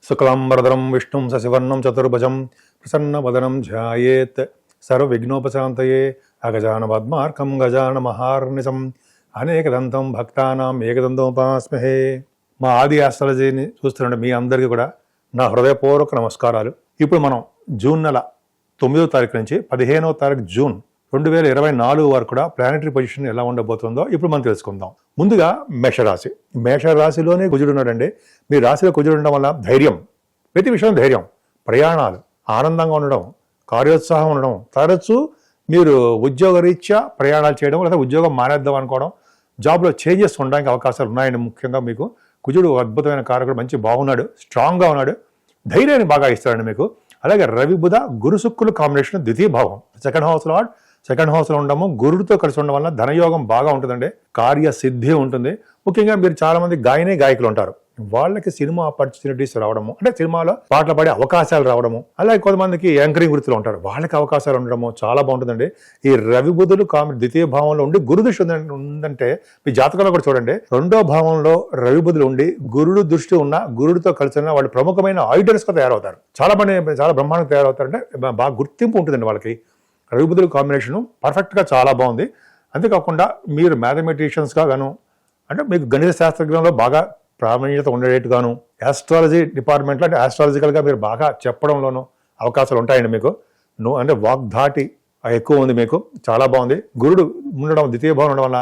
శుక్లాంబరధరం విష్ణుం శశివర్ణం చతుర్భుజం ప్రసన్నవదనం ధ్యాయేత్ సర్వవిఘ్నోపశాంతయే అగజాన పద్మార్కం గజాన మహార్నిశం అనేకదంతం భక్తానాం ఏకదంతోపాస్మహే. మా ఆది ఆస్ట్రాలజీని చూస్తున్న మీ అందరికీ కూడా నా హృదయపూర్వక నమస్కారాలు. ఇప్పుడు మనం జూన్ నెల 9వ తారీఖు నుంచి 15వ తారీఖు జూన్ 2024 వరకు కూడా ప్లానెటరీ పొజిషన్ ఎలా ఉండబోతుందో ఇప్పుడు మనం తెలుసుకుందాం. ముందుగా మేషరాశి. మేషరాశిలోనే కుజుడు ఉన్నాడండి. మీ రాశిలో కుజుడు ఉండడం వల్ల ధైర్యం, ప్రతి విషయం ధైర్యం, ప్రయాణాలు, ఆనందంగా ఉండడం, కార్యోత్సాహం ఉండడం, తరచూ మీరు ఉద్యోగరీత్యా ప్రయాణాలు చేయడం లేదా ఉద్యోగం మానేద్దాం అనుకోవడం, జాబ్లో చేంజెస్ ఉండడానికి అవకాశాలు ఉన్నాయండి. ముఖ్యంగా మీకు కుజుడు అద్భుతమైన కారకుడు, మంచి బాగున్నాడు, స్ట్రాంగ్గా ఉన్నాడు, ధైర్యాన్ని బాగా ఇస్తాడండి మీకు. అలాగే రవి బుధ గురు శుక్రుల కాంబినేషన్ ద్వితీయ భావం, సెకండ్ హౌస్లో ఉండము, గురుడితో కలిసి ఉండడం వల్ల ధనయోగం బాగా ఉంటుందండి, కార్యసిద్ధి ఉంటుంది. ముఖ్యంగా మీరు చాలా మంది గాయకులు ఉంటారు, వాళ్ళకి సినిమా ఆపర్చునిటీస్ రావడము, అంటే సినిమాలో పాటలు పాడే అవకాశాలు రావడము, అలాగే కొంతమందికి యాంకరింగ్ వృత్తిలో ఉంటారు, వాళ్ళకి అవకాశాలు ఉండడము చాలా బాగుంటుందండి. ఈ రవి బుధులు ద్వితీయ భావంలో ఉండి గురు దృష్టి ఉందంటే మీ జాతకంలో కూడా చూడండి, రెండో భావంలో రవి బుధులు ఉండి గురుడు దృష్టి ఉన్న, గురుడితో కలిసి ఉన్న వాళ్ళు ప్రముఖమైన ఆడిటర్స్ గా తయారవుతారు. చాలా బ్రహ్మాండంగా తయారవుతారంటే బాగా గుర్తింపు ఉంటుందండి వాళ్ళకి. రవి బుధుల కాంబినేషన్ పర్ఫెక్ట్గా చాలా బాగుంది. అంతేకాకుండా మీరు మ్యాథమెటిషియన్స్గా గాను, అంటే మీకు గణిత శాస్త్రజ్ఞంలో బాగా ప్రావీణ్యత ఉండేట్టుగాను, ఆస్ట్రాలజీ డిపార్ట్మెంట్లో అంటే ఆస్ట్రాలజికల్గా మీరు బాగా చెప్పడంలోనూ అవకాశాలు ఉంటాయండి మీకు. అంటే వాగ్ధాటి ఎక్కువ ఉంది మీకు, చాలా బాగుంది. గురుడు ఉండడం ద్వితీయ భావం ఉండడం వల్ల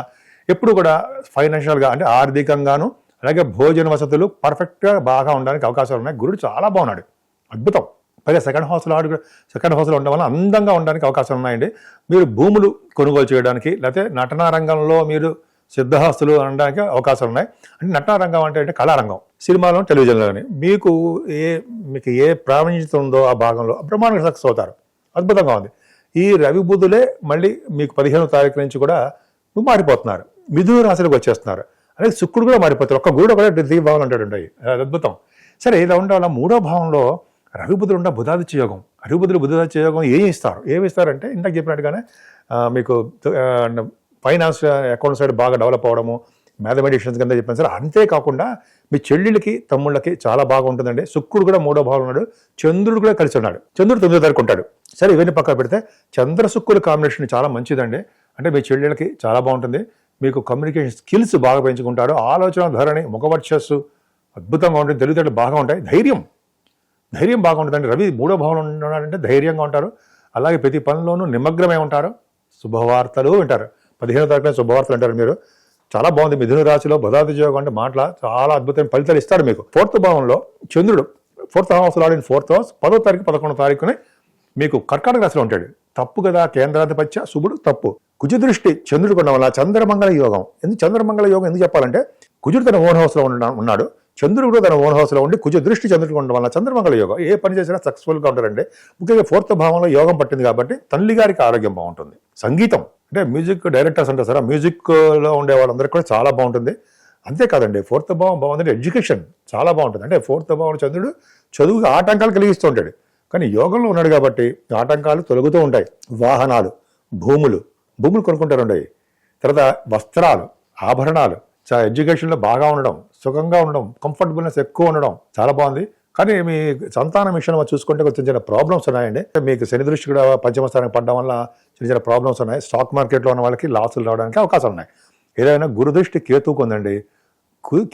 ఎప్పుడు కూడా ఫైనాన్షియల్గా అంటే ఆర్థికంగాను, అలాగే భోజన వసతులు పర్ఫెక్ట్గా బాగా ఉండడానికి అవకాశాలు ఉన్నాయి. గురుడు చాలా బాగున్నాడు, అద్భుతం. పైగా సెకండ్ హౌస్లో ఉండడం వల్ల అందంగా ఉండడానికి అవకాశాలు ఉన్నాయండి. మీరు భూములు కొనుగోలు చేయడానికి, లేకపోతే నటనా రంగంలో మీరు సిద్ధహస్తులు అనడానికి అవకాశాలు ఉన్నాయి. అంటే నటనా రంగం అంటే కళారంగం, సినిమాలో, టెలివిజన్లో కానీ మీకు ఏ ప్రావీణ్యత ఉందో ఆ భాగంలో బ్రహ్మాండంగా సక్సెస్ అవుతారు. అద్భుతంగా ఉంది. ఈ రవి బుధులే మళ్ళీ మీకు 15వ తారీఖు నుంచి కూడా మారిపోతున్నారు, మిథున రాశిలోకి వచ్చేస్తున్నారు. అలాగే శుక్రుడు కూడా మారిపోతారు, ఒక్క గురుడు కూడా ద్వితీయ భావం అంటాడు, అద్భుతం. సరే, ఇలా ఉండాల మూడో భావంలో రవి బుధులు ఉండ బుధాదిత్య యోగం. రవి బుధులు బుధాదిత్య యోగం ఏమి ఇస్తారంటే ఇందాక చెప్పినట్టుగానే మీకు ఫైనాన్స్ అకౌంట్ సైడ్ బాగా డెవలప్ అవ్వడము, మ్యాథమెటిషియన్స్ కింద చెప్పాను సార్. అంతేకాకుండా మీ చెల్లెళ్ళకి తమ్ముళ్ళకి చాలా బాగా ఉంటుందండి. శుక్రుడు కూడా మూడో భావం ఉన్నాడు, చంద్రుడు కూడా కలిసి ఉన్నాడు, చంద్రుడు 9వ తారీఖు ఉంటాడు. సరే, ఇవన్నీ పక్కన పెడితే చంద్ర శుక్రుల కాంబినేషన్ చాలా మంచిదండి. అంటే మీ చెల్లెళ్ళకి చాలా బాగుంటుంది, మీకు కమ్యూనికేషన్ స్కిల్స్ బాగా పెంచుకుంటారు, ఆలోచన ధోరణి, ముఖవర్చస్సు అద్భుతంగా ఉంటుంది, తెలివితేటలు బాగా ఉంటాయి, ధైర్యం బాగా ఉంటుందండి. రవి మూడో భావంలో ఉన్నాడంటే ధైర్యంగా ఉంటారు, అలాగే ప్రతి పనిలోనూ నిమగ్నమై ఉంటారు, శుభవార్తలు వింటారు. 15వ తారీఖున శుభవార్తలు అంటారు మీరు. చాలా బాగుంది. మిథున రాశిలో బుధాదిత్య యోగం అంటే మాటల చాలా అద్భుతమైన ఫలితాలు ఇస్తాడు మీకు. 4th భావంలో చంద్రుడు 4th హౌస్లో ఆడిన 4th హౌస్ 10వ తారీఖు 11వ తారీఖునే మీకు కర్కాటక రాశిలో ఉంటాడు. తప్పు కదా, కేంద్రాధిపత్య శుభుడు తప్పు. కుజ దృష్టి చంద్రుడు కొనడం వల్ల చంద్రమంగళ యోగం. చంద్రమంగళ యోగం ఎందుకు చెప్పాలంటే కుజుడు తన ఓన్ హౌస్లో ఉన్నాడు, చంద్రుడు కూడా తన ఓన్ హౌస్లో ఉండి కుజ దృష్టి చంద్రుడు ఉండడం వల్ల చంద్రమంగళ యోగం. ఏ పని చేసినా సక్సెస్ఫుల్గా ఉంటారండి. ముఖ్యంగా 4th భావంలో యోగం పట్టింది కాబట్టి తల్లి గారికి ఆరోగ్యం బాగుంటుంది. సంగీతం అంటే మ్యూజిక్ డైరెక్టర్స్ అంటారు సార్, మ్యూజిక్లో ఉండే వాళ్ళందరికీ కూడా చాలా బాగుంటుంది. అంతేకాదండి, 4th భావం బాగుందంటే ఎడ్యుకేషన్ చాలా బాగుంటుంది. అంటే 4th భావం చంద్రుడు చదువుకు ఆటంకాలు కలిగిస్తూ ఉంటాడు, కానీ యోగంలో ఉన్నాడు కాబట్టి ఆటంకాలు తొలగుతూ ఉంటాయి. వాహనాలు, భూములు కొనుక్కుంటారు. తర్వాత వస్త్రాలు, ఆభరణాలు, ఎడ్యుకేషన్లో బాగా ఉండడం, సుఖంగా ఉండడం, కంఫర్టబుల్నెస్ ఎక్కువ ఉండడం చాలా బాగుంది. కానీ మీ సంతానం విషయంలో చూసుకుంటే కొంచెం చిన్న ప్రాబ్లమ్స్ ఉన్నాయండి. మీకు శని దృష్టి కూడా పంచమ స్థానం పడడం వల్ల చిన్న ప్రాబ్లమ్స్ ఉన్నాయి. స్టాక్ మార్కెట్లో ఉన్న వాళ్ళకి లాసులు రావడానికి అవకాశాలు ఉన్నాయి. ఏదైనా గురుదృష్టి కేతువుకు ఉందండి.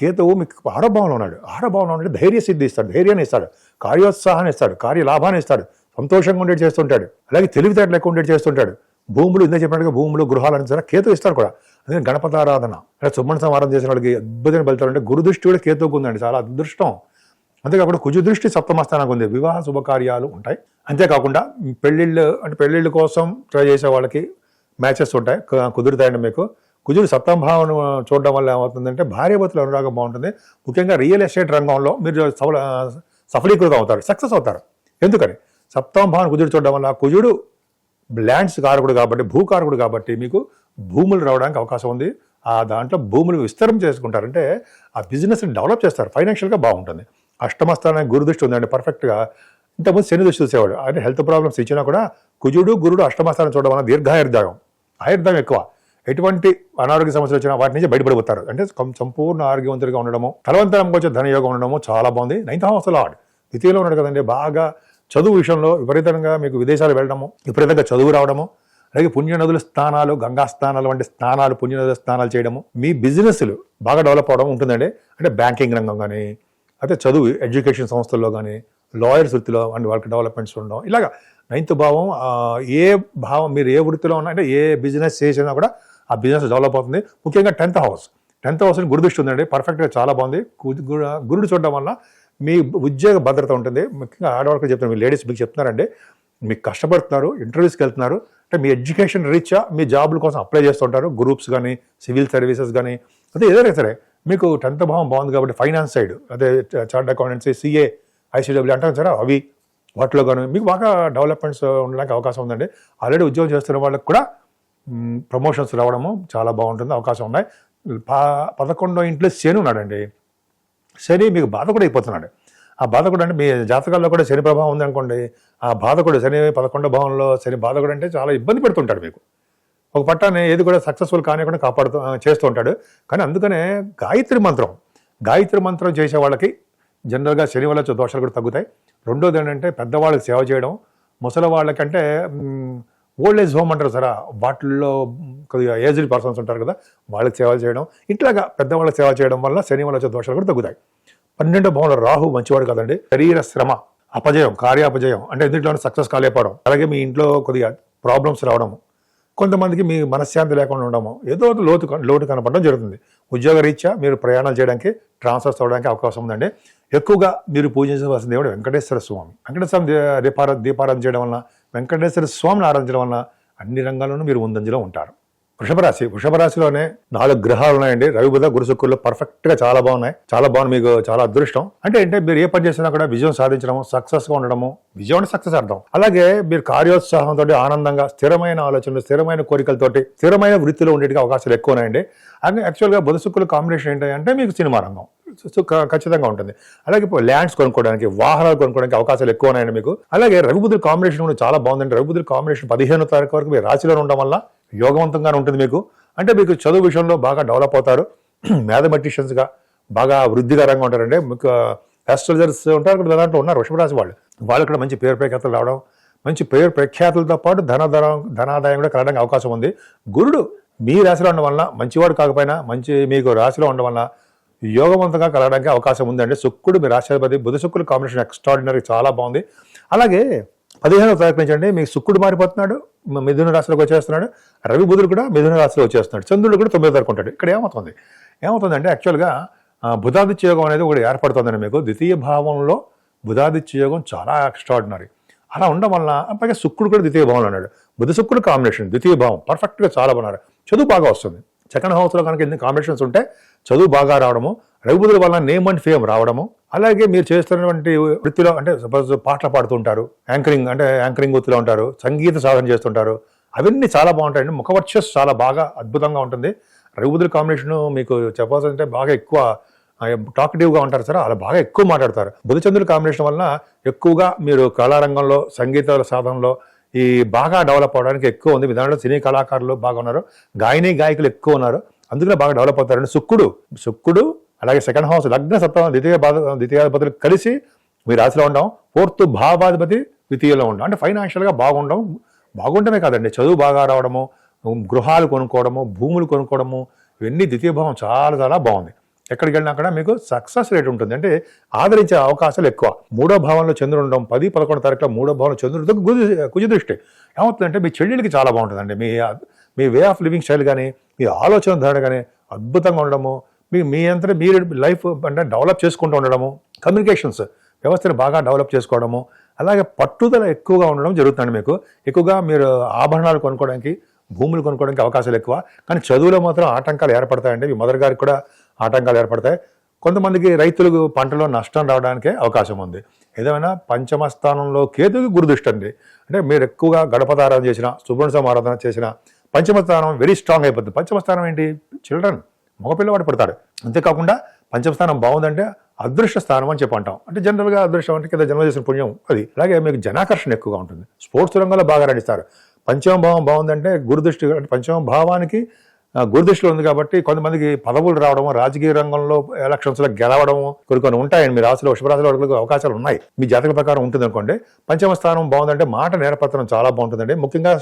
కేతువు మీకు 6వ భావంలో ఉన్నాడు. 6వ భావంలో ఉంటే ధైర్య సిద్ధి ఇస్తాడు, ధైర్యాన్ని ఇస్తాడు, కార్యోత్సాహాన్ని ఇస్తాడు, కార్యలాభాన్ని ఇస్తాడు, సంతోషంగా ఉండేది చేస్తుంటాడు, అలాగే తెలివితేటలు ఎక్కువ ఉండేది చేస్తుంటాడు. భూములు ఇందా చెప్పినట్టుగా భూములు, గృహాలు అని సరే కేతు ఇస్తారు కూడా. అందుకని గణపతి ఆరాధన, అలా సుమణ సమారం చేసిన వాళ్ళకి అద్భుతమైన ఫలితాలు. అంటే గురుదృష్టి కూడా కేతువుకు ఉందండి, చాలా అదృష్టం. అంతేకాకుండా కుజ దృష్టి 7వ స్థానానికి ఉంది, వివాహ శుభకార్యాలు ఉంటాయి. అంతేకాకుండా పెళ్ళిళ్ళు కోసం ట్రై చేసే వాళ్ళకి మ్యాచెస్ ఉంటాయి, కుదురుతాయండి మీకు. కుజుడు 7వ భావం చూడడం వల్ల ఏమవుతుందంటే భార్యాభర్తల అనురాగం బాగుంటుంది. ముఖ్యంగా రియల్ ఎస్టేట్ రంగంలో మీరు సఫలీకృతం అవుతారు, సక్సెస్ అవుతారు. ఎందుకని 7వ భావం కుజుడు చూడడం వల్ల, కుజుడు ల్యాండ్స్ కారకుడు కాబట్టి, భూకారకుడు కాబట్టి మీకు భూములు రావడానికి అవకాశం ఉంది. ఆ దాంట్లో భూములు విస్తరం చేసుకుంటారంటే ఆ బిజినెస్ని డెవలప్ చేస్తారు, ఫైనాన్షియల్గా బాగుంటుంది. 8వ స్థానానికి గురు దృష్టి ఉందండి పర్ఫెక్ట్గా. ఇంతకుముందు శని దృష్టి చూసేవాడు, అంటే హెల్త్ ప్రాబ్లమ్స్ ఇచ్చినా కూడా కుజుడు గురుడు 8వ స్థానం చూడడం వల్ల ఆయుర్దాయం ఎక్కువ. ఎటువంటి అనారోగ్య సమస్యలు వచ్చినా వాటి నుంచి బయటపడిపోతారు. అంటే సంపూర్ణ ఆరోగ్యవంతుడిగా ఉండడము, తలవంతరంగా వచ్చే ధనయోగం ఉండడము చాలా బాగుంది. 9th హౌస్ లార్డ్ ద్వితీయంలో ఉన్నాడు కదండి, బాగా చదువు విషయంలో విపరీతంగా మీకు విదేశాలు వెళ్ళడము, విపరీతంగా చదువు రావడము, అలాగే పుణ్యనదుల స్థానాలు, గంగా స్థానాలు వంటి స్థానాలు, పుణ్యనదుల స్థానాలు చేయడము, మీ బిజినెస్లు బాగా డెవలప్ అవడం ఉంటుందండి. అంటే బ్యాంకింగ్ రంగం కానీ, అయితే చదువు ఎడ్యుకేషన్ సంస్థల్లో కానీ, లాయర్స్ వృత్తిలో అండ్ వాళ్ళకి డెవలప్మెంట్స్ ఉండడం, ఇలాగా 9th భావం ఏ భావం మీరు ఏ వృత్తిలో ఉన్నా అంటే ఏ బిజినెస్ చేసినా కూడా ఆ బిజినెస్ డెవలప్ అవుతుంది. ముఖ్యంగా 10th హౌస్ని గురుదృష్టి ఉందండి, పర్ఫెక్ట్గా చాలా బాగుంది. గురుడు చూడడం వల్ల మీ ఉద్యోగ భద్రత ఉంటుంది. ముఖ్యంగా ఆడవాళ్ళకి చెప్తున్నారు, మీ లేడీస్ మీకు చెప్తున్నారండి, మీకు కష్టపడుతున్నారు, ఇంటర్వ్యూస్కి వెళ్తున్నారు అంటే మీ ఎడ్యుకేషన్ రీత్యా మీ జాబుల కోసం అప్లై చేస్తుంటారు, గ్రూప్స్ కానీ, సివిల్ సర్వీసెస్ కానీ, అదే ఏదైనా సరే మీకు 10th భావం బాగుంది కాబట్టి ఫైనాన్స్ సైడ్, అదే చార్టర్డ్ అకౌంటెన్సీ, సిఏ, ఐసీడబ్ల్యూ అంటారు సరే, అవి వాటిలో కానీ మీకు బాగా డెవలప్మెంట్స్ ఉండడానికి అవకాశం ఉందండి. ఆల్రెడీ ఉద్యోగం చేస్తున్న వాళ్ళకి కూడా ప్రమోషన్స్ రావడము చాలా బాగుంటుంది, అవకాశం ఉన్నాయి. 11వ ఇంట్లో శని ఉన్నాడండి. శని మీకు బాధకుడు అయిపోతున్నాడు. ఆ బాధకుడు అంటే మీ జాతకాల్లో కూడా శని ప్రభావం ఉందనుకోండి, ఆ బాధకుడు శని 11వ భావంలో శని బాధకుడు అంటే చాలా ఇబ్బంది పెడుతుంటాడు మీకు. ఒక పట్టాన్ని ఏది కూడా సక్సెస్ఫుల్ కానివ్వకుండా చేస్తూ ఉంటాడు. కానీ అందుకనే గాయత్రి మంత్రం చేసే వాళ్ళకి జనరల్గా శని వల్ల దోషాలు కూడా తగ్గుతాయి. రెండోది ఏంటంటే పెద్దవాళ్ళకి సేవ చేయడం, ముసలి వాళ్ళకంటే ఓల్డ్ ఏజ్ హోమ్ అంటారు సరే, వాటిల్లో కొద్దిగా ఏజ్డ్ పర్సన్స్ ఉంటారు కదా, వాళ్ళకి సేవ చేయడం, ఇట్లాగా పెద్దవాళ్ళకి సేవ చేయడం వల్ల శని వల్ల దోషాలు కూడా తగ్గుతాయి. 12వ భావంలో రాహు మంచివాడు కదండి. శరీర శ్రమ, అపజయం, కార్యాపజయం అంటే ఇంట్లో సక్సెస్ కాలేకపోవడం, అలాగే మీ ఇంట్లో కొద్దిగా ప్రాబ్లమ్స్ రావడము, కొంతమందికి మీ మనశ్శాంతి లేకుండా ఉండడము, ఏదో లోటు కనపడడం జరుగుతుంది. ఉద్యోగ రీత్యా మీరు ప్రయాణాలు చేయడానికి, ట్రాన్స్ఫర్స్ అవ్వడానికి అవకాశం ఉందండి. ఎక్కువగా మీరు పూజించవలసిన దేవుడు వెంకటేశ్వర స్వామి. దీపారాధన చేయడం వలన, వెంకటేశ్వర స్వామిని ఆరాధించడం వలన అన్ని రంగాల్లోనూ మీరు ముందంజలో ఉంటారు. వృషభ రాశిలోనే 4 గ్రహాలు ఉన్నాయండి. రవి, బుధ, గురు, శుక్రులు పర్ఫెక్ట్గా చాలా బాగున్నాయి. మీకు చాలా అదృష్టం. అంటే మీరు ఏ పని చేసినా కూడా విజయం సాధించడము, సక్సెస్గా ఉండడము, విజయం అంటే సక్సెస్ అర్థం. అలాగే మీరు కార్యోత్సాహంతో, ఆనందంగా, స్థిరమైన ఆలోచనలు, స్థిరమైన కోరికలతోటి, స్థిరమైన వృత్తిలో ఉండేటికి అవకాశాలు ఎక్కువ ఉన్నాయండి. అలాగే యాక్చువల్గా బుధ, శుక్రుల కాంబినేషన్ ఏంటంటే మీకు సినిమా రంగం ఖచ్చితంగా ఉంటుంది. అలాగే ల్యాండ్స్ కొనుక్కోవడానికి, వాహనాలు కొనుక్కోవడానికి అవకాశాలు ఎక్కువ ఉన్నాయండి మీకు. అలాగే రవిబుధుల కాంబినేషన్ కూడా చాలా బాగుందండి. రవిబుధుల కాంబినేషన్ 15వ తారీఖు వరకు మీ రాశిలో ఉండడం వల్ల యోగవంతంగా ఉంటుంది మీకు. అంటే మీకు చదువు విషయంలో బాగా డెవలప్ అవుతారు, మ్యాథమెటిషియన్స్గా బాగా వృద్ధికరంగా ఉంటారండి. మీకు ఆస్ట్రాలజర్స్ ఉంటారు కూడా, దాంట్లో ఉన్నారు వృషభ రాశి వాళ్ళు కూడా మంచి పేరు ప్రఖ్యాతులు రావడం, మంచి పేరు ప్రఖ్యాతులతో పాటు ధనాదాయం కూడా కలగడానికి అవకాశం ఉంది. గురుడు మీ రాశిలో ఉండడం వల్ల, మంచివాడు కాకపోయినా మీకు రాశిలో ఉండడం వల్ల యోగవంతంగా కలగడానికి అవకాశం ఉందండి. శుక్రుడు మీ రాష్ట్రాధిపతి, బుధ శుక్రుల కాంబినేషన్ ఎక్స్ట్రాడినరీ చాలా బాగుంది. అలాగే 15వ తారీఖు నుంచి అండి మీకు శుక్రుడు మారిపోతున్నాడు, మిథున రాశిలోకి వచ్చేస్తున్నాడు. రవి, బుధుడు కూడా మిథున రాశిలో వచ్చేస్తున్నాడు. చంద్రుడు కూడా 9వ తారీఖు ఉంటాడు. ఇక్కడ ఏమవుతుందంటే యాక్చువల్గా బుధాదిత్య యోగం అనేది ఒకటి ఏర్పడుతుందండి మీకు. ద్వితీయ భావంలో బుధాదిత్య యోగం చాలా ఎక్స్ట్రాడినరీ. అలా ఉండడం వల్ల పైగా శుక్రుడు కూడా ద్వితీయ భావంలో ఉన్నాడు. బుధ శుక్రుడు కాంబినేషన్ ద్వితీయ భావం పర్ఫెక్ట్గా చాలా బాగున్నారు. చదువు బాగా వస్తుంది. సెకండ్ హౌస్లో కనుక ఎన్ని కాంబినేషన్స్ ఉంటే చదువు బాగా రావడము, రవిబుధుల వల్ల నేమ్ అండ్ ఫేమ్ రావడము, అలాగే మీరు చేస్తున్నటువంటి వృత్తిలో అంటే సపోజ్ పాటలు పాడుతుంటారు, యాంకరింగ్ వృత్తిలో ఉంటారు, సంగీత సాధన చేస్తుంటారు, అవన్నీ చాలా బాగుంటాయండి. ముఖవర్చస్ చాలా బాగా అద్భుతంగా ఉంటుంది. రవిబుధుల కాంబినేషన్ మీకు చెప్పాల్సింటే బాగా ఎక్కువ టాక్టివ్గా ఉంటారు సార్, అలా బాగా ఎక్కువ మాట్లాడతారు. బుధచంద్రుల కాంబినేషన్ వలన ఎక్కువగా మీరు కళారంగంలో, సంగీత సాధనలో ఈ బాగా డెవలప్ అవడానికి ఎక్కువ ఉంది. విధానంలో సినీ కళాకారులు బాగా ఉన్నారు, గాయకులు ఎక్కువ ఉన్నారు, అందుకనే బాగా డెవలప్ అవుతారండి. శుక్రుడు అలాగే సెకండ్ హౌస్ లగ్న సప్తమ ద్వితీయాధిపతులు కలిసి మీ రాశిలో ఉండడం, 4th భావాధిపతి ద్వితీయంలో ఉండడం, అంటే ఫైనాన్షియల్గా బాగుండమే కాదండి, చదువు బాగా రావడము, గృహాలు కొనుక్కోవడము, భూములు కొనుక్కోవడము, ఇవన్నీ ద్వితీయ భావం చాలా చాలా బాగుంది. ఎక్కడికి వెళ్ళినా కూడా మీకు సక్సెస్ రేట్ ఉంటుంది, అంటే ఆదరించే అవకాశాలు ఎక్కువ. 3వ భావంలో చంద్రుడు ఉండడం, 10, 11 తారీఖులో 3వ భావంలో చంద్రుడితో కుజ దృష్టి ఏమవుతుందంటే మీ చెల్లెలకి చాలా బాగుంటుందండి. మీ వే ఆఫ్ లివింగ్ స్టైల్ కానీ, మీ ఆలోచన ధోరణి కానీ అద్భుతంగా ఉండడము, మీరు లైఫ్ అంటే డెవలప్ చేసుకుంటూ ఉండడము, కమ్యూనికేషన్స్ వ్యవస్థను బాగా డెవలప్ చేసుకోవడము, అలాగే పట్టుదల ఎక్కువగా ఉండడం జరుగుతుంది మీకు. ఎక్కువగా మీరు ఆభరణాలు కొనుక్కోవడానికి, భూములు కొనుక్కోవడానికి అవకాశాలు ఎక్కువ. కానీ చదువులో మాత్రం ఆటంకాలు ఏర్పడతాయండి. మీ మదర్ గారికి కూడా ఆటంకాలు ఏర్పడతాయి. కొంతమందికి రైతులకు పంటలో నష్టం రావడానికే అవకాశం ఉంది. ఏదేమైనా 5వ స్థానంలో కేతుకి గురుదృష్టి అండి. అంటే మీరు ఎక్కువగా గణపతి ఆరాధన చేసిన, సుబ్రహ్మణ్య స్వామి ఆరాధన చేసిన 5వ స్థానం వెరీ స్ట్రాంగ్ అయిపోతుంది. 5వ స్థానం ఏంటి? చిల్డ్రన్, మగపిల్లవాడు పడతాడు. అంతేకాకుండా 5వ స్థానం బాగుందంటే అదృష్ట స్థానం అని చెప్పి అంటాం. అంటే జనరల్గా అదృష్టం అంటే కింద జన్మ చేసిన పుణ్యం అది. అలాగే మీకు జనాకర్షణ ఎక్కువగా ఉంటుంది, స్పోర్ట్స్ రంగంలో బాగా నడుస్తారు. 5వ భావం బాగుందంటే గురుదృష్టి, అంటే 5వ భావానికి గురుదృష్టిలో ఉంది కాబట్టి కొంతమందికి పదవులు రావడం, రాజకీయ రంగంలో ఎలక్షన్స్లో గెలవడం కొన్ని ఉంటాయండి. మీ రాశిలో వృషభ రాశిలో వాళ్ళకి అవకాశాలు ఉన్నాయి. మీ జాతక ప్రకారం ఉంటుంది అనుకోండి. పంచమ స్థానం బాగుందంటే మాట నేరపత్రం చాలా బాగుంటుందండి. ముఖ్యంగా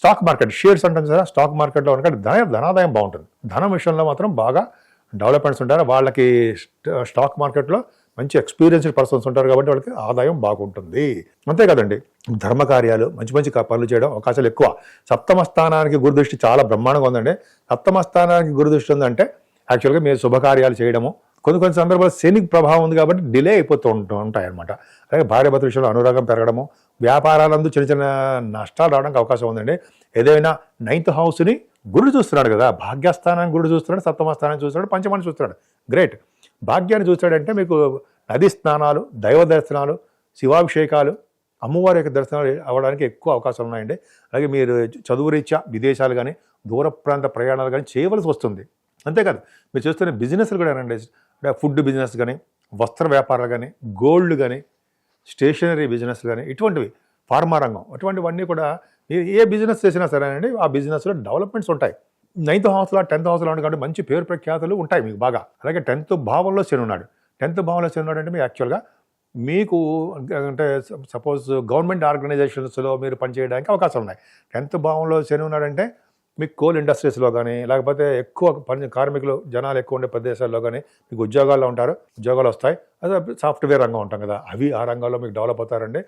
స్టాక్ మార్కెట్, షేర్స్ అంటాం కదా, స్టాక్ మార్కెట్లో ఉన్నట్టు ధనాదాయం బాగుంటుంది. ధనం విషయంలో మాత్రం బాగా డెవలప్మెంట్స్ ఉంటారు. వాళ్ళకి స్టాక్ మార్కెట్లో మంచి ఎక్స్పీరియన్స్డ్ పర్సన్స్ ఉంటారు కాబట్టి వాళ్ళకి ఆదాయం బాగుంటుంది. అంతే కదండి, ధర్మకార్యాలు మంచి మంచి పనులు చేయడం అవకాశాలు ఎక్కువ. సప్తమ స్థానానికి గురుదృష్టి చాలా బ్రహ్మాండంగా ఉందండి. సప్తమ స్థానానికి గురుదృష్టి ఉందంటే యాక్చువల్గా మీరు శుభకార్యాలు చేయడము, కొన్ని సందర్భాలు శని ప్రభావం ఉంది కాబట్టి డిలే అయిపోతూ ఉంటాయి అనమాట. అలాగే భార్యాభర్తల విషయంలో అనురాగం పెరగడము, వ్యాపారాలందు చిన్న చిన్న నష్టాలు రావడానికి అవకాశం ఉందండి. ఏదైనా 9th హౌస్ని గురుడు చూస్తున్నాడు కదా, భాగ్యస్థానాన్ని గురుడు చూస్తున్నాడు, సప్తమ స్థానాన్ని చూస్తున్నాడు, పంచమాన్ని చూస్తున్నాడు. గ్రేట్. భాగ్యాన్ని చూస్తాడంటే మీకు నది స్నానాలు, దైవ దర్శనాలు, శివాభిషేకాలు, అమ్మవారి యొక్క దర్శనాలు అవ్వడానికి ఎక్కువ అవకాశాలు ఉన్నాయండి. అలాగే మీరు చదువు రీత్యా విదేశాలు కానీ దూర ప్రాంత ప్రయాణాలు కానీ చేయవలసి వస్తుంది. అంతేకాదు మీరు చూస్తున్న బిజినెస్లు కూడా అండి, ఫుడ్ బిజినెస్ కానీ, వస్త్ర వ్యాపారాలు కానీ, గోల్డ్ కానీ, స్టేషనరీ బిజినెస్ కానీ, ఇటువంటివి, ఫార్మా రంగం, అటువంటివన్నీ కూడా మీరు ఏ బిజినెస్ చేసినా సరేనండి ఆ బిజినెస్లో డెవలప్మెంట్స్ ఉంటాయి. 9th హౌస్లో 10th హౌస్లో కాబట్టి మంచి పేరు ప్రఖ్యాతులు ఉంటాయి మీకు బాగా. అలాగే 10th భావంలో శని ఉన్నాడు. 10th భావంలో శని ఉన్నాడు అంటే మీకు యాక్చువల్గా మీకు అంటే సపోజ్ గవర్నమెంట్ ఆర్గనైజేషన్స్లో మీరు పనిచేయడానికి అవకాశాలు ఉన్నాయి. 10th భావంలో శని ఉన్నాడంటే మీకు కోల్ ఇండస్ట్రీస్లో కానీ, లేకపోతే ఎక్కువ కార్మికులు జనాలు ఎక్కువ ఉండే ప్రదేశాల్లో కానీ మీకు ఉద్యోగాల్లో ఉంటారు, ఉద్యోగాలు వస్తాయి. అదే సాఫ్ట్వేర్ రంగం ఉంటాం కదా, అవి ఆ రంగంలో మీకు డెవలప్ అవుతారండి.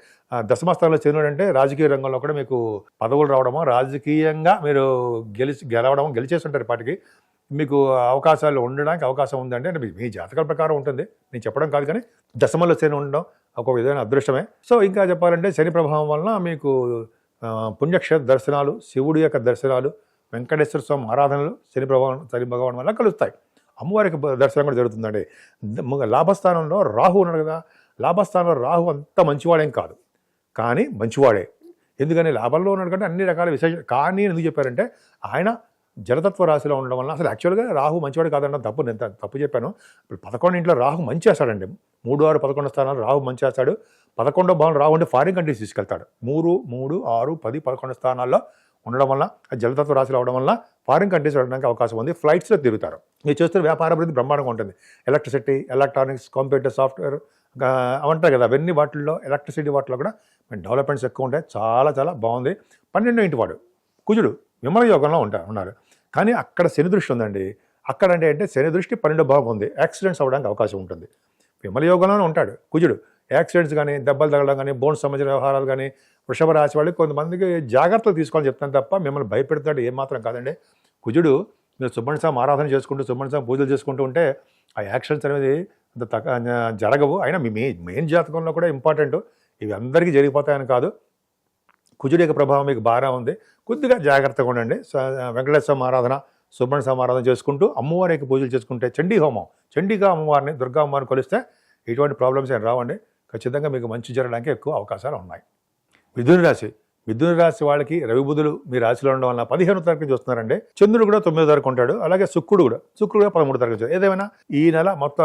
దశమస్థానంలో చెందినంటే రాజకీయ రంగంలో కూడా మీకు పదవులు రావడమో, రాజకీయంగా మీరు గెలవడం, గెలిచేస్తుంటారు. పాటికి మీకు అవకాశాలు ఉండడానికి అవకాశం ఉందండి. అంటే మీ జాతకాల ప్రకారం ఉంటుంది, నేను చెప్పడం కాదు, కానీ దశమంలో శని ఉండడం ఒక విధమైన అదృష్టమే. సో ఇంకా చెప్పాలంటే శని ప్రభావం వలన మీకు పుణ్యక్షేత్ర దర్శనాలు, శివుడి యొక్క దర్శనాలు, వెంకటేశ్వర స్వామి ఆరాధనలు శని భగవాన్ వల్ల కలుస్తాయి. అమ్మవారికి దర్శనం కూడా జరుగుతుందండి. లాభస్థానంలో రాహు ఉన్నాడు కదా, లాభస్థానంలో రాహు అంత మంచివాడేం కాదు, కానీ మంచివాడే. ఎందుకని లాభంలో ఉన్నాడు కంటే అన్ని రకాల విశేష. కానీ ఎందుకు చెప్పారంటే ఆయన జలతత్వ రాశిలో ఉండడం వల్ల అసలు యాక్చువల్గా రాహు మంచివాడు కాదన్న తప్పు, నేను తప్పు చెప్పాను. ఇప్పుడు 11 ఇంట్లో రాహు మంచి చేస్తాడండి. 3, 6, 11 స్థానాలు రాహు మంచి చేస్తాడు. 11వ భావం రాహు అంటే ఫారిన్ కంట్రీస్ తీసుకెళ్తాడు. 3, 6, 10, 11 స్థానాల్లో ఉండడం వల్ల, జలతత్వ రాశిలో అవడం వల్ల ఫారిన్ కంట్రీస్ వెళ్ళడానికి అవకాశం ఉంది. ఫ్లైట్స్లో తిరుగుతారు. మీరు చూస్తున్న వ్యాపార అభివృద్ధి బ్రహ్మాండంగా ఉంటుంది. ఎలక్ట్రిసిటీ, ఎలక్ట్రానిక్స్, కంప్యూటర్, సాఫ్ట్వేర్ అవంటారు కదా, అవన్నీ వాటిల్లో, ఎలక్ట్రిసిటీ వాటిలో కూడా డెవలప్మెంట్స్ ఎక్కువ ఉంటాయి. చాలా చాలా బాగుంది. 12వ ఇంటి వాడు కుజుడు విమల యోగంలో ఉన్నారు. కానీ అక్కడ శని దృష్టి ఉందండి. అక్కడ అంటే శని దృష్టి 12వ భావం ఉంది. యాక్సిడెంట్స్ అవ్వడానికి అవకాశం ఉంటుంది. విమల యోగంలోనే ఉంటాడు కుజుడు. యాక్సిడెంట్స్ కానీ, దెబ్బలు తగలడం కానీ, బోన్స్ సంబంధించిన వ్యవహారాలు కానీ, వృషభ రాశి వాళ్ళకి కొంతమందికి జాగ్రత్తలు తీసుకోవాలని చెప్తాను తప్ప మిమ్మల్ని భయపెడతాడు ఏమాత్రం కాదండి. కుజుడు మీరు సుబ్రహ్మణ్య స్వామి ఆరాధన చేసుకుంటూ, సుబ్రహ్మణ్య స్వామి పూజలు చేసుకుంటూ ఉంటే ఆ యాక్సిడెంట్స్ అనేది అంత జరగవు. అయినా మీ మెయిన్ జాతకంలో కూడా ఇంపార్టెంట్. ఇవి అందరికీ జరిగిపోతాయని కాదు. కుజుడి యొక్క ప్రభావం మీకు బాగా ఉంది. కొద్దిగా జాగ్రత్తగా ఉండండి. వెంకటేశ్వర స్వామి ఆరాధన, సుబ్రహ్మణ్య స్వామి ఆరాధన చేసుకుంటూ అమ్మవారికి పూజలు చేసుకుంటే, చండీ హోమం, చండీగా అమ్మవారిని, దుర్గా అమ్మవారిని కొలిస్తే ఎటువంటి ప్రాబ్లమ్స్ ఏం రావండి. ఖచ్చితంగా మీకు మంచి జరగడానికి ఎక్కువ అవకాశాలు ఉన్నాయి. మిథున రాశి వాళ్ళకి రవి బుధులు మీ రాశిలో ఉండడం వల్ల 15వ తారీఖు నుంచి వస్తున్నారండి. చంద్రుడు కూడా 9వ తారీఖు ఉంటాడు. అలాగే శుక్రుడు కూడా 13వ తారీఖు వచ్చాడు. ఏదేమైనా ఈ నెల మొత్తం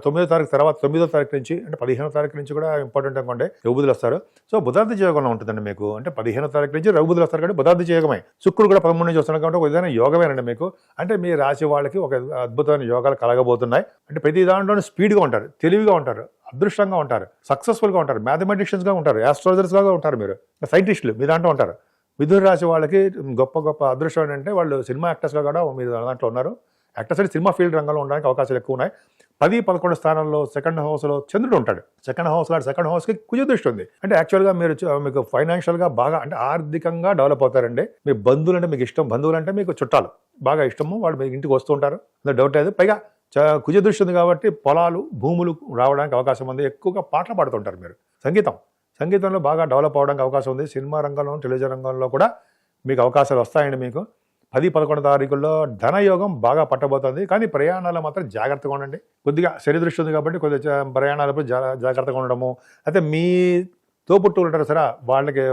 9వ తారీఖు తర్వాత 9వ తారీఖు నుంచి అంటే 15వ తారీఖు నుంచి కూడా ఇంపార్టెంట్ అనుకోండి, రవి బుధులు వస్తారు. సో బుధార్థ యోగంలో ఉంటుందండి మీకు. అంటే 15వ తారీఖు నుంచి రవి బుధులు వస్తారు కాబట్టి బుధార్థ యోగమే. శుక్రుడు కూడా 13 నుంచి వస్తున్నాడు కాబట్టి ఒక విధంగా యోగమేనండి మీకు. అంటే మీ రాశి వాళ్ళకి ఒక అద్భుతమైన యోగాలు కలగబోతున్నాయి. అంటే ప్రతి దాంట్లోనే స్పీడ్గా ఉంటారు, తెలివిగా ఉంటారు, అదృష్టంగా ఉంటారు, సక్సెస్ఫుల్గా ఉంటారు, మ్యాథమెటిషియన్స్గా ఉంటారు, ఆస్ట్రాలజర్స్గా ఉంటారు, మీరు సైంటిస్టులు మీ దాంట్లో ఉంటారు. మిథున రాశి వాళ్ళకి గొప్ప అదృష్టం ఏంటంటే వాళ్ళు సినిమా యాక్టర్స్గా కూడా మీరు దాంట్లో ఉన్నారు. యాక్టర్స్ అంటే సినిమా ఫీల్డ్ రంగంలో ఉండడానికి అవకాశాలు ఎక్కువ ఉన్నాయి. 10, 11 స్థానాల్లో సెకండ్ హౌస్లో చంద్రుడు ఉంటాడు. సెకండ్ హౌస్కి కుజ దృష్టి ఉంది. అంటే యాక్చువల్గా మీకు ఫైనాన్షియల్గా బాగా అంటే ఆర్థికంగా డెవలప్ అవుతారండి. మీ బంధువులు అంటే మీకు ఇష్టం, బంధువులు అంటే మీకు చుట్టాలు బాగా ఇష్టము, వాళ్ళు మీ ఇంటికి వస్తూ ఉంటారు, డౌట్ లేదు. పైగా కుజ దృష్టి ఉంది కాబట్టి పొలాలు, భూములు రావడానికి అవకాశం ఉంది. ఎక్కువగా పాటలు పాడుతుంటారు మీరు. సంగీతంలో బాగా డెవలప్ అవడానికి అవకాశం ఉంది. సినిమా రంగంలో, టెలివిజన్ రంగంలో కూడా మీకు అవకాశాలు వస్తాయండి. మీకు 10, 11 తారీఖుల్లో ధనయోగం బాగా పట్టబోతుంది. కానీ ప్రయాణాలు మాత్రం జాగ్రత్తగా ఉండండి. కొద్దిగా శని దృష్టి ఉంది కాబట్టి కొద్దిగా ప్రయాణాలప్పుడు జాగ్రత్తగా ఉండడము. అయితే మీ తోపుట్టులు ఉంటారు సరే, వాళ్ళకి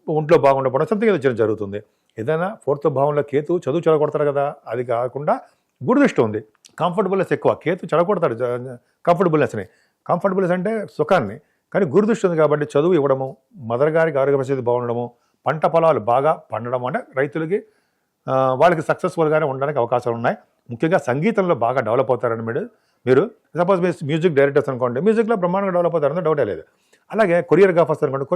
ఒంట్లో బాగుండకపోవడం సంథింగ్ ఏదో జరుగుతుంది. ఏదైనా 4వ భావంలో కేతు చదువు చెడగొడతారు కదా, అది కాకుండా గురు దృష్టి ఉంది. కంఫర్టబుల్నెస్ ఎక్కువ. కేతు చెడగొడతాడు కంఫర్టబుల్నెస్ అంటే సుఖాన్ని. కానీ గురు దృష్టి ఉంది కాబట్టి చదువు ఇవ్వడము, మదర్ గారికి ఆరోగ్య పరిస్థితి బాగుండడము, పంట పొలాలు బాగా పండడం, అంటే రైతులకి వాళ్ళకి సక్సెస్ఫుల్గానే ఉండడానికి అవకాశాలు ఉన్నాయి. ముఖ్యంగా సంగీతంలో బాగా డెవలప్ అవుతారని మీరు సపోజ్ మీరు మ్యూజిక్ డైరెక్టర్స్ అనుకోండి, మ్యూజిక్లో బ్రహ్మాండంగా డెవలప్ అవుతారని డౌటే లేదు. అలాగే కొరియోగ్రాఫర్స్ అనుకోండి,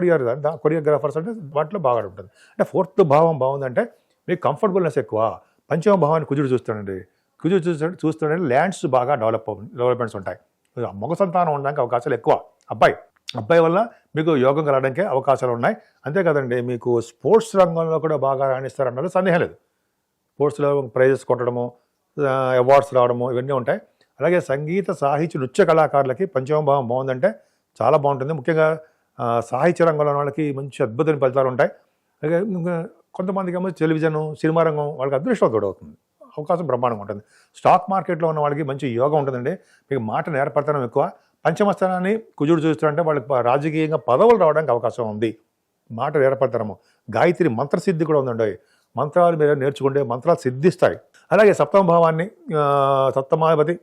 కొరియోగ్రాఫర్స్ అంటే వాటిలో బాగా ఉంటుంది. అంటే ఫోర్త్ భావం బాగుందంటే మీకు కంఫర్టబుల్నెస్ ఎక్కువ. పంచమ భావాన్ని కుజుడు చూస్తాడండి. కుజుడు చూస్తుంటే ల్యాండ్స్ బాగా డెవలప్మెంట్స్ ఉంటాయి. మగ సంతానం ఉండడానికి అవకాశాలు ఎక్కువ. అబ్బాయి వల్ల మీకు యోగం కలగడానికి అవకాశాలు ఉన్నాయి. అంతేకాదండి, మీకు స్పోర్ట్స్ రంగంలో కూడా బాగా రాణిస్తారన్నది సందేహం లేదు. స్పోర్ట్స్లో ప్రైజెస్ కొట్టడము, అవార్డ్స్ రావడము ఇవన్నీ ఉంటాయి. అలాగే సంగీత, సాహిత్య, నృత్య కళాకారులకి పంచమ భావం బాగుందంటే చాలా బాగుంటుంది. ముఖ్యంగా సాహిత్య రంగంలో వాళ్ళకి మంచి అద్భుతమైన ఫలితాలు ఉంటాయి. అలాగే కొంతమందికి ఏమో టెలివిజన్, సినిమా రంగం వాళ్ళకి అదృష్టం తోడవుతుంది. అవకాశం బ్రహ్మాండంగా ఉంటుంది. స్టాక్ మార్కెట్లో ఉన్న వాళ్ళకి మంచి యోగం ఉంటుందండి. మీకు మాట నేర్పడతనం ఎక్కువ. పంచమ స్థానాన్ని కుజుడు చూస్తుంటే వాళ్ళకి రాజకీయంగా పదవులు రావడానికి అవకాశం ఉంది. మాట నేర్పడతనము. గాయత్రి మంత్రసిద్ధి కూడా ఉందండి. మంత్రాలు మీరు నేర్చుకుంటే మంత్రాలు సిద్ధిస్తాయి. అలాగే సప్తమ భావాన్ని సప్తమాధిపతి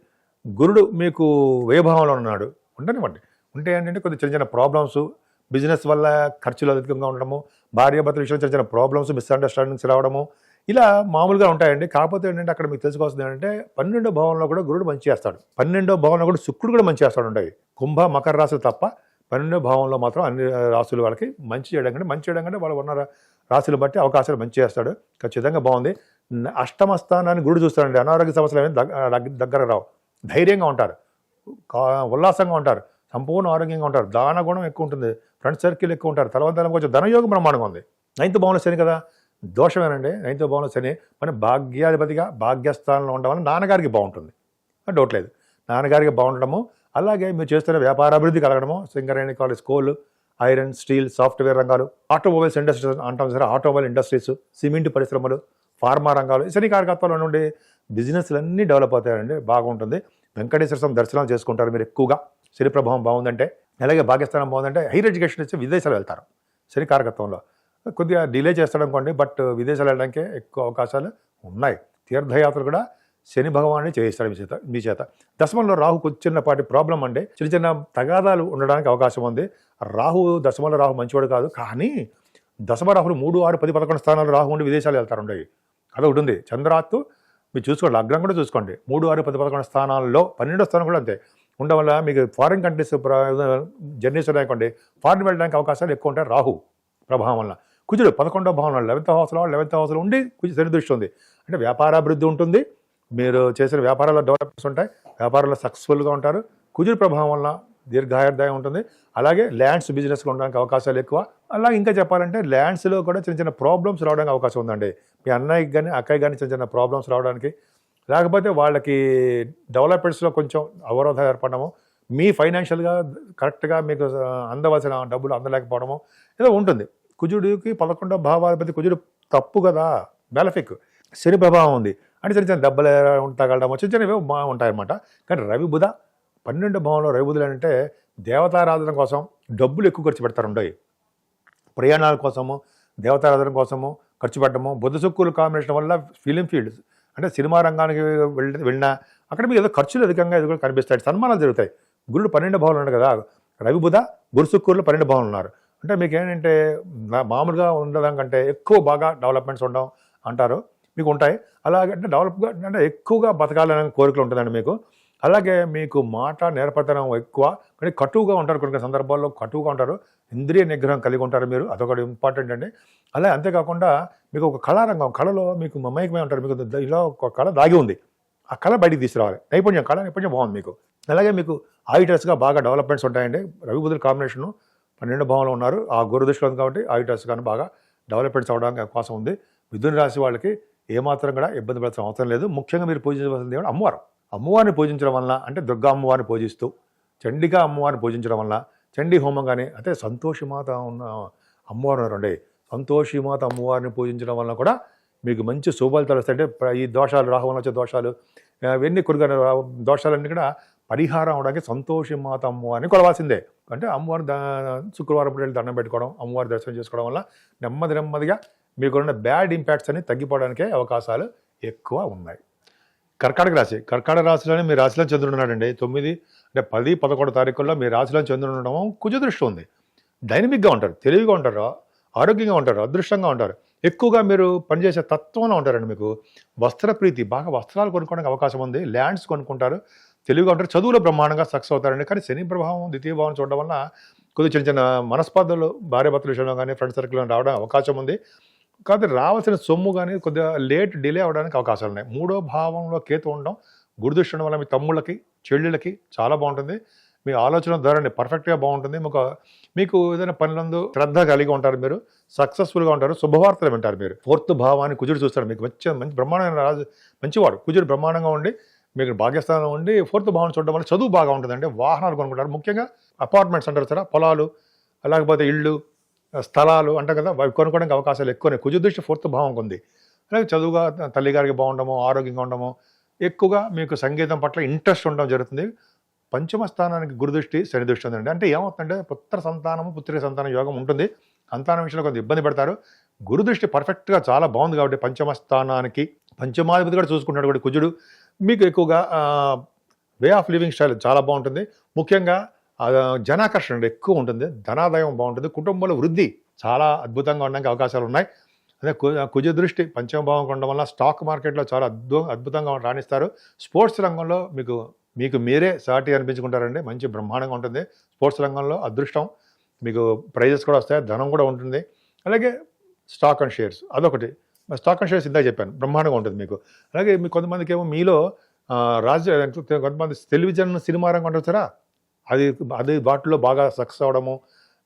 గురుడు మీకు వ్యయభావంలో ఉన్నాడు. ఉండనివ్వండి. ఉంటే ఏంటంటే కొద్దిగా చిన్న చిన్న ప్రాబ్లమ్స్, బిజినెస్ వల్ల ఖర్చులు అధికంగా ఉండడము, భార్యాభర్తల విషయంలో చిన్న చిన్న ప్రాబ్లమ్స్, మిస్అండర్స్టాండింగ్స్ రావడము ఇలా మామూలుగా ఉంటాయండి. కాకపోతే ఏంటంటే అక్కడ మీకు తెలుసుకోవాల్సింది ఏంటంటే 12వ భావంలో కూడా గురుడు మంచి చేస్తాడు. 12వ భావంలో కూడా శుక్రుడు కూడా మంచి చేస్తాడు ఉంటాయి. కుంభ, మకర రాశులు తప్ప 12వ భావంలో మాత్రం అన్ని రాశులు వాళ్ళకి మంచి చేయడం కంటే వాళ్ళు ఉన్న రాశులు బట్టి అవకాశాలు మంచి చేస్తాడు. ఖచ్చితంగా బాగుంది. అష్టమ స్థానాన్ని గురుడు చూస్తాడండి. అనారోగ్య సమస్యలు ఏమైనా దగ్గర రావు. ధైర్యంగా ఉంటారు, ఉల్లాసంగా ఉంటారు, సంపూర్ణ ఆరోగ్యంగా ఉంటారు, దాన గుణం ఎక్కువ ఉంటుంది, ఫ్రెండ్ సర్కిల్ ఎక్కువ ఉంటారు, తర్వాత కొంచెం ధనయోగం బ్రహ్మాండంగా ఉంది. 9వ భావంలో శని కదా, దోషమేనండి. 9వ భావంలో శని మన భాగ్యాధిపతిగా భాగ్యస్థానంలో ఉండడం వల్ల నాన్నగారికి బాగుంటుంది, డౌట్ లేదు. నాన్నగారికి బాగుండడము, అలాగే మీరు చేస్తున్న వ్యాపారాభివృద్ధి కలగడము, Singareni college, school, iron, steel, software రంగాలు, ఆటోమొబైల్స్ ఇండస్ట్రీస్ అంటాం సరే, ఆటోమొబైల్ ఇండస్ట్రీస్, సిమెంట్ పరిశ్రమలు, ఫార్మా రంగాలు, శని కారకత్వంలో నుండి బిజినెస్లు అన్నీ డెవలప్ అవుతాయండి. బాగుంటుంది. వెంకటేశ్వర స్వామి దర్శనాలు చేసుకుంటారు మీరు ఎక్కువగా. శని ప్రభావం బాగుందంటే. అలాగే భాగ్యస్థానం బాగుందంటే హైయర్ ఎడ్యుకేషన్ వచ్చి విదేశాలు వెళ్తారు శని కారకత్వంలో. కొద్దిగా డిలే చేస్తాడనుకోండి, బట్ విదేశాలు వెళ్ళడానికే ఎక్కువ అవకాశాలు ఉన్నాయి. తీర్థయాత్రలు కూడా శని భగవాన్ని చేయిస్తాడు మీ చేత. దశమంలో రాహు చిన్నపాటి ప్రాబ్లం అండి, చిన్న తగాదాలు ఉండడానికి అవకాశం ఉంది. దశమంలో రాహు మంచివాడు కాదు, కానీ దశమ రాహులు 3, 6, 10, 11 స్థానాలు రాహు ఉండి విదేశాలు వెళ్తారు ఉండేవి. అదొకటి ఉంది. చంద్రాత్తు మీరు చూసుకోండి, లగ్నం కూడా చూసుకోండి. 3, 6, 10, 11 స్థానాల్లో 12వ స్థానం కూడా అంతే ఉండడం వల్ల మీకు ఫారిన్ కంట్రీస్ జర్నీస్ ఉన్నాయనుకోండి, ఫారిన్ వెళ్ళడానికి అవకాశాలు ఎక్కువ ఉంటాయి రాహు ప్రభావం వల్ల. కుజుడు 11వ భావంలో 11వ హౌస్లో ఉండి శని దృష్టి ఉంది. అంటే వ్యాపారాభివృద్ధి ఉంటుంది, మీరు చేసిన వ్యాపారాల్లో డెవలప్మెంట్స్ ఉంటాయి, వ్యాపారాల్లో సక్సెస్ఫుల్గా ఉంటారు. కుజుడు ప్రభావం వల్ల దీర్ఘాయుర్దాయం ఉంటుంది. అలాగే ల్యాండ్స్ బిజినెస్లో ఉండడానికి అవకాశాలు ఎక్కువ. అలాగే ఇంకా చెప్పాలంటే ల్యాండ్స్లో కూడా చిన్న చిన్న ప్రాబ్లమ్స్ రావడానికి అవకాశం ఉందండి. మీ అన్నయ్యకి కానీ అక్కయ్య కానీ చిన్న చిన్న ప్రాబ్లమ్స్ రావడానికి, లేకపోతే వాళ్ళకి డెవలప్మెంట్స్లో కొంచెం అవరోధం ఏర్పడము, మీ ఫైనాన్షియల్గా కరెక్ట్గా మీకు అందవలసిన డబ్బులు అందలేకపోవడము ఏదో ఉంటుంది. కుజుడికి 11వ భావాధిపతి కుజుడు తప్పు కదా, బెలఫిక్. శని ప్రభావం ఉంది అంటే చిన్న చిన్న దెబ్బలు తగలడము, చిన్న చిన్నవి ఉంటాయన్నమాట. కానీ రవి బుధ 12వ భావంలో రవి బుధులు అంటే దేవతారాధన కోసం డబ్బులు ఎక్కువ ఖర్చు పెడతారు ఉండయి. ప్రయాణాల కోసము, దేవతారాధన కోసము ఖర్చు పెట్టడము, బుధ శుక్రుల కాంబినేషన్ వల్ల ఫిలిం ఫీల్డ్స్ అంటే సినిమా రంగానికి వెళ్ళినా అక్కడ మీకు ఏదో ఖర్చులు అధికంగా ఎదుగు కనిపిస్తాయి, సన్మానాలు జరుగుతాయి. గురుడు 12వ భావంలో ఉన్నాడు కదా, రవి బుధ గురు శుక్రులు 12వ భావంలో ఉన్నారు అంటే మీకు ఏంటంటే మామూలుగా ఉండడం కంటే ఎక్కువ బాగా డెవలప్మెంట్స్ ఉండడం అంటారు మీకు ఉంటాయి. అలాగే అంటే డెవలప్గా అంటే ఎక్కువగా బతకాలనే కోరికలు ఉంటుందండి మీకు. అలాగే మీకు మాట నేర్పతనం ఎక్కువ, కానీ కటువుగా ఉంటారు. కొన్ని సందర్భాల్లో కటువుగా ఉంటారు, ఇంద్రియ నిగ్రహం కలిగి ఉంటారు మీరు, అదొకటి ఇంపార్టెంట్ అండి. అలాగే అంతేకాకుండా మీకు ఒక కళారంగం, కళలో మీకు మమేకమై ఉంటారు. మీకు ఇలా ఒక కళ దాగి ఉంది, ఆ కళ బయటికి తీసుకురావాలి. కళ నైపుణ్యం బాగుంది మీకు. అలాగే మీకు ఆడిటర్స్గా బాగా డెవలప్మెంట్స్ ఉంటాయండి. రవి బుధుల కాంబినేషను 12వ భావంలో ఉన్నారు, ఆ గురు దృష్టిలో ఉంది కాబట్టి ఆడిటర్స్ కానీ బాగా డెవలప్మెంట్స్ అవడానికి అవకాశం ఉంది. మిథున రాశి వాళ్ళకి ఏమాత్రం కూడా ఇబ్బంది పడాల్సిన అవసరం లేదు. ముఖ్యంగా మీరు పూజించవలసింది ఏమంటే అమ్మవారిని పూజించడం వల్ల, అంటే దుర్గా అమ్మవారిని పూజిస్తూ చండికా అమ్మవారిని పూజించడం వల్ల, చండీ హోమం కానీ, అంటే సంతోషిమాత ఉన్న అమ్మవారు ఉన్నారండి, సంతోషిమాత అమ్మవారిని పూజించడం వల్ల కూడా మీకు మంచి శుభాలు వస్తాయి. అంటే ఈ దోషాలు, రాహువులు వచ్చే దోషాలు, ఇవన్నీ కొద్దిగా దోషాలన్నీ కూడా పరిహారం అవడానికి సంతోషిమాత అమ్మవారిని కొలవాల్సిందే. అంటే అమ్మవారి శుక్రవారం వెళ్ళి దండం పెట్టుకోవడం, అమ్మవారి దర్శనం చేసుకోవడం వల్ల నెమ్మదిగా మీకున్న బ్యాడ్ ఇంపాక్ట్స్ అన్ని తగ్గిపోవడానికే అవకాశాలు ఎక్కువ ఉన్నాయి. కర్కాటక రాశిలోనే మీ రాశిలో చంద్రుడు ఉన్నాడండి. 9 అంటే 10, 11 తారీఖుల్లో మీ రాశిలో చంద్రుడు ఉండడం కుజ దృష్టి ఉంది. డైనమిక్గా ఉంటారు, తెలివిగా ఉంటారు, ఆరోగ్యంగా ఉంటారు, అదృష్టంగా ఉంటారు. ఎక్కువగా మీరు పనిచేసే తత్వంలో ఉంటారండి. మీకు వస్త్ర ప్రీతి, బాగా వస్త్రాలు కొనుక్కోవడానికి అవకాశం ఉంది. ల్యాండ్స్ కొనుక్కుంటారు. తెలివిగా ఉంటారు. చదువులో బ్రహ్మాండంగా సక్సెస్ అవుతారండి. కానీ శని ప్రభావం, ద్వితీయ భావం చూడడం వల్ల కొద్దిగా చిన్న చిన్న మనస్పర్ధలు భార్యాభర్తల విషయంలో కానీ, ఫ్రెండ్ సర్కిల్లో రావడం అవకాశం ఉంది. కాకపోతే రావాల్సిన సొమ్ము గానీ కొద్దిగా డిలే అవ్వడానికి అవకాశాలున్నాయి. 3వ భావంలో కేతు ఉండడం, గురుదృష్టి ఉండడం వల్ల మీ తమ్ముళ్ళకి, చెల్లెళ్ళకి చాలా బాగుంటుంది. మీ ఆలోచన ధోరణి పర్ఫెక్ట్‌గా బాగుంటుంది. మీకు ఏదైనా పనులందు శ్రద్ధ కలిగి ఉంటారు మీరు. సక్సెస్‌ఫుల్‌గా ఉంటారు. శుభవార్తలు వింటారు మీరు. 4th భావాన్ని కుజుడు చూస్తాడు. మీకు మంచి బ్రహ్మాండమైన రాజు, మంచివాడు. కుజుడు బ్రహ్మాండంగా ఉండి మీకు భాగ్యస్థానంలో ఉండి 4th భావం చూడడం వల్ల చదువు బాగా ఉంటుందండి. వాహనాలు కొనుక్కుంటారు. ముఖ్యంగా అపార్ట్మెంట్స్ అంటారు చూసారా, పొలాలు, లేకపోతే ఇళ్ళు, స్థలాలు అంటాం కదా, అవి కొనుక్కోవడానికి అవకాశాలు ఎక్కువనే. కుజ దృష్టి 4th భావంకి ఉంది. అలాగే చదువుగా తల్లిగారికి బాగుండము, ఆరోగ్యంగా ఉండము, ఎక్కువగా మీకు సంగీతం పట్ల ఇంట్రెస్ట్ ఉండడం జరుగుతుంది. పంచమ స్థానానికి గురుదృష్టి, శని దృష్టి ఉందండి. అంటే ఏమవుతుందంటే పుత్ర సంతానము, పుత్రిక సంతానం యోగం ఉంటుంది. సంతానం విషయంలో కొంత ఇబ్బంది పడతారు. గురుదృష్టి పర్ఫెక్ట్గా చాలా బాగుంది కాబట్టి పంచమ స్థానానికి పంచమాధిపతి కూడా చూసుకుంటాడు కూడా కుజుడు. మీకు ఎక్కువగా వే ఆఫ్ లివింగ్ స్టైల్ చాలా బాగుంటుంది. ముఖ్యంగా జనాకర్షణ ఎక్కువ ఉంటుంది. ధనాదాయం బాగుంటుంది. కుటుంబంలో వృద్ధి చాలా అద్భుతంగా ఉండడానికి అవకాశాలు ఉన్నాయి. అదే కుజ దృష్టి పంచమ భావం ఉండడం వల్ల స్టాక్ మార్కెట్లో చాలా అద్భుతంగా రాణిస్తారు. స్పోర్ట్స్ రంగంలో మీకు మీరే సాటి అనిపించుకుంటారండి. మంచి బ్రహ్మాండంగా ఉంటుంది. స్పోర్ట్స్ రంగంలో అదృష్టం, మీకు ప్రైజెస్ కూడా వస్తాయి, ధనం కూడా ఉంటుంది. అలాగే స్టాక్ అండ్ షేర్స్ అదొకటి. స్టాక్ అండ్ షేర్స్ ఇందాక చెప్పాను, బ్రహ్మాండంగా ఉంటుంది మీకు. అలాగే మీకు కొంతమందికి ఏమో మీలో కొంతమంది టెలివిజన్, సినిమా రంగం ఉంటుంది సారా, అది వాటిలో బాగా సక్సెస్ అవ్వడము,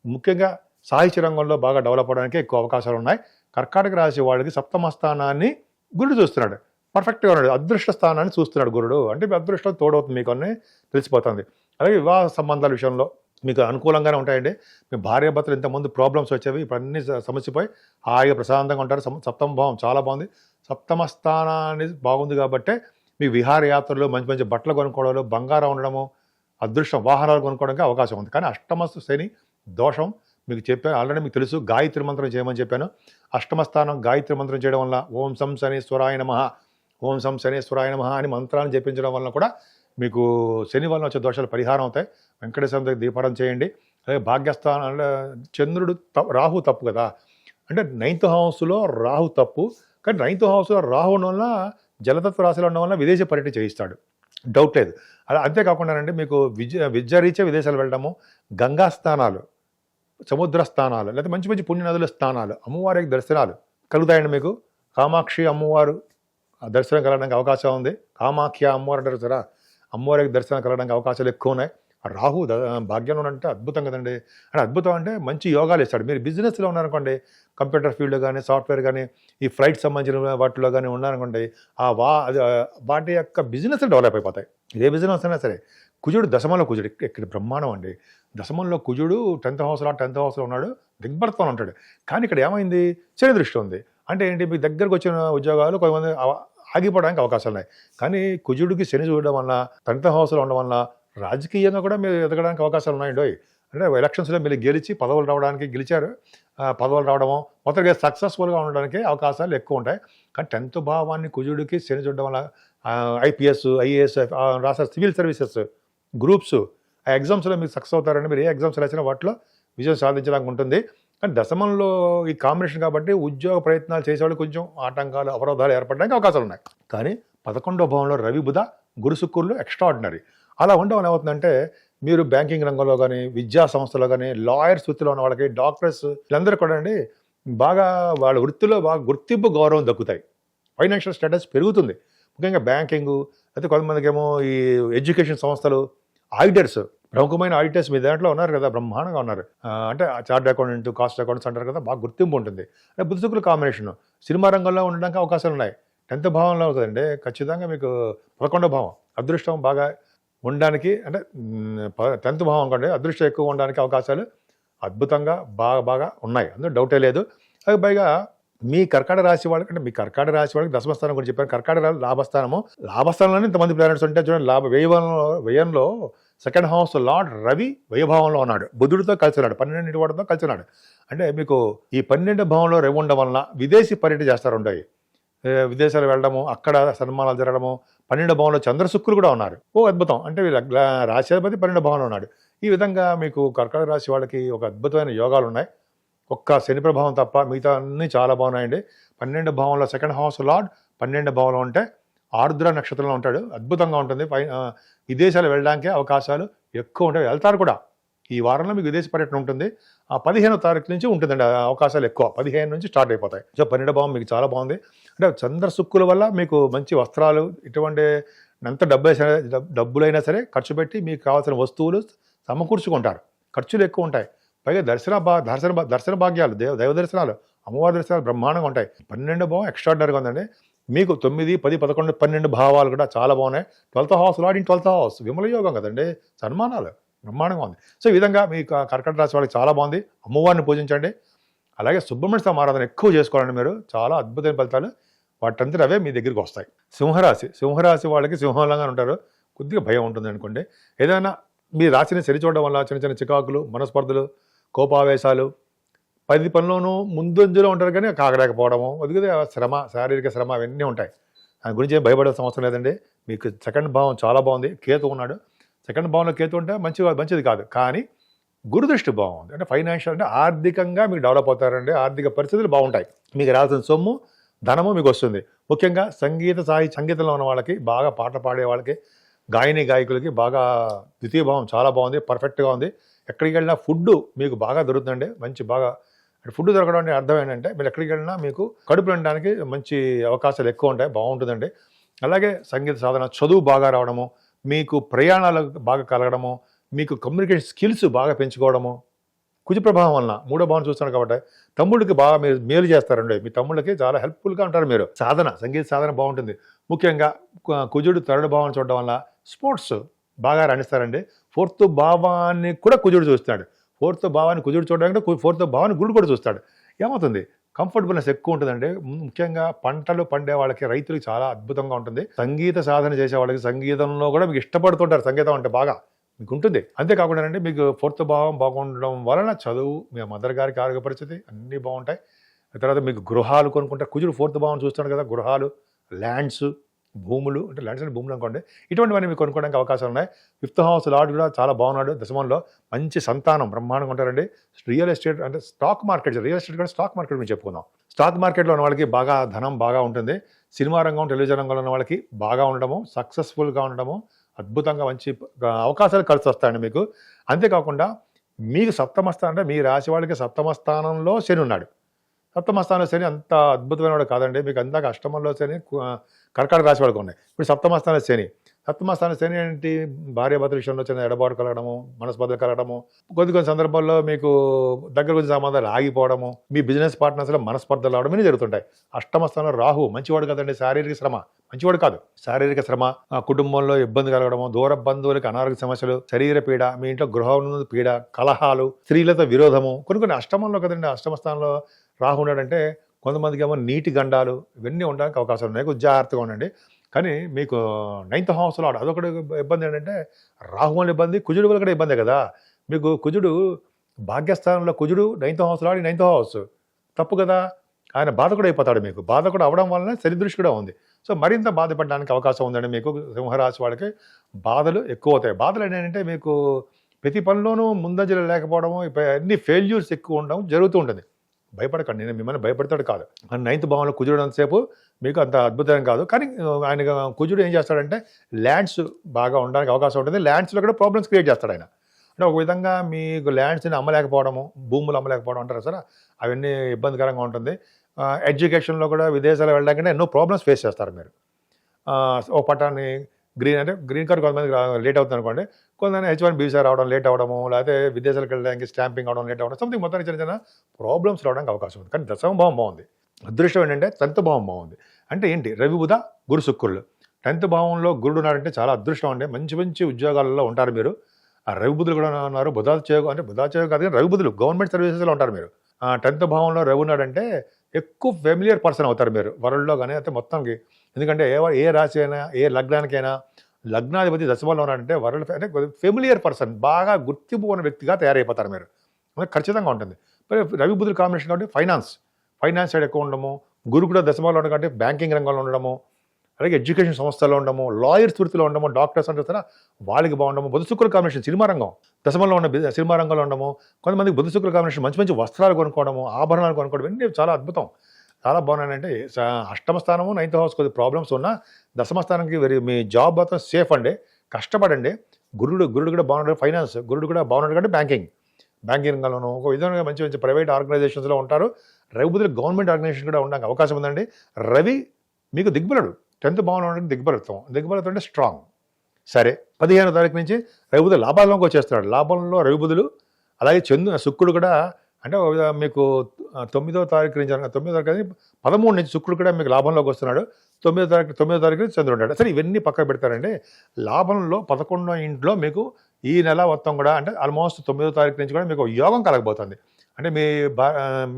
ముఖ్యంగా సాహిత్య రంగంలో బాగా డెవలప్ అవడానికి ఎక్కువ అవకాశాలు ఉన్నాయి. కర్కాటక రాశి వాళ్ళకి 7వ స్థానాన్ని గురుడు చూస్తున్నాడు. పర్ఫెక్ట్గా ఉన్నాడు. అదృష్ట స్థానాన్ని చూస్తున్నాడు గురుడు. అంటే మీ అదృష్టం తోడవుతుంది, మీకు అన్నీ తెలిసిపోతుంది. అలాగే వివాహ సంబంధాల విషయంలో మీకు అనుకూలంగానే ఉంటాయండి. మీ భార్యాభర్తలు ఇంతకుముందు ప్రాబ్లమ్స్ వచ్చేవి, ఇప్పుడు అన్ని సమస్యపోయి హాయిగా ప్రశాంతంగా ఉంటారు. 7వ భావం చాలా బాగుంది. 7వ స్థానాన్ని బాగుంది కాబట్టే మీ విహారయాత్రలు, మంచి మంచి బట్టలు కొనుక్కోవడాలు, బంగారం ఉండడము, అదృష్టం, వాహనాలు కొనుక్కోవడానికి అవకాశం ఉంది. కానీ అష్టమ శని దోషం మీకు చెప్పాను ఆల్రెడీ, మీకు తెలుసు. గాయత్రి మంత్రం చేయమని చెప్పాను. అష్టమ స్థానం గాయత్రి మంత్రం చేయడం వల్ల ఓం శం శనీశ్వరాయ నమః, ఓం శం శనీశ్వరాయ నమః అని మంత్రాలను జపించడం వల్ల కూడా మీకు శని వల్ల వచ్చే దోషాలు పరిహారం అవుతాయి. వెంకటేశ్వర దగ్గర దీపారం చేయండి. అలాగే భాగ్యస్థానంలో చంద్రుడు రాహు తప్పు కదా, అంటే 9th హౌస్లో రాహు తప్పు. కానీ 9th హౌస్లో రాహు ఉండడం వల్ల, జలతత్వ రాశిలో ఉండడం వల్ల విదేశీ పర్యటన చేయిస్తాడు, డౌట్ లేదు. అలా అంతేకాకుండానండి మీకు విద్యారీత్యా విదేశాలు వెళ్ళడము, గంగా స్థానాలు, సముద్ర స్థానాలు, లేకపోతే మంచి మంచి పుణ్యనదుల స్థానాలు, అమ్మవారికి దర్శనాలు కలుగుతాయండి. మీకు కామాక్షి అమ్మవారు దర్శనం కలగడానికి అవకాశం ఉంది. కామాఖ్య అమ్మవారు అంటారు సరే, అమ్మవారికి దర్శనం కలగడానికి అవకాశాలు ఎక్కువ ఉన్నాయి. రాహు భాగ్యంలో అంటే అద్భుతం కదండి. అంటే అద్భుతం అంటే మంచి యోగాలు ఇస్తాడు. మీరు బిజినెస్లో ఉన్నారనుకోండి, కంప్యూటర్ ఫీల్డ్ కానీ, సాఫ్ట్వేర్ కానీ, ఈ ఫ్లైట్ సంబంధించిన వాటిలో కానీ ఉన్నారనుకోండి, వాటి యొక్క బిజినెస్ డెవలప్ అయిపోతాయి. ఏ బిజినెస్ అయినా సరే. కుజుడు దశమంలో, కుజుడు ఇక్కడ బ్రహ్మాండం అండి. దశమంలో కుజుడు 10th హౌస్లో ఉన్నాడు, దిగ్భర్తలో ఉంటాడు. కానీ ఇక్కడ ఏమైంది, శని దృష్టి ఉంది. అంటే ఏంటి, మీకు దగ్గరకు వచ్చిన ఉద్యోగాలు కొంతమంది ఆగిపోవడానికి అవకాశాలు ఉన్నాయి. కానీ కుజుడికి శని చూడడం వల్ల, 10th హౌస్లో ఉండడం వల్ల రాజకీయంగా కూడా మీరు ఎదగడానికి అవకాశాలు ఉన్నాయండి. అంటే ఎలక్షన్స్లో మీరు గెలిచి పదవులు గెలిచారు, పదవులు రావడము, మొత్తంగా సక్సెస్ఫుల్గా ఉండడానికి అవకాశాలు ఎక్కువ ఉంటాయి. కానీ 10th భావాన్ని కుజుడికి శని చూడడం వల్ల ఐపీఎస్, ఐఏఎస్ రాసారు, సివిల్ సర్వీసెస్, గ్రూప్స్, ఆ ఎగ్జామ్స్లో మీరు సక్సెస్ అవుతారండి. మీరు ఏ ఎగ్జామ్స్ రాసినా వాటిలో విజయం సాధించడానికి ఉంటుంది. కానీ దశమంలో ఈ కాంబినేషన్ కాబట్టి ఉద్యోగ ప్రయత్నాలు చేసేవాళ్ళు కొంచెం ఆటంకాలు, అవరోధాలు ఏర్పడడానికి అవకాశాలు ఉన్నాయి. కానీ 11వ భావంలో రవి, బుధ, గురు, శుక్రులు ఎక్స్ట్రాడినరీ. అలా ఉండడం ఏమవుతుందంటే, మీరు బ్యాంకింగ్ రంగంలో కానీ, విద్యా సంస్థలో కానీ, లాయర్స్ వృత్తిలో ఉన్న వాళ్ళకి, డాక్టర్స్, వీళ్ళందరూ కూడా అండి బాగా వాళ్ళ వృత్తిలో బాగా గుర్తింపు, గౌరవం దక్కుతాయి. ఫైనాన్షియల్ స్టేటస్ పెరుగుతుంది. ముఖ్యంగా బ్యాంకింగు, అయితే కొంతమందికి ఏమో ఈ ఎడ్యుకేషన్ సంస్థలు, ఆడిటర్స్, ప్రముఖమైన ఆడిటర్స్ మీ దాంట్లో ఉన్నారు కదా, బ్రహ్మాండంగా ఉన్నారు. అంటే చార్ట్ అకౌంటెంట్, కాస్ట్ అకౌంట్స్ అంటారు కదా, బాగా గుర్తింపు ఉంటుంది. అంటే బుద్ధ శుక్రుల కాంబినేషన్ సినిమా రంగంలో ఉండడానికి అవకాశాలు ఉన్నాయి. 10th భావంలో అవుతుందండి. ఖచ్చితంగా మీకు 11వ భావం అదృష్టం బాగా ఉండడానికి, అంటే 10th భావం అనుకోండి, అదృష్టం ఎక్కువ ఉండడానికి అవకాశాలు అద్భుతంగా బాగా ఉన్నాయి, అందులో డౌటే లేదు. అది పైగా మీ కర్కాటక రాశి వాళ్ళకి, అంటే మీ కర్కాటక రాశి వాళ్ళకి దశమస్థానం గురించి చెప్పాను. కర్కాటక లాభస్థానంలోనే ఇంతమంది ప్లానెట్స్ ఉంటే చూడండి. వ్యయంలో 2nd హౌస్ లార్డ్ రవి వ్యయభావంలో ఉన్నాడు, బుధుడితో కలిసి ఉన్నాడు, 12 వాడితో కలిసి ఉన్నాడు. అంటే మీకు ఈ 12వ భావంలో రవి ఉండడం వలన విదేశీ పర్యటన చేస్తారు. ఉంటాయి విదేశాలు వెళ్ళడము, అక్కడ సన్మానాలు జరగడము. 12వ భావంలో చంద్రశుక్రులు కూడా ఉన్నారు. అద్భుతం. అంటే వీళ్ళ రాశ్యాధిపతి 12వ భావంలో ఉన్నాడు. ఈ విధంగా మీకు కర్కాటక రాశి వాళ్ళకి ఒక అద్భుతమైన యోగాలు ఉన్నాయి. ఒక్క శని ప్రభావం తప్ప మిగతా అన్నీ చాలా బాగున్నాయండి. 12 భావంలో సెకండ్ హౌస్ లార్డ్ 12 భావంలో ఉంటే ఆర్ద్ర నక్షత్రంలో ఉంటాడు. అద్భుతంగా ఉంటుంది. విదేశాలు వెళ్ళడానికే అవకాశాలు ఎక్కువ ఉంటాయి, వెళ్తారు కూడా. ఈ వారంలో మీకు విదేశీ పర్యటన ఉంటుంది. ఆ 15వ తారీఖు నుంచి ఉంటుందండి అవకాశాలు ఎక్కువ. 15 నుంచి స్టార్ట్ అయిపోతాయి. సో 12 భావం మీకు చాలా బాగుంది. అంటే చంద్ర శుక్కుల వల్ల మీకు మంచి వస్త్రాలు, ఇటువంటి ఎంత డబ్బులైనా సరే ఖర్చు పెట్టి మీకు కావాల్సిన వస్తువులు సమకూర్చుకుంటారు. ఖర్చులు ఎక్కువ ఉంటాయి. పైగా దర్శన భాగ్యాలు, దైవ దర్శనాలు, అమ్మవారి దర్శనాలు బ్రహ్మాండంగా ఉంటాయి. 12 భావం ఎక్స్ట్రాడినరీగా ఉందండి. మీకు 9, 10, 11, 12 భావాలు కూడా చాలా బాగున్నాయి. 12th house lord in 12th house, Vimala యోగం కదండి, సన్మానాలు బ్రహ్మాండంగా ఉంది. సో ఈ విధంగా మీ కర్కట రాశి వాళ్ళకి చాలా బాగుంది. అమ్మవారిని పూజించండి. అలాగే సుబ్రహ్మణ్య స్వామి ఆరాధన ఎక్కువ చేసుకోవాలండి మీరు. చాలా అద్భుతమైన ఫలితాలు వాటంతా అవే మీ దగ్గరికి వస్తాయి. సింహరాశి వాళ్ళకి సింహంలాగా ఉంటారు. కొద్దిగా భయం ఉంటుంది అనుకోండి. ఏదైనా మీ రాశిని సరిచూడడం వల్ల చిన్న చిన్న చికాకులు, మనస్పర్ధలు, కోపావేశాలు, 10 పనిలోనూ ముందంజలో ఉంటారు కానీ కాగలేకపోవడము, కొద్దిగా శ్రమ, శారీరక శ్రమ అవన్నీ ఉంటాయి. దాని గురించి ఏం భయపడాల్సిన అవసరం లేదండి. మీకు సెకండ్ భావం చాలా బాగుంది. కేతు ఉన్నాడు. సెకండ్ భావంలో కేతు ఉంటే మంచిది కాదు. కానీ గురుదృష్టి బాగుంది. అంటే ఫైనాన్షియల్, అంటే ఆర్థికంగా మీకు డెవలప్ అవుతారండి. ఆర్థిక పరిస్థితులు బాగుంటాయి. మీకు రావాల్సిన సొమ్ము, ధనము మీకు వస్తుంది. ముఖ్యంగా సంగీతంలో ఉన్న వాళ్ళకి, బాగా పాటలు పాడే వాళ్ళకి, గాయకులకి బాగా ద్వితీయ భావం చాలా బాగుంది, పర్ఫెక్ట్గా ఉంది. ఎక్కడికి వెళ్ళినా ఫుడ్ మీకు బాగా దొరుకుతుందండి. బాగా ఫుడ్ దొరకడం అంటే అర్థం ఏంటంటే, మీరు ఎక్కడికి వెళ్ళినా మీకు కడుపు నిండడానికి మంచి అవకాశాలు ఎక్కువ ఉంటాయి. బాగుంటుందండి. అలాగే సంగీత సాధన, చదువు బాగా రావడము, మీకు ప్రయాణాలు బాగా కలగడము, మీకు కమ్యూనికేషన్ స్కిల్స్ బాగా పెంచుకోవడము, కుజ ప్రభావం వలన 3వ భావం చూస్తున్నారు కాబట్టి తమ్ముడికి బాగా మీరు మేలు చేస్తారండి. మీ తమ్ముళ్ళకి చాలా హెల్ప్ఫుల్గా ఉంటారు మీరు. సంగీత సాధన బాగుంటుంది. ముఖ్యంగా కుజుడు 3rd భావం చూడడం వల్ల స్పోర్ట్స్ బాగా రాణిస్తారండి. 4th భావాన్ని కూడా కుజుడు చూస్తాడు. 4th భావాన్ని కుజుడు చూడడానికి 4th భావాన్ని గురుడు కూడా చూస్తాడు. ఏమవుతుంది, కంఫర్టబుల్నెస్ ఎక్కువ ఉంటుందండి. ముఖ్యంగా పంటలు పండే వాళ్ళకి, రైతులకి చాలా అద్భుతంగా ఉంటుంది. సంగీత సాధన చేసే వాళ్ళకి సంగీతంలో కూడా మీకు ఇష్టపడుతుంటారు. సంగీతం అంటే బాగా మీకు ఉంటుంది. అంతేకాకుండా అండి, మీకు 4th భావం బాగుండడం వలన చదువు, మీ మదర్ గారికి ఆరోగ్య పరిస్థితి అన్నీ బాగుంటాయి. తర్వాత మీకు గృహాలు కొనుక్కుంటారు. కుజుడు 4th భావం చూస్తాడు కదా, గృహాలు, ల్యాండ్స్, భూములు, అంటే ల్యాండ్స్ అంటే భూములు అనుకోండి, ఇటువంటివన్నీ మీకు కొనుక్కోవడానికి అవకాశాలు ఉన్నాయి. 5th హౌస్ లార్డ్ కూడా చాలా బాగున్నాడు. దశమంలో మంచి సంతానం బ్రహ్మాండంగా ఉంటారండి. రియల్ ఎస్టేట్ అంటే స్టాక్ మార్కెట్, రియల్ ఎస్టేట్ కూడా స్టాక్ మార్కెట్ మేము చెప్పుకుందాం. స్టాక్ మార్కెట్లో ఉన్న వాళ్ళకి బాగా ధనం బాగా ఉంటుంది. సినిమా రంగం, టెలివిజన్ రంగంలో ఉన్న వాళ్ళకి బాగా ఉండడము, సక్సెస్ఫుల్గా ఉండడము, అద్భుతంగా మంచి అవకాశాలు కలిసి వస్తాయండి మీకు. అంతేకాకుండా మీకు సప్తమ స్థానం, అంటే మీ రాశి వాళ్ళకి 7వ స్థానంలో శని ఉన్నాడు. 7వ స్థానంలో శని అంత అద్భుతమైన వాడు కాదండి. మీకు అందాక అష్టమంలో శని కర్కాటక రాశి వాళ్ళకి ఉన్నాయి. ఇప్పుడు 7వ స్థానంలో శని. 7వ స్థానంలో శని ఏంటి, భార్యాభర్తల విషయంలో చిన్న ఎడబాటు కలగడము, మనస్పర్ధలు కలగడము, కొన్ని సందర్భాల్లో మీకు దగ్గర కొంచెం సంబంధాలు ఆగిపోవడము, మీ బిజినెస్ పార్ట్నర్స్లో మనస్పర్ధలు రావడం ఇవి జరుగుతుంటాయి. 8వ స్థానంలో రాహు మంచివాడు కదండి. శారీరక శ్రమ, మంచివాడు కాదు. శారీరక శ్రమ, కుటుంబంలో ఇబ్బంది కలగడము, దూర బంధువులకి అనారోగ్య సమస్యలు, శరీర పీడ, మీ ఇంట్లో గృహం పీడ, కలహాలు, స్త్రీలతో విరోధము, కొన్ని అష్టమంలో కదండి. 8వ స్థానంలో రాహు ఉన్నాడంటే కొంతమందికి ఏమో నీటి గండాలు ఇవన్నీ ఉండడానికి అవకాశాలు ఉన్నాయి. కొంచెం జాగ్రత్తగా ఉండండి. కానీ మీకు 9th హౌస్ లార్డ్ అదొకటి ఇబ్బంది ఏంటంటే, రాహు వల్ల ఇబ్బంది, కుజుడు వల్ల కూడా ఇబ్బందే కదా. మీకు కుజుడు భాగ్యస్థానంలో, కుజుడు 9th house lord, 9th house తప్పు కదా. ఆయన బాధ కూడా అయిపోతాడు. మీకు బాధ కూడా అవడం వలన శని దృష్టి కూడా ఉంది. సో మరింత బాధపడడానికి అవకాశం ఉందండి. మీకు సింహరాశి వాళ్ళకి బాధలు ఎక్కువ అవుతాయి. బాధలు ఏంటంటే, మీకు ప్రతి పనిలోనూ ముందంజలు లేకపోవడము, అన్ని ఫెయిల్యూర్స్ ఎక్కువ ఉండడం జరుగుతూ ఉంటుంది. భయపడకండి, నేను మిమ్మల్ని భయపడతాడు కాదు. 9th భావంలో కుజుడు అంతసేపు మీకు అంత అద్భుతం కాదు. కానీ ఆయన కుజుడు ఏం చేస్తాడంటే, ల్యాండ్స్ బాగా ఉండడానికి అవకాశం ఉంటుంది. ల్యాండ్స్లో కూడా ప్రాబ్లమ్స్ క్రియేట్ చేస్తాడు ఆయన. అంటే ఒక విధంగా మీకు ల్యాండ్స్ని అమ్మలేకపోవడము, భూములు అమ్మలేకపోవడం అంటారు సార్, అవన్నీ ఇబ్బందికరంగా ఉంటుంది. ఎడ్యుకేషన్లో కూడా విదేశాలు వెళ్ళడానికి ఎన్నో ప్రాబ్లమ్స్ ఫేస్ చేస్తారు మీరు. ఓ పట్టాన్ని గ్రీన్ కార్డ్ కొంతమంది లేట్ అవుతుంది అనుకోండి, కొంతమంది H1B వీసా రావడం లేట్ అవ్వడము, లేకపోతే విదేశాలకు వెళ్ళడానికి స్టాంపింగ్ అవడం లేట్ అవ్వడం, సంథింగ్ మొత్తానికి చిన్న చిన్న ప్రాబ్లమ్స్ రావడానికి అవకాశం ఉంది. కానీ 10వ భావం బాగుంది. అదృష్టం ఏంటంటే 10th భావం బాగుంది. అంటే ఏంటి, రవి బుధ గురు శుక్రులు. 10th భావంలో గురుడు ఉన్నారంటే చాలా అదృష్టం అండి. మంచి మంచి ఉద్యోగాలలో ఉంటారు మీరు. ఆ రవి బుధులు కూడా ఉన్నారు. బుధాచేయోగం కాదు కానీ రవి బుధులు గవర్నమెంట్ సర్వీసెస్లో ఉంటారు మీరు. 10th భావంలో రవి ఉన్నాడంటే ఎక్కువ ఫెమిలియర్ పర్సన్ అవుతారు మీరు వరల్డ్లో కానీ, అయితే మొత్తంకి. ఎందుకంటే ఏ రాశి అయినా, ఏ లగ్నానికైనా లగ్నాధిపతి దశమంలో ఉన్నాడంటే వరల్డ్ అంటే ఫెమిలియర్ పర్సన్, బాగా గుర్తింపు ఉన్న వ్యక్తిగా తయారైపోతారు మీరు. ఖచ్చితంగా ఉంటుంది. మరి రవి బుధుల కాంబినేషన్ కాబట్టి ఫైనాన్స్ సైడ్ ఎక్కువ ఉండడము, గురు కూడా దశమంలో ఉండడం కాబట్టి బ్యాంకింగ్ రంగంలో ఉండడము, అలాగే ఎడ్యుకేషన్ సంస్థల్లో ఉండము, లాయర్స్ వృత్తిలో ఉండము, డాక్టర్స్ అంటే వాళ్ళకి బాగుండము, బుధ శుక్రుల కాంబినేషన్ సినిమా రంగం, దశమంలో ఉన్న సినిమా రంగంలో ఉండము, కొంతమందికి బుధ శుక్రుల కాంబినేషన్ మంచి మంచి వస్త్రాలు కొనుక్కోవడము, ఆభరణాలు కొనుక్కోవడం, ఇవన్నీ చాలా అద్భుతం, చాలా బాగున్నాయంటే. అష్టమ స్థానము 9th హౌస్ కొద్ది ప్రాబ్లమ్స్ ఉన్నా దశమ స్థానానికి మీ జాబ్ మాత్రం సేఫ్ అండి. కష్టపడండి. గురుడు కూడా బాగున్నాడు, ఫైనాన్స్ గురుడు కూడా బాగున్నాడు కాబట్టి బ్యాంకింగ్ రంగంలోనూ ఒక విధంగా మంచి మంచి ప్రైవేట్ ఆర్గనైజేషన్స్లో ఉంటారు. రవి బుధులు గవర్నమెంట్ ఆర్గనైజేషన్ కూడా ఉండడానికి అవకాశం ఉందండి. రవి మీకు దిగ్బలుడు, 10th భావంలో ఉండడం దిగ్బలత్వం అంటే స్ట్రాంగ్. సరే, 15వ తారీఖు నుంచి రవి బుధులు లాభాల్లోకి వచ్చేస్తున్నాడు. లాభంలో రవి బుధులు, అలాగే శుక్రుడు కూడా అంటే మీకు 9వ తారీఖు నుంచి 9వ తారీఖు 13 నుంచి శుక్రుడు కూడా మీకు లాభంలోకి వస్తున్నాడు. 9వ తారీఖు నుంచి చంద్రుడు ఉంటాడు. సరే, ఇవన్నీ పక్కకు పెడతారండి. లాభంలో 11వ ఇంట్లో మీకు ఈ నెల మొత్తం కూడా అంటే ఆల్మోస్ట్ 9వ తారీఖు నుంచి కూడా మీకు యోగం కలగబోతుంది. అంటే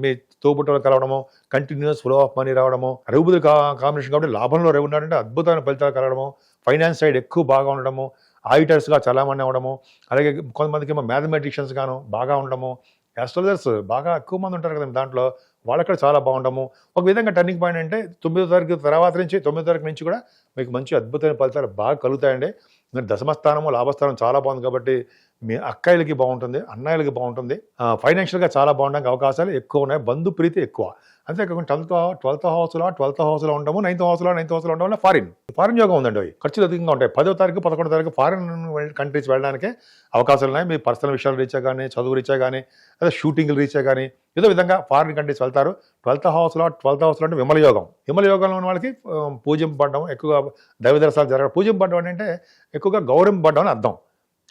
మీ తోబుట్టులు కలవడము, కంటిన్యూస్ ఫ్లో ఆఫ్ మనీ రావడము, రఘుబుధుల కాంబినేషన్ కాబట్టి లాభంలో రవి ఉన్నాడంటే అద్భుతమైన ఫలితాలు కలగడము, ఫైనాన్స్ సైడ్ ఎక్కువ బాగా ఉండడము, ఆడిటర్స్గా చాలామంది అవ్వడము, అలాగే కొంతమందికి ఏమో మ్యాథమెటిషియన్స్ గాను బాగా ఉండడము, ఆస్ట్రాలజర్స్ బాగా ఎక్కువ మంది ఉంటారు కదా దాంట్లో, వాళ్ళక్కడ చాలా బాగుండము. ఒక విధంగా టర్నింగ్ పాయింట్ అంటే 9వ తారీఖు తర్వాత నుంచి 9వ తారీఖు నుంచి కూడా మీకు మంచి అద్భుతమైన ఫలితాలు బాగా కలుగుతాయండి. మీరు దశమస్థానము లాభస్థానం చాలా బాగుంది కాబట్టి మీ అక్కాయిలకి బాగుంటుంది, అన్నయ్యలకి బాగుంటుంది, ఫైనాన్షియల్గా చాలా బాగుండడానికి అవకాశాలు ఎక్కువ ఉన్నాయి, బంధు ప్రీతి ఎక్కువ. అంతేకాకుండా 12th హౌస్లో ఉండము, 9th హౌస్లో ఉండడం వల్ల ఫారిన్ యోగం ఉందండి. అవి ఖర్చులు అధికంగా ఉంటాయి. 10వ తారీఖు 11వ తారీఖు ఫారిన్ కంట్రీస్ వెళ్ళడానికే అవకాశాలు ఉన్నాయి. మీ పర్సనల్ విషయాలు రీచా కానీ, చదువు రీచా కానీ, లేదా షూటింగ్లు రీచా కానీ ఏదో విధంగా ఫారిన్ కంట్రీస్ వెళ్తారు. 12th హౌస్లో అంటే విమల యోగంలో ఉన్న వాళ్ళకి పూజింపబడడం, ఎక్కువగా దైవ దర్శనాలు జరగడం. పూజింపబడడం అంటే ఎక్కువగా గౌరవింపబడడం అని అర్థం.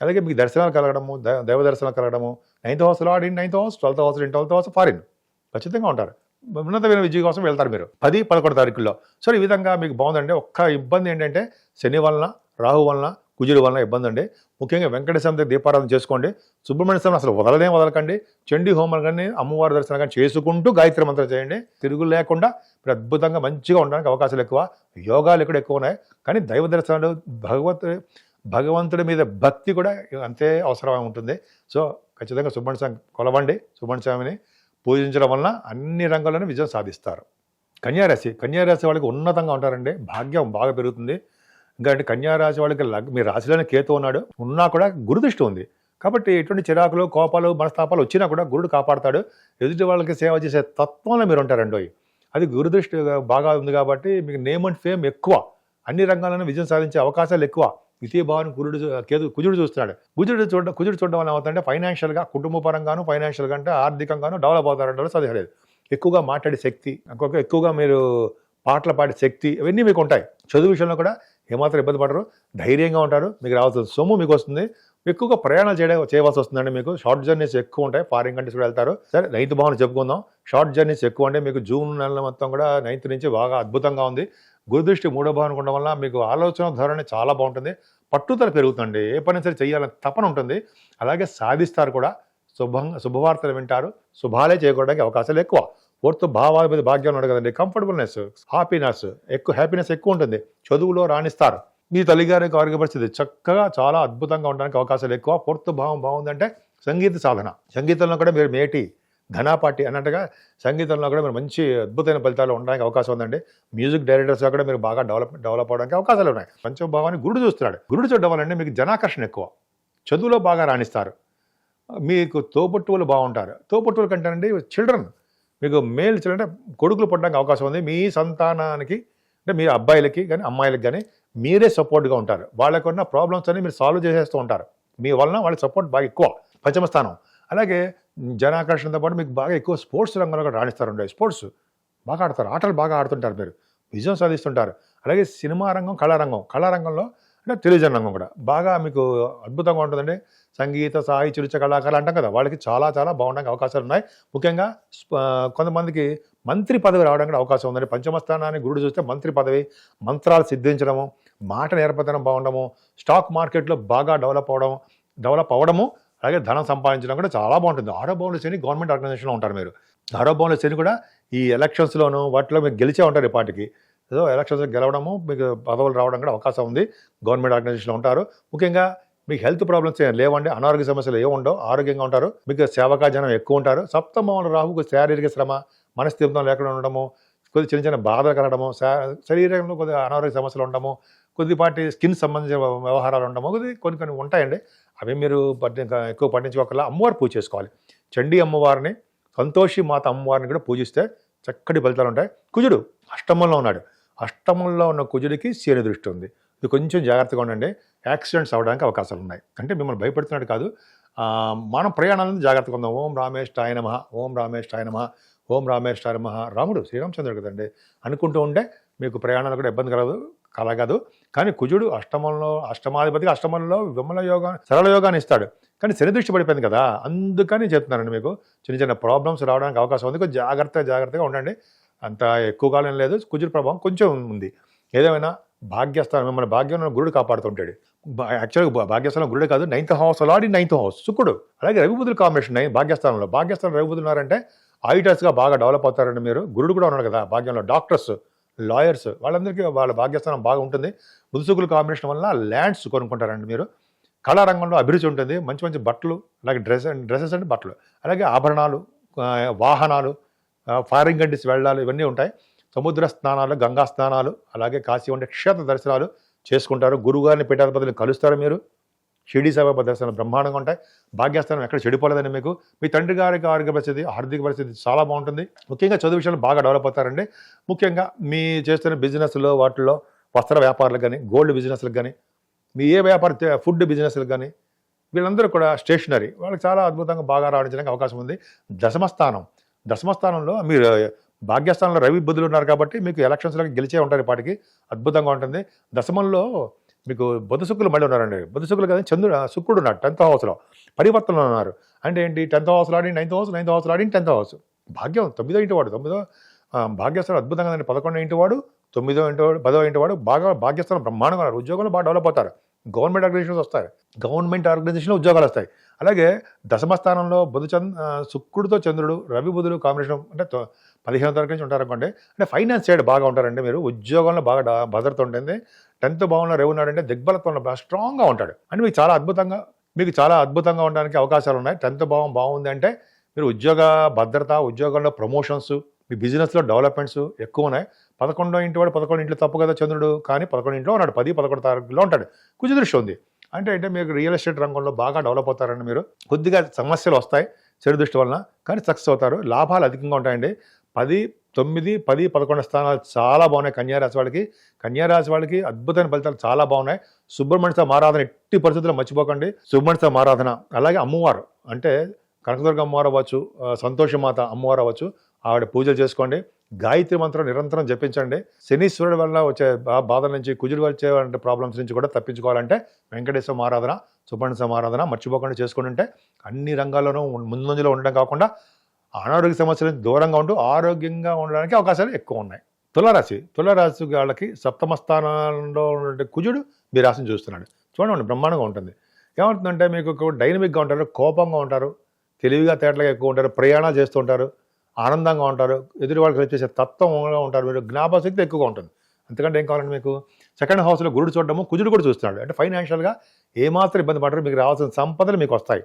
అలాగే మీకు దర్శనాలు కలగడము, దైవ దర్శనాలు కలగడము. 9th హౌస్లో 9th house, 12th house foreign ఖచ్చితంగా ఉంటారు. ఉన్నతమైన విజయం కోసం వెళ్తారు మీరు 10, 11 తారీఖుల్లో. సో ఈ విధంగా మీకు బాగుందండి. ఒక్క ఇబ్బంది ఏంటంటే శని వలన, రాహు వలన, కుజుడు వలన ఇబ్బంది అండి. ముఖ్యంగా వెంకటేశ్వర దగ్గర దీపారాధన చేసుకోండి. సుబ్రహ్మణ్య స్వామి అసలు వదలకండి. చండీ హోమం కానీ, అమ్మవారి దర్శనం కానీ చేసుకుంటూ గాయత్రి మంత్రం చేయండి. తిరుగు లేకుండా మీరు అద్భుతంగా మంచిగా ఉండడానికి అవకాశాలు ఎక్కువ. యోగాలు ఇక్కడ ఎక్కువ ఉన్నాయి. కానీ దైవ దర్శనాలు, భగవంతుడి మీద భక్తి కూడా అంతే అవసరమై ఉంటుంది. సో ఖచ్చితంగా సుబ్రహ్మణ్య స్వామి కొలవండి. సుబ్రహ్మణ్య స్వామిని పూజించడం వలన అన్ని రంగాల్లోనూ విజయం సాధిస్తారు. కన్యారాశి వాళ్ళకి ఉన్నతంగా ఉంటారండి. భాగ్యం బాగా పెరుగుతుంది. ఇంకా అంటే కన్యారాశి వాళ్ళకి మీ రాశిలోనే కేతు ఉన్నా కూడా గురుదృష్టి ఉంది కాబట్టి ఎటువంటి చిరాకులు, కోపాలు, మనస్తాపాలు వచ్చినా కూడా గురుడు కాపాడతాడు. ఎదుటి వాళ్ళకి సేవ చేసే తత్వంలో మీరు ఉంటారండి. అది గురుదృష్టి బాగా ఉంది కాబట్టి మీకు నేమ్ అండ్ ఫేమ్ ఎక్కువ. అన్ని రంగాల్లోనూ విజయం సాధించే అవకాశాలు ఎక్కువ. ద్వితీయ భావాన్ని కుజుడు చూస్తున్నాడు. కుజుడు చూడడం వల్ల ఏమవుతుందంటే ఫైనాన్షియల్గా, కుటుంబ పరంగాను, ఫైనాన్షియల్గా అంటే ఆర్థికంగాను డెవలప్ అవుతారంటే సాధ్యలేదు. ఎక్కువగా మాట్లాడే శక్తి, ఎక్కువగా మీరు పాటలు పాడే శక్తి, ఇవన్నీ మీకు ఉంటాయి. చదువు విషయంలో కూడా ఏమాత్రం ఇబ్బంది పడరు, ధైర్యంగా ఉంటారు. మీకు రావాల్సిన సొమ్ము మీకు వస్తుంది. ఎక్కువగా ప్రయాణాలు చేయవలసి వస్తుందండి. మీకు షార్ట్ జర్నీస్ ఎక్కువ ఉంటాయి. ఫారిన్ కంట్రీస్ కూడా వెళ్తారు. సరే, 9th భావన చెప్పుకుందాం. షార్ట్ జర్నీస్ ఎక్కువ అంటే మీకు జూన్ నెల మొత్తం కూడా 9th నుంచి బాగా అద్భుతంగా ఉంది. గురుదృష్టి 3వ భావన ఉండడం వల్ల మీకు ఆలోచన ధోరణి చాలా బాగుంటుంది. పట్టుదల పెరుగుతుంది. ఏ పని సరే చేయాలని తపన ఉంటుంది. అలాగే సాధిస్తారు కూడా. శుభవార్తలు వింటారు. శుభాలే చేయడానికి అవకాశాలు ఎక్కువ. 4th భావాధిపతి భాగ్యం ఉన్నాడు కదండి. కంఫర్టబుల్నెస్, హ్యాపీనెస్ ఎక్కువ ఉంటుంది. చదువులో రాణిస్తారు. మీ తల్లిగారి ఆరోగ్య పరిస్థితి చక్కగా చాలా అద్భుతంగా ఉండడానికి అవకాశాలు ఎక్కువ. 4th భావం బాగుందంటే సంగీత సాధన, సంగీతంలో కూడా మీరు మేటి ఘనాపాటి అన్నట్టుగా సంగీతంలో కూడా మీరు మంచి అద్భుతమైన ఫలితాలు ఉండడానికి అవకాశం ఉందండి. మ్యూజిక్ డైరెక్టర్స్గా కూడా మీరు బాగా డెవలప్ అవడానికి అవకాశాలు ఉన్నాయి. పంచభావాన్ని గురుడు చూస్తున్నాడు. గురుడు చూడడం వల్ల మీకు జనాకర్షణ ఎక్కువ. చదువులో బాగా రాణిస్తారు. మీకు తోబుట్టువులు బాగుంటారు. తోబుట్టువులు కంటేనండి చిల్డ్రన్, మీకు మేల్ చిల్డ్రన్ అంటే కొడుకులు పడడానికి అవకాశం ఉంది. మీ సంతానానికి అంటే మీ అబ్బాయిలకి కానీ అమ్మాయిలకి కానీ మీరే సపోర్ట్గా ఉంటారు. వాళ్ళకున్న ప్రాబ్లమ్స్ అన్ని మీరు సాల్వ్ చేసేస్తూ ఉంటారు. మీ వలన వాళ్ళ సపోర్ట్ బాగా ఎక్కువ. పంచమ స్థానం. అలాగే జనాకర్షణతో పాటు మీకు బాగా ఎక్కువ స్పోర్ట్స్ రంగంలో కూడా రాణిస్తారు. స్పోర్ట్స్ బాగా ఆడతారు. ఆటలు బాగా ఆడుతుంటారు. మీరు విజయం సాధిస్తుంటారు. అలాగే సినిమా రంగం, కళారంగంలో అంటే టెలివిజన్ రంగం కూడా బాగా మీకు అద్భుతంగా ఉంటుందండి. సంగీత, సాహిత్య, రుచి కళాకారులు అంటాం కదా, వాళ్ళకి చాలా చాలా బాగుండడానికి అవకాశాలు ఉన్నాయి. ముఖ్యంగా కొంతమందికి మంత్రి పదవి రావడానికి కూడా అవకాశం ఉందండి. పంచమ స్థానాన్ని గురుడు చూస్తే మంత్రి పదవి, మంత్రాలు సిద్ధించడము, మాట నేర్పతనం బాగుండము, స్టాక్ మార్కెట్లో బాగా డెవలప్ అవ్వడము, అలాగే ధనం సంపాదించడం కూడా చాలా బాగుంటుంది. 6వ భావంలో శని గవర్నమెంట్ ఆర్గనైజేషన్లో ఉంటారు మీరు. 6వ భావంలో శని కూడా ఈ ఎలక్షన్స్లోను వాటిలో మీరు గెలిచే ఉంటారు. ఈ పార్టీకి ఏదో ఎలక్షన్స్ గెలవడము, మీకు పదవులు రావడం కూడా అవకాశం ఉంది. గవర్నమెంట్ ఆర్గనైజేషన్లో ఉంటారు. ముఖ్యంగా మీకు హెల్త్ ప్రాబ్లమ్స్ లేవండి. అనారోగ్య సమస్యలు ఏముండవు. ఆరోగ్యంగా ఉంటారు. మీకు సేవకా జనం ఎక్కువ ఉంటారు. 7వ భావంలో రాహుకు శారీరక శ్రమ, మనస్థిమితం లేకుండా ఉండడము, కొద్ది చిన్న చిన్న బాధలు కలగడము, శరీరంలో కొద్దిగా అనారోగ్య సమస్యలు ఉండడము, కొద్దిపాటి స్కిన్ సంబంధించిన వ్యవహారాలు ఉండడము, కొన్ని కొన్ని ఉంటాయండి. అవి మీరు ఎక్కువ పట్టించుకోకల్లా అమ్మవారు పూజ చేసుకోవాలి. చండీ అమ్మవారిని, సంతోషి మాత అమ్మవారిని కూడా పూజిస్తే చక్కటి ఫలితాలు ఉంటాయి. కుజుడు అష్టమంలో ఉన్నాడు. అష్టమంలో ఉన్న కుజుడికి శని దృష్టి ఉంది. ఇది కొంచెం జాగ్రత్తగా ఉండండి. యాక్సిడెంట్స్ అవ్వడానికి అవకాశాలు ఉన్నాయి. అంటే మిమ్మల్ని భయపెడుతున్నట్టు కాదు, మనం ప్రయాణాలను జాగ్రత్తగా ఉందాం. ఓం రామేష్ఠాయ నమః, ఓం రామేష్ఠాయ నమః, ఓం రామేష్ఠాయ నమః. రాముడు శ్రీరామచంద్రుడు కదండి, అనుకుంటూ ఉంటే మీకు ప్రయాణాలు కూడా ఇబ్బంది కలగదు. కానీ కుజుడు అష్టమాధిపతిగా అష్టమంలో విమల యోగా, సరళ యోగాన్ని ఇస్తాడు. కానీ శని దృష్టి పడిపోయింది కదా, అందుకని చెప్తున్నానండి. మీకు చిన్న చిన్న ప్రాబ్లమ్స్ రావడానికి అవకాశం ఉంది. కొంచెం జాగ్రత్తగా ఉండండి. అంత ఎక్కువ కాలం లేదు, కుజుడు ప్రభావం కొంచెం ఉంది. ఏదేమైనా భాగ్యస్థానం, మిమ్మల్ని భాగ్యంలో గురుడు కాపాడుతుంటాడు. యాక్చువల్గా భాగ్యస్థానం గురుడే కాదు, 9th house Alladi 9th house శుక్రుడు. అలాగే రవి బుధుల కాంబినేషన్ భాగ్యస్థానంలో రవి బుధులు ఉన్నారంటే ఆడిటర్స్గా బాగా డెవలప్ అవుతారండి మీరు. గురుడు కూడా ఉన్నాడు కదా భాగ్యంలో. డాక్టర్స్, లాయర్స్ వాళ్ళందరికీ వాళ్ళ భాగ్యస్థానం బాగా ఉంటుంది. బుధ శుక్రుల కాంబినేషన్ వల్ల ల్యాండ్స్ కొనుక్కుంటారండి మీరు. కళారంగంలో అభిరుచి ఉంటుంది. మంచి మంచి బట్టలు, అలాగే డ్రెస్సెస్ అంటే బట్టలు, అలాగే ఆభరణాలు, వాహనాలు, ఫారిన్ కంట్రీస్ వెళ్ళాలి, ఇవన్నీ ఉంటాయి. సముద్ర స్నానాలు, గంగా స్నానాలు, అలాగే కాశీ వంటి క్షేత్ర దర్శనాలు చేసుకుంటారు. గురువుగారిని పీఠాధిపతిని కలుస్తారు మీరు. షిరిడి సాయిబాబా దర్శనాలు బ్రహ్మాండంగా ఉంటాయి. భాగ్యస్థానం ఎక్కడ చెడిపోలేదండి మీకు. మీ తండ్రి గారికి ఆరోగ్య పరిస్థితి, ఆర్థిక పరిస్థితి చాలా బాగుంటుంది. ముఖ్యంగా చదువు విషయాలు బాగా డెవలప్ అవుతారండి. ముఖ్యంగా మీ చేస్తున్న బిజినెస్లో, వాటిల్లో వస్త్ర వ్యాపారాలకు కానీ, గోల్డ్ బిజినెస్లకు కానీ, మీ ఏ ఫుడ్ బిజినెస్లకు కానీ, వీళ్ళందరూ కూడా స్టేషనరీ వాళ్ళకి చాలా అద్భుతంగా బాగా రాణించడానికి అవకాశం ఉంది. దశమస్థానంలో మీరు భాగ్యస్థానంలో రవి బుధులు ఉన్నారు కాబట్టి మీకు ఎలక్షన్స్లోకి గెలిచే ఉంటారు. ఇప్పటికి అద్భుతంగా ఉంటుంది. దశమంలో మీకు బుధ శుక్రులు మళ్ళీ ఉన్నారండి. బుధ శుక్రులు కదా, శుక్రుడు ఉన్నాడు 10th హౌస్లో పరివర్తనలో ఉన్నారు. అంటే ఏంటి, 10th హౌస్లో ఆడి 9th హౌస్, 9th హౌస్లో ఆడి 10th హౌస్. భాగ్యం 9వ ఇంటి వాడు, 9వ భాగ్యస్థానం అద్భుతంగా 11వ ఇంటి వాడు, 9వ ఇంటి వాడు, 10వ ఇంటి వాడు బాగా భాగ్యస్థానం బ్రహ్మాండంగా ఉన్నారు. ఉద్యోగంలో బాగా డెవలప్ అవుతారు. గవర్నమెంట్ ఆర్గనైజేషన్స్ వస్తాయి, గవర్నమెంట్ ఆర్గనైజేషన్లో ఉద్యోగాలు వస్తాయి. అలాగే దశమస్థానంలో శుక్రుడితో చంద్రుడు, రవి బుధులు కాంబినేషన్ అంటే 15వ తరగతి నుంచి ఉంటారనుకోండి. అంటే ఫైనాన్స్ సైడ్ బాగా ఉంటారండి మీరు. ఉద్యోగంలో బాగా భద్రత ఉంటుంది. 10th భావంలో రవి ఉన్నాడంటే దిగ్బలత్వంలో బాగా స్ట్రాంగ్గా ఉంటాడు. అంటే మీకు చాలా అద్భుతంగా ఉండడానికి అవకాశాలు ఉన్నాయి. 10th భావం బాగుంది అంటే మీరు ఉద్యోగ భద్రత, ఉద్యోగంలో ప్రమోషన్స్, మీ బిజినెస్లో డెవలప్మెంట్స్ ఎక్కువ ఉన్నాయి. 11వ ఇంటి వాడు 11 ఇంట్లో తప్పు కదా చంద్రుడు, కానీ 11 ఇంట్లో ఉన్నాడు, 10, 11 తారీఖులో ఉంటాడు. కుజ దృష్టి ఉంది అంటే మీకు రియల్ ఎస్టేట్ రంగంలో బాగా డెవలప్ అవుతారండి మీరు. కొద్దిగా సమస్యలు వస్తాయి శని దృష్టి వలన, కానీ సక్సెస్ అవుతారు. లాభాలు అధికంగా ఉంటాయండి. 9, 10, 11 స్థానాలు చాలా బాగున్నాయి కన్యారాశి వాళ్ళకి అద్భుతమైన ఫలితాలు చాలా బాగున్నాయి. సుబ్రహ్మణ్య స్వామి ఆరాధన ఎట్టి పరిస్థితుల్లో మర్చిపోకండి. సుబ్రహ్మణ్య స్వామి ఆరాధన, అలాగే అమ్మవారు అంటే కనకదుర్గ అమ్మవారు అవ్వచ్చు, సంతోషమాత అమ్మవారు అవ్వచ్చు, ఆవిడ పూజలు చేసుకోండి. గాయత్రి మంత్రం నిరంతరం జపించండి. శనీశ్వరుడి వల్ల వచ్చే బాధల నుంచి, కుజుడు వచ్చే ప్రాబ్లమ్స్ నుంచి కూడా తప్పించుకోవాలంటే వెంకటేశ్వర ఆరాధన, సుబ్రహ్మణ్య స్వామి ఆరాధన మర్చిపోకుండా చేసుకుని ఉంటే అన్ని రంగాల్లోనూ ముందంజలో ఉండడం కాకుండా అనారోగ్య సమస్యల నుంచి దూరంగా ఉంటూ ఆరోగ్యంగా ఉండడానికి అవకాశాలు ఎక్కువ ఉన్నాయి. తులారాశి వాళ్ళకి 7వ స్థానంలో ఉన్న కుజుడు మీ రాశిని చూస్తున్నాడు. చూడండి బ్రహ్మాండంగా ఉంటుంది. ఏమవుతుందంటే మీకు డైనమిక్గా ఉంటారు, కోపంగా ఉంటారు, తెలివిగా తేటలుగా ఎక్కువ ఉంటారు, ప్రయాణాలు చేస్తూ ఉంటారు, ఆనందంగా ఉంటారు, ఎదురు వాళ్ళకి హెల్ప్ చేసే తత్వంగా ఉంటారు, మీరు జ్ఞాపకశక్తి ఎక్కువగా ఉంటుంది. అంతకంటే ఏం కావాలంటే మీకు 2nd హౌస్లో గురుడు చూడడము, కుజుడు కూడా చూస్తున్నాడు. అంటే ఫైనాన్షియల్గా ఏమాత్రం ఇబ్బంది పడరు, మీకు రావాల్సిన సంపదలు మీకు వస్తాయి.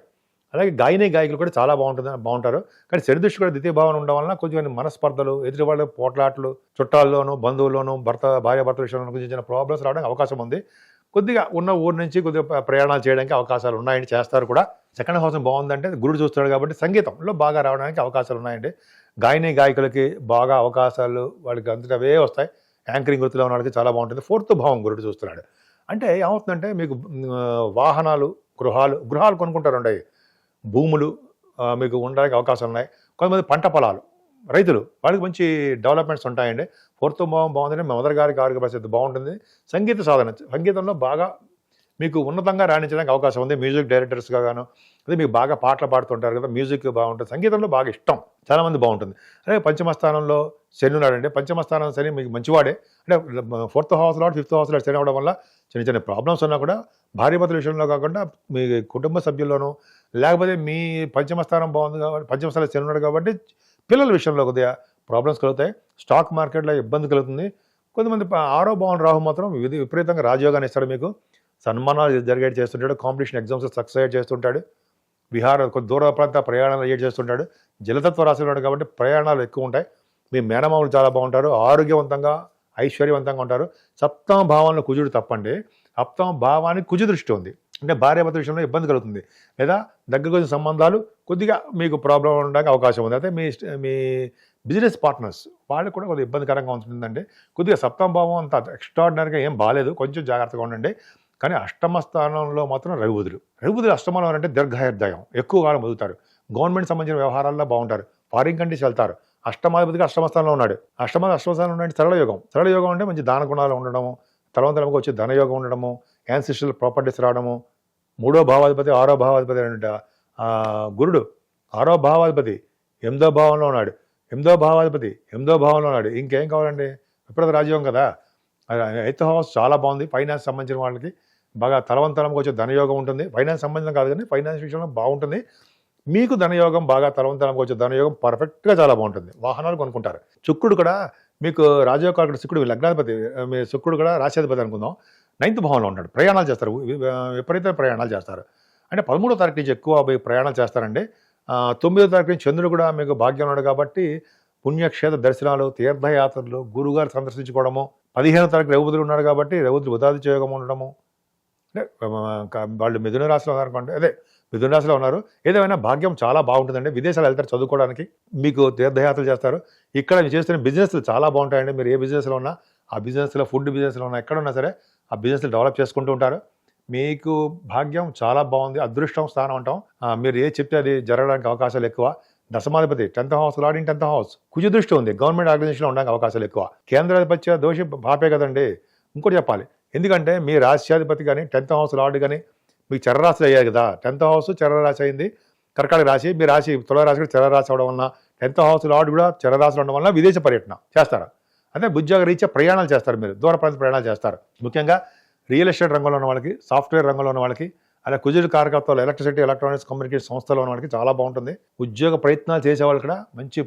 అలాగే గాయకులు కూడా చాలా బాగుంటారు. కానీ శని దృష్టి కూడా ద్వితీయ భావన ఉండడం వలన కొంచెం మనస్పర్ధలు, ఎదుటి వాళ్ళ పోట్లాట్లు, చుట్టాల్లోనూ, బంధువుల్లోనూ, భార్యాభర్తల విషయంలో కొంచెం చిన్న ప్రాబ్లమ్స్ రావడానికి అవకాశం ఉంది. కొద్దిగా ఉన్న ఊరు నుంచి కొద్దిగా ప్రయాణాలు చేయడానికి అవకాశాలు ఉన్నాయండి, చేస్తారు కూడా. 2nd హౌస్ బాగుందంటే గురుడు చూస్తాడు కాబట్టి సంగీతంలో బాగా రావడానికి అవకాశాలు ఉన్నాయండి. గాయకులకి బాగా అవకాశాలు వాళ్ళకి అంతటవే వస్తాయి. యాంకరింగ్ వృత్తిలో ఉన్న వాళ్ళకి చాలా బాగుంటుంది. 4th భావం గురుడు చూస్తున్నాడు అంటే ఏమవుతుందంటే మీకు వాహనాలు, గృహాలు కొనుక్కుంటారు, భూములు మీకు ఉండడానికి అవకాశాలు ఉన్నాయి. కొంతమంది పంట పొలాలు, రైతులు, వాళ్ళకి మంచి డెవలప్మెంట్స్ ఉంటాయండి. 4th భావం బాగుందంటే మా మదర్ గారికి ఆరోగ్య పరిస్థితి బాగుంటుంది. సంగీతంలో బాగా మీకు ఉన్నతంగా రాణించడానికి అవకాశం ఉంది. మ్యూజిక్ డైరెక్టర్స్గా గాను, అదే మీకు బాగా పాటలు పాడుతుంటారు కదా, మ్యూజిక్ బాగుంటుంది, సంగీతంలో బాగా ఇష్టం, చాలామంది బాగుంటుంది. అలాగే 5వ స్థానంలో శని ఉన్నాడంటే 5వ స్థానం శని మీకు మంచివాడే. అంటే 4th హౌస్లో 5th హౌస్లో శని అవ్వడం వల్ల చిన్న ప్రాబ్లమ్స్ ఉన్నా కూడా భార్యాభర్తల విషయంలో కాకుండా మీ కుటుంబ సభ్యుల్లోనూ, లేకపోతే మీ 5వ స్థానం బాగుంది కాబట్టి 5వ స్థానం శని ఉన్నాడు కాబట్టి పిల్లల విషయంలో కొద్దిగా ప్రాబ్లమ్స్ కలుగుతాయి. స్టాక్ మార్కెట్లో ఇబ్బంది కలుగుతుంది. కొంతమంది 6వ భావం రాహు మాత్రం విపరీతంగా రాజయోగాన్ని ఇస్తాడు. మీకు సన్మానాలు జరిగేట్ చేస్తుంటాడు, కాంపిటీషన్ ఎగ్జామ్స్ సక్సెస్ చేస్తుంటాడు, కొంత దూర ప్రాంత ప్రయాణాలు చేస్తుంటాడు. జలతత్వ రాశి ఉన్నాడు కాబట్టి ప్రయాణాలు ఎక్కువ ఉంటాయి. మీ మేనమామలు చాలా బాగుంటారు, ఆరోగ్యవంతంగా ఐశ్వర్యవంతంగా ఉంటారు. సప్తమ భావంలో కుజుడు తప్పండి, సప్తమ భావానికి కుజు దృష్టి ఉంది అంటే భార్యాభర్త విషయంలో ఇబ్బంది కలుగుతుంది, లేదా దగ్గరకు వచ్చిన సంబంధాలు కొద్దిగా మీకు ప్రాబ్లం ఉండడానికి అవకాశం ఉంది. అయితే మీ బిజినెస్ పార్ట్నర్స్ వాళ్ళకి కూడా కొద్దిగా ఇబ్బందికరంగా ఉంటుందండి. కొద్దిగా సప్తమ భావం అంత ఎక్స్ట్రాడినరీగా ఏం బాగాలేదు, కొంచెం జాగ్రత్తగా ఉండండి. కానీ అష్టమ స్థానంలో మాత్రం రవిబుధులు అష్టమంలో అంటే దీర్ఘాయుర్దాయం, ఎక్కువ కాలం వదులుతారు, గవర్నమెంట్ సంబంధించిన వ్యవహారాల్లో బాగుంటారు, ఫారిన్ కంట్రీస్ వెళ్తారు. అష్టమాధిపతిగా అష్టమ స్థానంలో ఉన్నాడు. అష్టమ స్థానంలో ఉండే సరళ యోగం అంటే మంచి దాన గుణాలు ఉండడము, తలవంతలకు వచ్చి ధనయోగం ఉండడము, యాన్సిస్ట్రల్ ప్రాపర్టీస్ రావడము. 3వ భావాధిపతి 6వ భావాధిపతి అంట గురుడు 6వ భావాధిపతి 8వ భావంలో ఉన్నాడు, 8వ భావాధిపతి 8వ భావంలో ఉన్నాడు. ఇంకేం కావాలండి, విపరీత రాజ్యోగం కదా. 8th హౌస్ చాలా బాగుంది, ఫైనాన్స్ సంబంధించిన వాళ్ళకి బాగా తలవంతలంగా వచ్చే ధనయోగం ఉంటుంది. ఫైనాన్స్ సంబంధం కాదు కానీ ఫైనాన్స్ విషయంలో బాగుంటుంది. మీకు ధనయోగం బాగా తలవంతలంగా వచ్చే ధనయోగం పర్ఫెక్ట్గా చాలా బాగుంటుంది, వాహనాలు కొనుక్కుంటారు. శుక్రుడు కూడా మీకు రాజయోగ శుక్రుడు లగ్నాధిపతి, మీ శుక్రుడు కూడా రాశ్యాధిపతి అనుకుందాం, 9th భావంలో ఉంటాడు. ప్రయాణాలు చేస్తారు, విపరీత ప్రయాణాలు చేస్తారు. అంటే 13వ తారీఖు నుంచి ఎక్కువ ప్రయాణాలు చేస్తారండి. 9వ తారీఖు నుంచి చంద్రుడు కూడా మీకు భాగ్యం ఉన్నాడు కాబట్టి పుణ్యక్షేత్ర దర్శనాలు, తీర్థయాత్రలు, గురుగారు సందర్శించుకోవడము. 15వ తారీఖు రవిబుధుడు ఉన్నాడు కాబట్టి రవిబుధుడు బుధాదిత్య యోగం ఉండడము. అంటే వాళ్ళు మిథున రాశిలో ఉన్నారనుకోండి, మిథున రాశిలో ఉన్నారు. ఏదేమైనా భాగ్యం చాలా బాగుంటుందండి. విదేశాలు వెళ్తారు చదువుకోవడానికి, మీకు తీర్థయాత్రలు చేస్తారు. ఇక్కడ చేస్తున్న బిజినెస్లు చాలా బాగుంటాయండి. మీరు ఏ బిజినెస్లో ఉన్నా, ఆ బిజినెస్లో ఫుడ్ బిజినెస్లో ఉన్నా, ఎక్కడున్నా సరే ఆ బిజినెస్లు డెవలప్ చేసుకుంటూ ఉంటారు. మీకు భాగ్యం చాలా బాగుంది, అదృష్టం స్థానం అంటాం. మీరు ఏ చెప్తే అది జరగడానికి అవకాశాలు ఎక్కువ. దశమాధిపతి 10th house lord in 10th house, కుజ దృష్టి ఉంది, గవర్నమెంట్ ఆర్గనైజేషన్లో ఉండడానికి అవకాశాలు ఎక్కువ. కేంద్రాధిపత్య దోషి పాపే కదండి. ఇంకోటి చెప్పాలి, ఎందుకంటే మీ రాశ్యాధిపతి కానీ 10th హౌస్ లార్డ్ కానీ మీకు చరరాశులు అయ్యాయి కదా. 10th హౌస్ చరరాశి అయింది, కర్కాటక రాశి. మీ రాశి తులారాశి కూడా చరరాశి అవడం వలన, 10th హౌస్ లార్డ్ కూడా చరరాశులు ఉండడం వల్ల విదేశ పర్యటన చేస్తారు. అదే ఉద్యోగ రీత్యా ప్రయాణాలు చేస్తారు, మీరు దూర ప్రాంత ప్రయాణాలు చేస్తారు. ముఖ్యంగా రియల్ ఎస్టేట్ రంగంలో ఉన్న వాళ్ళకి, సాఫ్ట్వేర్ రంగంలో ఉన్న వాళ్ళకి, అలా కుజుడు కారకత్వాలు ఎలక్ట్రిసిటీ, ఎలక్ట్రానిక్స్, కమ్యూనికేషన్ సంస్థలో ఉన్న వాళ్ళకి చాలా బాగుంటుంది. ఉద్యోగ ప్రయత్నాలు చేసే వాళ్ళు కూడా మంచి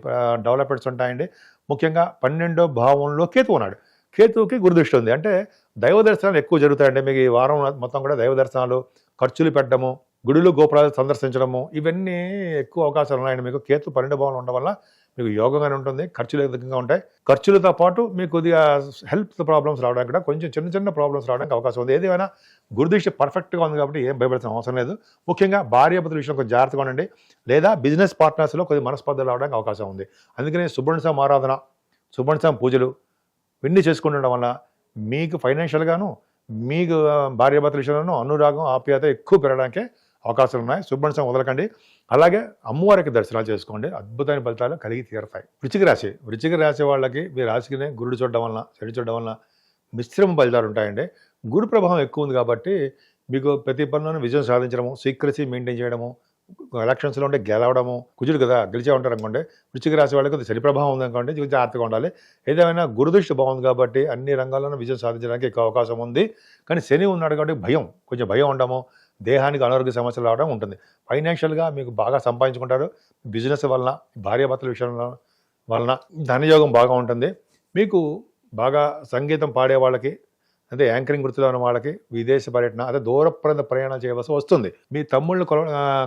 డెవలప్మెంట్స్ ఉంటాయండి. ముఖ్యంగా 12వ భావంలో కేతు ఉన్నాడు, కేతువుకి గురుదృష్టి ఉంది. అంటే దైవ దర్శనాలు ఎక్కువ జరుగుతాయండి మీకు ఈ వారం మొత్తం కూడా. దైవ దర్శనాలు, ఖర్చులు పెట్టడము, గుడులు గోపురాలు సందర్శించడము, ఇవన్నీ ఎక్కువ అవకాశాలు ఉన్నాయండి మీకు. కేతు 12వ భావంలో ఉండడం వల్ల మీకు యోగంగానే ఉంటుంది, ఖర్చులు అధికంగా ఉంటాయి. ఖర్చులతో పాటు మీకు కొద్దిగా హెల్త్ ప్రాబ్లమ్స్ రావడానికి కూడా, కొంచెం చిన్న చిన్న ప్రాబ్లమ్స్ రావడానికి అవకాశం ఉంది. ఏదేమైనా గురుదృష్టి పర్ఫెక్ట్గా ఉంది కాబట్టి ఏం భయపడాల్సిన అవసరం లేదు. ముఖ్యంగా భార్యాభర్తల విషయంలో కొంచెం జాగ్రత్తగా ఉండండి, లేదా బిజినెస్ పార్ట్నర్స్లో కొద్దిగా మనస్పర్ధలు రావడానికి అవకాశం ఉంది. అందుకని సుబ్రహ్మణ్య స్వామి ఆరాధన, సుబ్రహ్మణ్య స్వామి పూజలు ఇవన్నీ చేసుకుంటుండడం వల్ల మీకు ఫైనాన్షియల్గాను, మీకు భార్యాభర్తల విషయంలోనూ అనురాగం, ఆప్యాయత ఎక్కువ పెరగడానికే అవకాశాలు ఉన్నాయి. సుబ్రహ్మణ్య స్వామి వదలకండి. అలాగే అమ్మవారికి దర్శనాలు చేసుకోండి, అద్భుతమైన ఫలితాలు కలిగి తీరుతాయి. వృశ్చిక రాశి వాళ్ళకి మీ రాశికి గురుడు చూడడం వలన, చెడు చూడడం వలన మిశ్రమ ఫలితాలు ఉంటాయండి. గురు ప్రభావం ఎక్కువ ఉంది కాబట్టి మీకు ప్రతి పనిలోనూ విజయం సాధించడము, సీక్రసీ మెయింటైన్ చేయడము, ఎలక్షన్స్లో ఉంటే గెలవడము. కుజుడు కదా, గెలిచే ఉంటారు అనుకోండి. వృశ్చిక రాశి వాళ్ళకి శని ప్రభావం ఉంది అనుకోండి, జాగ్రత్తగా ఉండాలి. ఏదేమైనా గురుదృష్టి బాగుంది కాబట్టి అన్ని రంగాల్లోనూ విజయం సాధించడానికి ఎక్కువ అవకాశం ఉంది. కానీ శని ఉన్నాడు కాబట్టి కొంచెం భయం ఉండము, దేహానికి అనారోగ్య సమస్యలు రావడం ఉంటుంది. ఫైనాన్షియల్గా మీకు బాగా సంపాదించుకుంటారు. బిజినెస్ వలన, భార్యాభర్తల విషయంలో వలన ధనయోగం బాగా ఉంటుంది. మీకు బాగా సంగీతం పాడే వాళ్ళకి, అంటే యాంకరింగ్ వృత్తిలో ఉన్న వాళ్ళకి విదేశ పర్యటన, అదే దూర ప్రాంత ప్రయాణం చేయవలసి వస్తుంది. మీ తమ్ముళ్ళు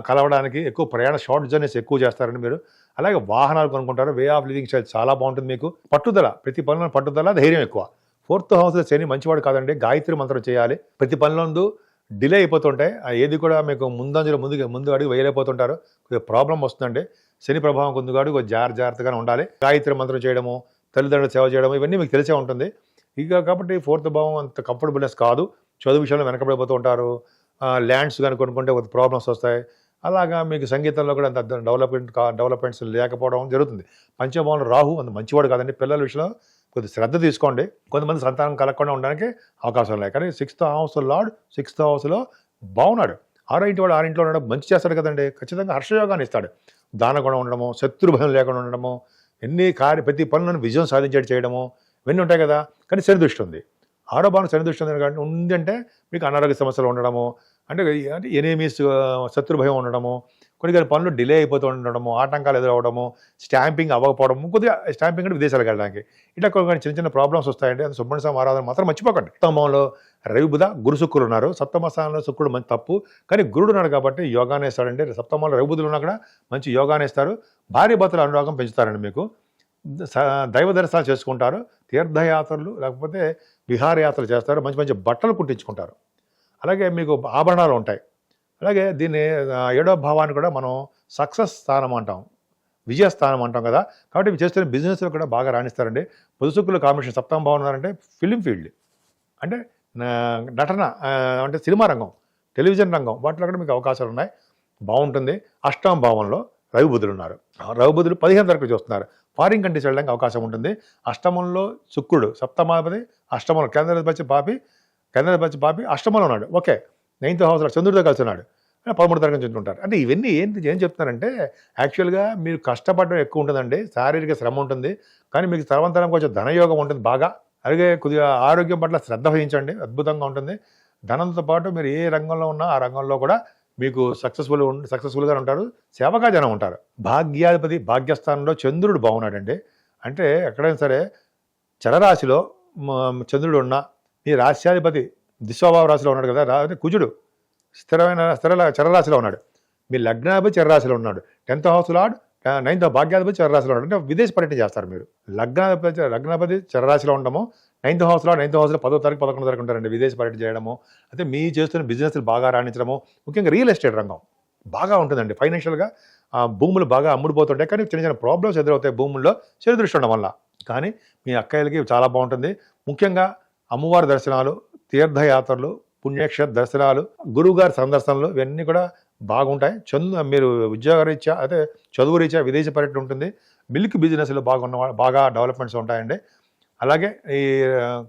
కలవడానికి ఎక్కువ ప్రయాణ షార్ట్ జర్నీస్ ఎక్కువ చేస్తారండి మీరు. అలాగే వాహనాలు కొనుక్కుంటారు. వే ఆఫ్ లివింగ్ స్టైల్ చాలా బాగుంటుంది మీకు. పట్టుదల, ప్రతి పనిలో పట్టుదల, ధైర్యం ఎక్కువ. 4th హౌస్లో శని మంచివాడు కాదండి, గాయత్రి మంత్రం చేయాలి. ప్రతి పనిలో డిలే అయిపోతుంటాయి, ఏది కూడా మీకు ముందు అడుగు వేయలేకపోతుంటారు, కొద్దిగా ప్రాబ్లం వస్తుందండి. శని ప్రభావం కొద్దిగాడు జాగ్రత్తగానే ఉండాలి. గాయత్రి మంత్రం చేయడము, తల్లిదండ్రుల సేవ చేయడము, ఇవన్నీ మీకు తెలిసే ఉంటుంది. ఇక కాబట్టి 4th భావం అంత కంఫర్టబుల్నెస్ కాదు. చదువు విషయంలో వెనకబడిపోతూ ఉంటారు. ల్యాండ్స్ కానీ కొనుక్కుంటే కొద్ది ప్రాబ్లమ్స్ వస్తాయి. అలాగా మీకు సంగీతంలో కూడా అంత డెవలప్మెంట్స్ లేకపోవడం జరుగుతుంది. పంచభావంలో రాహు అంత మంచివాడు కాదండి. పిల్లల విషయంలో కొద్దిగా శ్రద్ధ తీసుకోండి. కొంతమంది సంతానం కలగకుండా ఉండడానికి అవకాశం లేదు. కానీ 6th హౌస్ లార్డ్ 6th హౌస్లో బాగున్నాడు. 6వ ఇంటి వాడు 6వ ఇంట్లో ఉండడం మంచి చేస్తాడు కదండి. ఖచ్చితంగా హర్షయోగాన్ని ఇస్తాడు. దానగుణం ఉండడము, శత్రుభయం లేకుండా ఉండడము, ప్రతి పనులను విజయం సాధించేట్టు చేయడము, ఇవన్నీ ఉంటాయి కదా. కానీ శని దృష్టి ఉంది. 6వ భావం శని దృష్టి ఉంది కాబట్టి ఉందంటే మీకు అనారోగ్య సమస్యలు ఉండడము, అంటే ఎనిమీస్ శత్రుభయం ఉండడము, కొన్ని పనులు డిలే అయిపోతూ ఉండడము, ఆటంకాలు ఎదురవడము, స్టాంపింగ్ అవ్వకపోవడము, కొద్దిగా స్టాంపింగ్ అంటే విదేశాలకు వెళ్ళడానికి, ఇట్లా కొన్ని చిన్న ప్రాబ్లమ్స్ వస్తాయండి. అది సుబ్రహ్మణ్య స్వామి ఆరాధన మాత్రం మర్చిపోకండి. సప్తమంలో రవి, బుధ, గురు, శుక్రుడు ఉన్నారు. సప్తమ స్థానంలో శుక్రుడు మంచి తప్పు, కానీ గురుడు ఉన్నాడు కాబట్టి యోగానే ఇస్తాడండి. సప్తమంలో రవి, బుధులు ఉన్నా కూడా మంచి యోగానే ఇస్తారు. భార్య భర్తల అనురాగం పెంచుతారండి మీకు. దైవ దర్శనాలు చేసుకుంటారు, తీర్థయాత్రలు లేకపోతే విహారయాత్రలు చేస్తారు, మంచి మంచి బట్టలు కుట్టించుకుంటారు. అలాగే మీకు ఆభరణాలు ఉంటాయి. అలాగే దీన్ని 7వ భావాన్ని కూడా మనం సక్సెస్ స్థానం అంటాం, విజయస్థానం అంటాం కదా. కాబట్టి ఇవి చేస్తున్న బిజినెస్లో కూడా బాగా రాణిస్తారండి. పొదుసుకుల కాంబినేషన్ 7వ భావం ఉన్నారంటే ఫిలిం ఫీల్డ్ అంటే నటన, అంటే సినిమా రంగం, టెలివిజన్ రంగం, వాటిలో కూడా మీకు అవకాశాలు ఉన్నాయి, బాగుంటుంది. 8వ భావంలో రవి బుధులు ఉన్నారు. రవి బుధులు 15 వరకు చూస్తున్నారు, ఫారిన్ కంట్రీస్ వెళ్ళడానికి అవకాశం ఉంటుంది. అష్టమంలో శుక్రుడు సప్తమాధిపతి, అష్టమంలో కేంద్రాధిపతి పాపి అష్టమంలో ఉన్నాడు. ఓకే, 9th హౌస్లో చంద్రుడితో కలిసి ఉన్నాడు, 13 తరగతి చెందుతుంటారు. అంటే ఇవన్నీ ఏం చెప్తున్నారంటే యాక్చువల్గా మీరు కష్టపడడం ఎక్కువ ఉంటుందండి, శారీరక శ్రమ ఉంటుంది, కానీ మీకు తరవంతరం కొంచెం ధనయోగం ఉంటుంది బాగా. అలాగే కొద్దిగా ఆరోగ్యం పట్ల శ్రద్ధ వహించండి, అద్భుతంగా ఉంటుంది. ధనంతో పాటు మీరు ఏ రంగంలో ఉన్నా ఆ రంగంలో కూడా మీకు సక్సెస్ఫుల్గా ఉంటారు, సేవగా జనం ఉంటారు. భాగ్యాధిపతి భాగ్యస్థానంలో చంద్రుడు బాగున్నాడండి. అంటే ఎక్కడైనా సరే చరరాశిలో చంద్రుడు ఉన్నా, మీ రాశ్యాధిపతి దిశోభావ రాశిలో ఉన్నాడు కదా, కుజుడు చరరాశిలో ఉన్నాడు, మీ లగ్నాధిపతి చరరాశిలో ఉన్నాడు, 10th హౌస్ లార్డ్ 9th భాగ్యాధిపతి చరరాశిలో ఉన్నాడు. అంటే విదేశ పర్యటన చేస్తారు మీరు. లగ్నాధిపతి చరరాశిలో ఉండము, 9th హౌస్ లార్డ్ 9th హౌస్లో 10వ తారీఖు 11వ తారీఖు ఉంటారండి. విదేశ పర్యటన చేయడము, అయితే మీ చేస్తున్న బిజినెస్లు బాగా రాణించడము, ముఖ్యంగా రియల్ ఎస్టేట్ రంగం బాగా ఉంటుందండి. ఫైనాన్షియల్గా భూములు బాగా అమ్ముడుపోతుంటాయి, కానీ చిన్న చిన్న ప్రాబ్లమ్స్ ఎదురవుతాయి భూముల్లో శని దృష్టి ఉండడం వల్ల. కానీ మీ అక్కయ్యలకి చాలా బాగుంటుంది. ముఖ్యంగా అమ్మవారి దర్శనాలు, తీర్థయాత్రలు, పుణ్యక్షేత్ర దర్శనాలు, గురువుగారి సందర్శనలు, ఇవన్నీ కూడా బాగుంటాయి. మీరు ఉద్యోగరీత్యా అయితే చదువు రీత్యా విదేశ పర్యటన ఉంటుంది. మిల్క్ బిజినెస్లో బాగా డెవలప్మెంట్స్ ఉంటాయండి. అలాగే ఈ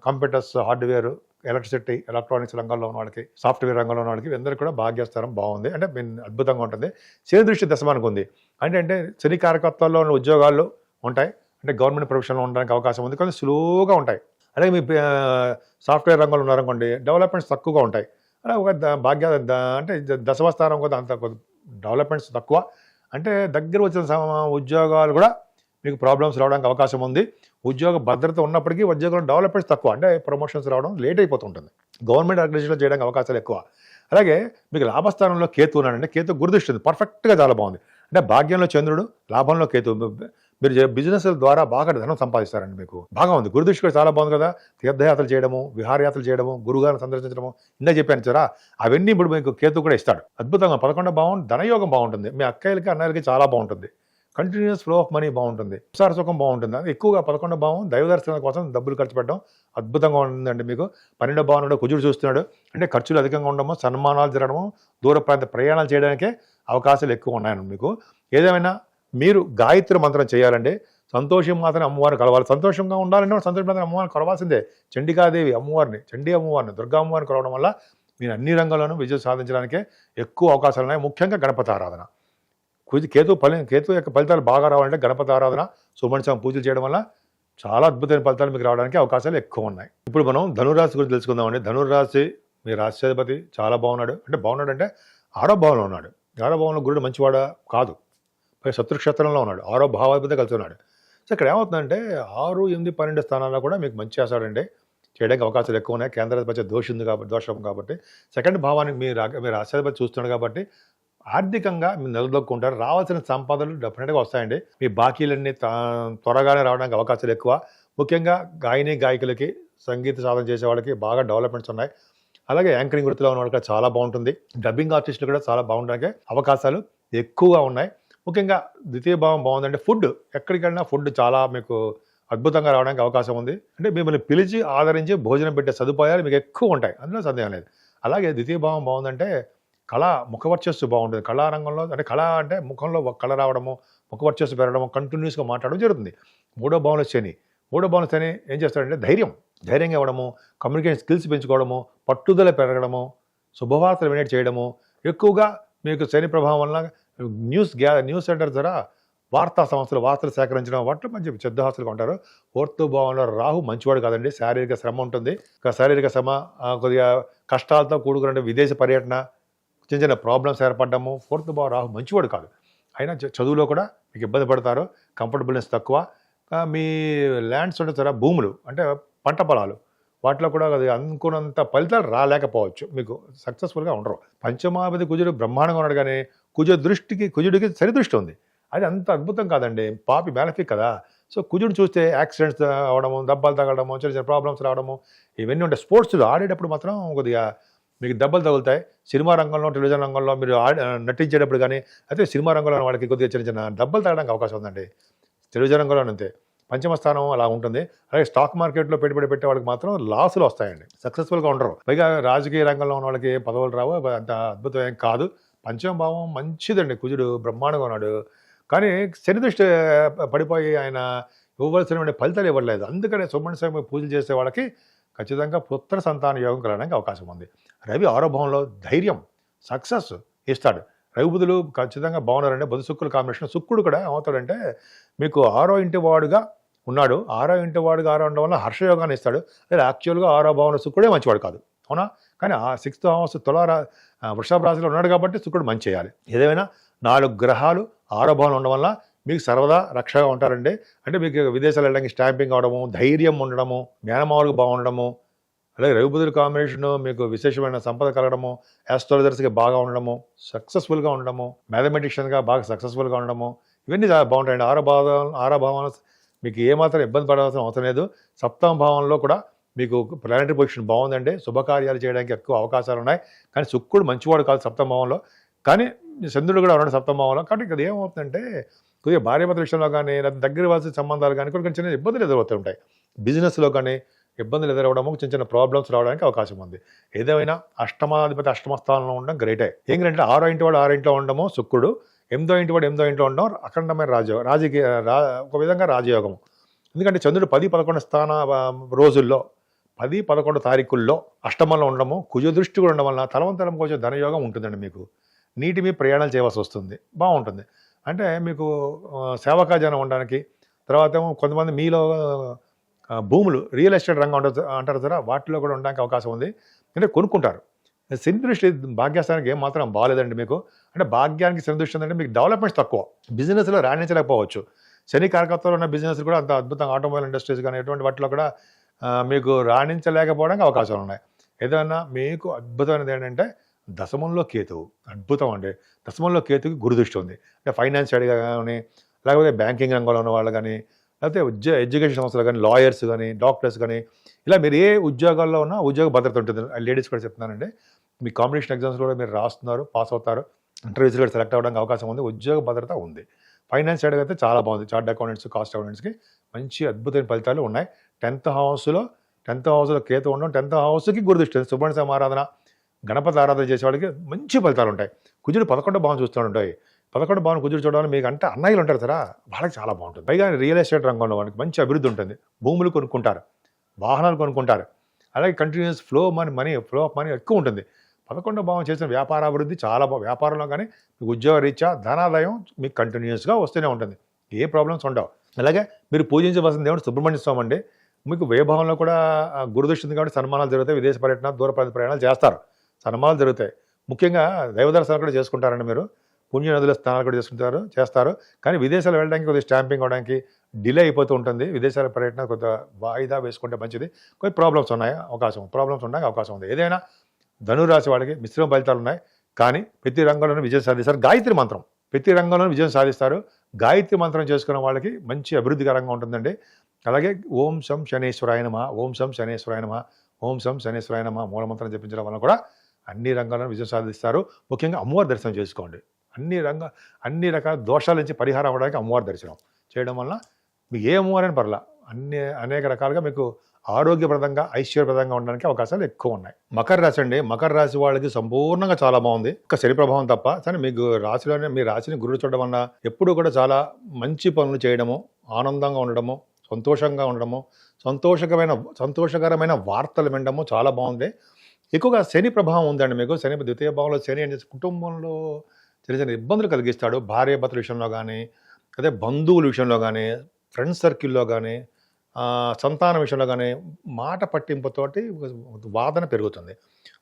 కంప్యూటర్స్, హార్డ్వేర్, ఎలక్ట్రిసిటీ, ఎలక్ట్రానిక్స్ రంగంలో ఉన్న వాళ్ళకి, సాఫ్ట్వేర్ రంగంలో ఉన్న వాళ్ళకి అందరికీ కూడా భాగ్యస్థానం బాగుంది, అంటే అద్భుతంగా ఉంటుంది. శని దృష్టి దశమానికి ఉంది అంటే శని కారకత్వాల్లో ఉన్న ఉద్యోగాలు ఉంటాయి, అంటే గవర్నమెంట్ ప్రొఫెషన్లో ఉండడానికి అవకాశం ఉంది, కానీ స్లోగా ఉంటాయి. అలాగే మీ సాఫ్ట్వేర్ రంగంలో ఉన్నారనుకోండి, డెవలప్మెంట్స్ తక్కువగా ఉంటాయి. అలా ఒక అంటే దశమ స్థానం కూడా అంత డెవలప్మెంట్స్ తక్కువ, అంటే దగ్గర వచ్చిన ఉద్యోగాలు కూడా మీకు ప్రాబ్లమ్స్ రావడానికి అవకాశం ఉంది. ఉద్యోగ భద్రత ఉన్నప్పటికీ ఉద్యోగంలో డెవలప్మెంట్స్ తక్కువ, అంటే ప్రమోషన్స్ రావడం లేట్ అయిపోతుంటుంది. గవర్నమెంట్ ఆర్గనైజేషన్లో చేయడానికి అవకాశాలు ఎక్కువ. అలాగే మీకు లాభస్థానంలో కేతు ఉన్నాడంటే, కేతు గురుదృష్టి ఉంది, పర్ఫెక్ట్గా చాలా బాగుంది. అంటే భాగ్యంలో చంద్రుడు, లాభంలో కేతు, మీరు బిజినెస్ ద్వారా బాగా ధనం సంపాదిస్తారండి. మీకు బాగా ఉంది. గురుదృష్టి కూడా చాలా బాగుంది కదా. తీర్థయాత్రలు చేయడము, విహారయాత్రలు చేయడము, గురుగారిని సందర్శించడము, ఇందా చెప్పాను సారా, అవన్నీ ఇప్పుడు మీకు కేతు కూడా ఇస్తాడు. అద్భుతంగా 11వ భావం ధనయోగం బాగుంటుంది. మీ అక్కయ్యలకి అన్నయ్యలకి చాలా బాగుంటుంది. కంటిన్యూస్ ఫ్లో ఆఫ్ మనీ బాగుంటుంది, సంసార సుఖం బాగుంటుంది. అది ఎక్కువగా 11వ భావం దైవ దర్శనం కోసం డబ్బులు ఖర్చు పెట్టడం అద్భుతంగా ఉంటుందండి. మీకు 12వ భావం కుజుడు చూస్తున్నాడు, అంటే ఖర్చులు అధికంగా ఉండడము, సన్మానాలు జరగడము, దూర ప్రాంత ప్రయాణాలు చేయడానికే అవకాశాలు ఎక్కువ ఉన్నాయండి మీకు. ఏదేమైనా మీరు గాయత్రి మంత్రం చేయాలండి. సంతోషం మాత్రం అమ్మవారిని కలవాలి. సంతోషంగా ఉండాలంటే సంతోషం మాత్రం అమ్మవారిని కలవాల్సిందే. చండికాదేవి అమ్మవారిని, చండీ అమ్మవారిని, దుర్గా అమ్మవారిని కలవడం వల్ల మీరు అన్ని రంగాల్లోనూ విజయం సాధించడానికే ఎక్కువ అవకాశాలు ఉన్నాయి. ముఖ్యంగా గణపతి ఆరాధన. కేతు యొక్క ఫలితాలు బాగా రావాలంటే గణపతి ఆరాధన, సుబ్రహ్మణ్య స్వామి పూజలు చేయడం వల్ల చాలా అద్భుతమైన ఫలితాలు మీకు రావడానికి అవకాశాలు ఎక్కువ ఉన్నాయి. ఇప్పుడు మనం ధనురాశి గురించి తెలుసుకుందామండి. ధనురాశి మీ రాశ్యాధిపతి చాలా బాగున్నాడు. అంటే బాగున్నాడు అంటే 6వ భావంలో ఉన్నాడు. 6వ భావంలో గురుడు మంచివాడ కాదు, శత్రుక్షేత్రంలో ఉన్నాడు, 6వ భావాధిపతి కలిసి ఉన్నాడు. సో ఇక్కడ ఏమవుతుందంటే 6, 8, 12 స్థానాల్లో కూడా మీకు మంచి చేస్తాడండి, చేయడానికి అవకాశాలు ఎక్కువ ఉన్నాయి. కేంద్రాధిపతి దోషం కాబట్టి 2nd భావానికి మీరు రాశ్యాధిపతి చూస్తున్నాడు కాబట్టి ఆర్థికంగా మీరు నిలదొక్కుంటారు. రావాల్సిన సంపాదనలు డెఫినెట్గా వస్తాయండి. మీ బాకీలన్నీ త్వరగానే రావడానికి అవకాశాలు ఎక్కువ. ముఖ్యంగా గాయకులకి, సంగీత సాధన చేసే వాళ్ళకి బాగా డెవలప్మెంట్స్ ఉన్నాయి. అలాగే యాంకరింగ్ వృత్తిలో ఉన్న వాళ్ళకి చాలా బాగుంటుంది. డబ్బింగ్ ఆర్టిస్టులు కూడా చాలా బాగుండడానికి అవకాశాలు ఎక్కువగా ఉన్నాయి. ముఖ్యంగా ద్వితీయ భావం బాగుందంటే ఫుడ్, ఎక్కడికి వెళ్ళినా ఫుడ్ చాలా మీకు అద్భుతంగా రావడానికి అవకాశం ఉంది. అంటే మిమ్మల్ని పిలిచి ఆదరించి భోజనం పెట్టే సదుపాయాలు మీకు ఎక్కువ ఉంటాయి, అందులో సందేహం లేదు. అలాగే ద్వితీయ భావం బాగుందంటే ముఖవర్చస్సు బాగుంటుంది. కళారంగంలో అంటే అంటే ముఖంలో కళ రావడము, ముఖవర్చస్సు పెరగడము, కంటిన్యూస్గా మాట్లాడడం జరుగుతుంది. 3వ భావంలో శని ఏం చేస్తాడంటే ధైర్యంగా ఇవ్వడము, కమ్యూనికేషన్ స్కిల్స్ పెంచుకోవడము, పట్టుదల పెరగడము, శుభవార్తలు వినేట్ చేయడము. ఎక్కువగా మీకు శని ప్రభావం వల్ల న్యూస్ సెంటర్ ద్వారా వార్తా సంస్థలు వార్తలు సేకరించడం వాటిలో మంచి సిద్ధహాస్తులుగా ఉంటారు. 4వ భావంలో రాహు మంచివాడు కాదండి, శారీరక శ్రమ ఉంటుంది. శారీరక శ్రమ, కొద్దిగా కష్టాలతో కూడుకున్న విదేశ పర్యటన, చిన్న చిన్న ప్రాబ్లమ్స్ ఏర్పడ్డము. 4వ భావం రాహు మంచివాడు కాదు, అయినా చదువులో కూడా మీకు ఇబ్బంది పడతారు, కంఫర్టబుల్నెస్ తక్కువ. మీ ల్యాండ్స్ ఉంటుంది సరే, భూములు అంటే పంట పొలాలు, వాటిలో కూడా అది అనుకున్నంత ఫలితాలు రాలేకపోవచ్చు, మీకు సక్సెస్ఫుల్గా ఉండరు. పంచమాధిపతి కుజుడు బ్రహ్మాండంగా ఉన్నాడు, కానీ కుజుడికి సరిదృష్టి ఉంది. అది అంత అద్భుతం కాదండి, పాపి మ్యాలఫిక్ కదా. సో కుజుడు చూస్తే యాక్సిడెంట్స్ అవడము, దెబ్బలు తగలడము, చిన్న చిన్న ప్రాబ్లమ్స్ రావడము ఇవన్నీ ఉంటాయి. స్పోర్ట్స్లో ఆడేటప్పుడు మాత్రం కొద్దిగా మీకు దెబ్బలు తగులుతాయి. సినిమా రంగంలో, టెలివిజన్ రంగంలో మీరు నటించేటప్పుడు కానీ, అయితే సినిమా రంగంలో వాళ్ళకి కొద్దిగా చిన్న చిన్న దెబ్బలు తగ్గడానికి అవకాశం ఉందండి. టెలివిజన్ రంగంలో అంతే. పంచమ స్థానం అలా ఉంటుంది. అలాగే స్టాక్ మార్కెట్లో పెట్టుబడి పెట్టే వాళ్ళకి మాత్రం లాసులు వస్తాయండి, సక్సెస్ఫుల్గా ఉండరు. పైగా రాజకీయ రంగంలో ఉన్న వాళ్ళకి పదవులు రావు, అంత అద్భుతం ఏం కాదు. పంచమ భావం మంచిదండి, కుజుడు బ్రహ్మాండంగా ఉన్నాడు. కానీ శని దృష్టి పడిపోయి ఆయన ఇవ్వవలసినటువంటి ఫలితాలు ఇవ్వలేదు. అందుకనే సుబ్రహ్మణ్య స్వామి పూజలు చేసే వాళ్ళకి ఖచ్చితంగా పుత్ర సంతాన యోగం కలగడానికి అవకాశం ఉంది. రవి ఆరో భావంలో ధైర్యం, సక్సెస్ ఇస్తాడు. రవి బుధులు ఖచ్చితంగా బాగున్నారంటే బుధ శుక్రుల కాంబినేషన్. శుక్రుడు కూడా ఏమవుతాడంటే మీకు 6వ ఇంటి వాడుగా ఉన్నాడు. 6వ ఇంటి వాడుగా 6 ఉండడం వల్ల హర్షయోగాన్ని ఇస్తాడు. లేదా యాక్చువల్గా 6వ భావంలో శుక్రుడే మంచివాడు కాదు, అవునా? కానీ ఆ 6th హౌస్ వృషభ రాశిలో ఉన్నాడు కాబట్టి శుక్రుడు మంచి చేయాలి. ఏదేమైనా 4 గ్రహాలు 6వ భావంలో ఉండడం వల్ల మీకు సర్వదా రక్షగా ఉంటారండి. అంటే మీకు విదేశాలు వెళ్ళడానికి స్టాంపింగ్ అవడము, ధైర్యం ఉండడము, జ్ఞానమావులకు బాగుండడము, అలాగే రవిబుధుల కాంబినేషన్ మీకు విశేషమైన సంపద కలగడము, ఆస్ట్రాలజర్స్గా బాగా ఉండడము, సక్సెస్ఫుల్గా ఉండడము, మ్యాథమెటిషియన్గా బాగా సక్సెస్ఫుల్గా ఉండడము, ఇవన్నీ బాగుంటాయండి. 6వ భావంలో మీకు ఏమాత్రం ఇబ్బంది పడాల్సిన అవసరం లేదు. 7వ భావంలో కూడా మీకు ప్లానటరీ పొజిషన్ బాగుందండి, శుభకార్యాలు చేయడానికి ఎక్కువ అవకాశాలు ఉన్నాయి. కానీ శుక్రుడు మంచివాడు కాదు 7వ భావంలో, కానీ చంద్రుడు కూడా ఉన్నాడు 7వ భావంలో. కాబట్టి ఇక్కడ ఏమవుతుందంటే కొద్దిగా భార్యాభర్తల విషయంలో కానీ, లేదా దగ్గర వాల్సిన సంబంధాలు కానీ కొన్ని చిన్న ఇబ్బందులు ఎదురవుతుంటాయి. బిజినెస్లో కానీ ఇబ్బందులు ఎదురవడము, చిన్న చిన్న ప్రాబ్లమ్స్ రావడానికి అవకాశం ఉంది. ఏదేమైనా అష్టమాధిపతి అష్టమ స్థానంలో ఉండడం గ్రేటే. ఏంటంటే 6వ ఇంటి వాడు 6వ ఇంట్లో ఉండడము శుక్రుడు, 8వ ఇంటి వాడు 8వ ఇంట్లో ఉండడం అఖండమైన ఒక విధంగా రాజయోగము. ఎందుకంటే చంద్రుడు 10-11 స్థాన రోజుల్లో 10-11 తారీఖుల్లో అష్టమంలో ఉండడము, కుజ దృష్టి కూడా ఉండడం వల్ల తలవంతరం కొంచెం ధనయోగం ఉంటుందండి. మీకు నీటి మీద ప్రయాణాలు చేయవలసి వస్తుంది, బాగుంటుంది. అంటే మీకు సేవకాజనం ఉండడానికి, తర్వాత ఏమో కొంతమంది మీలో భూములు రియల్ ఎస్టేట్ రంగం అంటారు కదా, వాటిలో కూడా ఉండడానికి అవకాశం ఉంది. అంటే కొనుక్కుంటారు. శని దృష్టి భాగ్యస్థానానికి ఏం మాత్రం బాగాలేదండి మీకు. అంటే భాగ్యానికి శని దృష్టి ఉందంటే మీకు డెవలప్మెంట్స్ తక్కువ, బిజినెస్లో రాణించలేకపోవచ్చు. శని కారకత్వంలో ఉన్న బిజినెస్ కూడా అంత అద్భుతంగా ఆటోమొబైల్ ఇండస్ట్రీస్ కానీ ఎటువంటి వాటిలో కూడా మీకు రాణించలేకపోవడానికి అవకాశాలు ఉన్నాయి. ఏదైనా మీకు అద్భుతమైనది ఏంటంటే దశమంలో కేతువు, అద్భుతం అండి. దశమంలో కేతువుకి గురుదృష్టి ఉంది. అంటే ఫైనాన్స్ సైడ్గా కానీ, లేకపోతే బ్యాంకింగ్ రంగంలో ఉన్న వాళ్ళు కానీ, లేకపోతే ఎడ్యుకేషన్ సంస్థలు కానీ, లాయర్స్ కానీ, డాక్టర్స్ కానీ, ఇలా మీరు ఏ ఉద్యోగాల్లో ఉన్నా ఉద్యోగ భద్రత ఉంటుంది. లేడీస్ కూడా చెప్తున్నానండి, మీ కాంపిటీషన్ ఎగ్జామ్స్ కూడా మీరు రాస్తున్నారు, పాస్ అవుతారు, ఇంటర్వ్యూస్ కూడా సెలెక్ట్ అవ్వడానికి అవకాశం ఉంది, ఉద్యోగ భద్రత ఉంది. ఫైనాన్స్ సైడ్ అయితే చాలా బాగుంది. చార్ట్ అకౌంటెంట్స్, కాస్ట్ అకౌంటెంట్స్కి మంచి అద్భుతమైన ఫలితాలు ఉన్నాయి. 10th హౌస్లో కేతు ఉండడం, 10th హౌస్కి గురుదృష్టి, సుబ్రహ్మణ్య స్వామి ఆరాధన, గణపతి ఆరాధన చేసే వాళ్ళకి మంచి ఫలితాలు ఉంటాయి. కుజుడు 11వ భావం చూస్తూ ఉంటాయి. 11వ భావం కుజుడు చూడడం మీకు అంటే అన్నయ్యలు ఉంటారు కదా, వాళ్ళకి చాలా బాగుంటుంది. పైగా రియల్ ఎస్టేట్ రంగంలో వాళ్ళకి మంచి అభివృద్ధి ఉంటుంది. భూములు కొనుక్కుంటారు, వాహనాలు కొనుక్కుంటారు, అలాగే కంటిన్యూస్ ఫ్లో ఆఫ్ మనీ ఎక్కువ ఉంటుంది. 11వ భావం చేసిన వ్యాపారాభివృద్ధి చాలా వ్యాపారంలో కానీ మీకు ఉద్యోగ రీత్యా ధనాదాయం మీకు కంటిన్యూస్గా వస్తూనే ఉంటుంది, ఏ ప్రాబ్లమ్స్ ఉండవు. అలాగే మీరు పూజించవలసిన దేవుడు సుబ్రహ్మణ్య స్వామి అండి. మీకు వ్యయభావంలో కూడా గురుదృష్టి ఉంది కాబట్టి సన్మానాలు జరుగుతాయి, విదేశ పర్యటన, దూర ప్రయాణాలు చేస్తారు, సన్మానాలు జరుగుతాయి. ముఖ్యంగా దైవ దర్శనాలు కూడా చేసుకుంటారండి మీరు, పుణ్యనదుల స్నానాలు కూడా చేస్తారు. కానీ విదేశాలు వెళ్ళడానికి కొద్దిగా స్టాంపింగ్ అవడానికి డిలే అయిపోతూ ఉంటుంది. విదేశాల పర్యటన కొంత వాయిదా వేసుకుంటే మంచిది. కొన్ని ప్రాబ్లమ్స్ ఉండడానికి అవకాశం ఉంది. ఏదైనా ధనురాశి వాళ్ళకి మిశ్రమ ఫలితాలు ఉన్నాయి, కానీ ప్రతి రంగంలోనూ విజయం సాధిస్తారు. ప్రతి రంగంలోనూ విజయం సాధిస్తారు. గాయత్రి మంత్రం చేసుకున్న వాళ్ళకి మంచి అభివృద్ధికరంగా ఉంటుందండి. అలాగే ఓం శం శనేశ్వరాయ నమః, ఓం శం శనేశ్వరాయ నమః, ఓం శం శనేశ్వరాయ నమః మూలమంత్రం జపించడం వల్ల కూడా అన్ని రంగాల్లోనూ విజయం సాధిస్తారు. ముఖ్యంగా అమ్మవారి దర్శనం చేసుకోండి. అన్ని రకాల దోషాల నుంచి పరిహారం అవ్వడానికి అమ్మవారి దర్శనం చేయడం వల్ల మీకు ఏ అమ్మవారైనా పర్లా అనేక రకాలుగా మీకు ఆరోగ్యప్రదంగా, ఐశ్వర్యప్రదంగా ఉండడానికి అవకాశాలు ఎక్కువ ఉన్నాయి. మకర రాశి అండి, మకర రాశి వాళ్ళకి సంపూర్ణంగా చాలా బాగుంది, ఒక శని ప్రభావం తప్ప. కానీ మీకు రాశిలోనే మీ రాశిని గురుడు చూడడం వల్ల ఎప్పుడు కూడా చాలా మంచి పనులు చేయడము, ఆనందంగా ఉండడము, సంతోషంగా ఉండడము, సంతోషకరమైన వార్తలు వినడము చాలా బాగుంది. ఎక్కువగా శని ప్రభావం ఉందండి మీకు. శని ద్వితీయ భావంలో శని అంటే కుటుంబంలో చిన్న చిన్న ఇబ్బందులు కలిగిస్తాడు. భార్యాభర్తల విషయంలో కానీ, అదే బంధువుల విషయంలో కానీ, ఫ్రెండ్స్ సర్కిల్లో కానీ, సంతానం విషయంలో కానీ మాట పట్టింపుతోటి వాదన పెరుగుతుంది.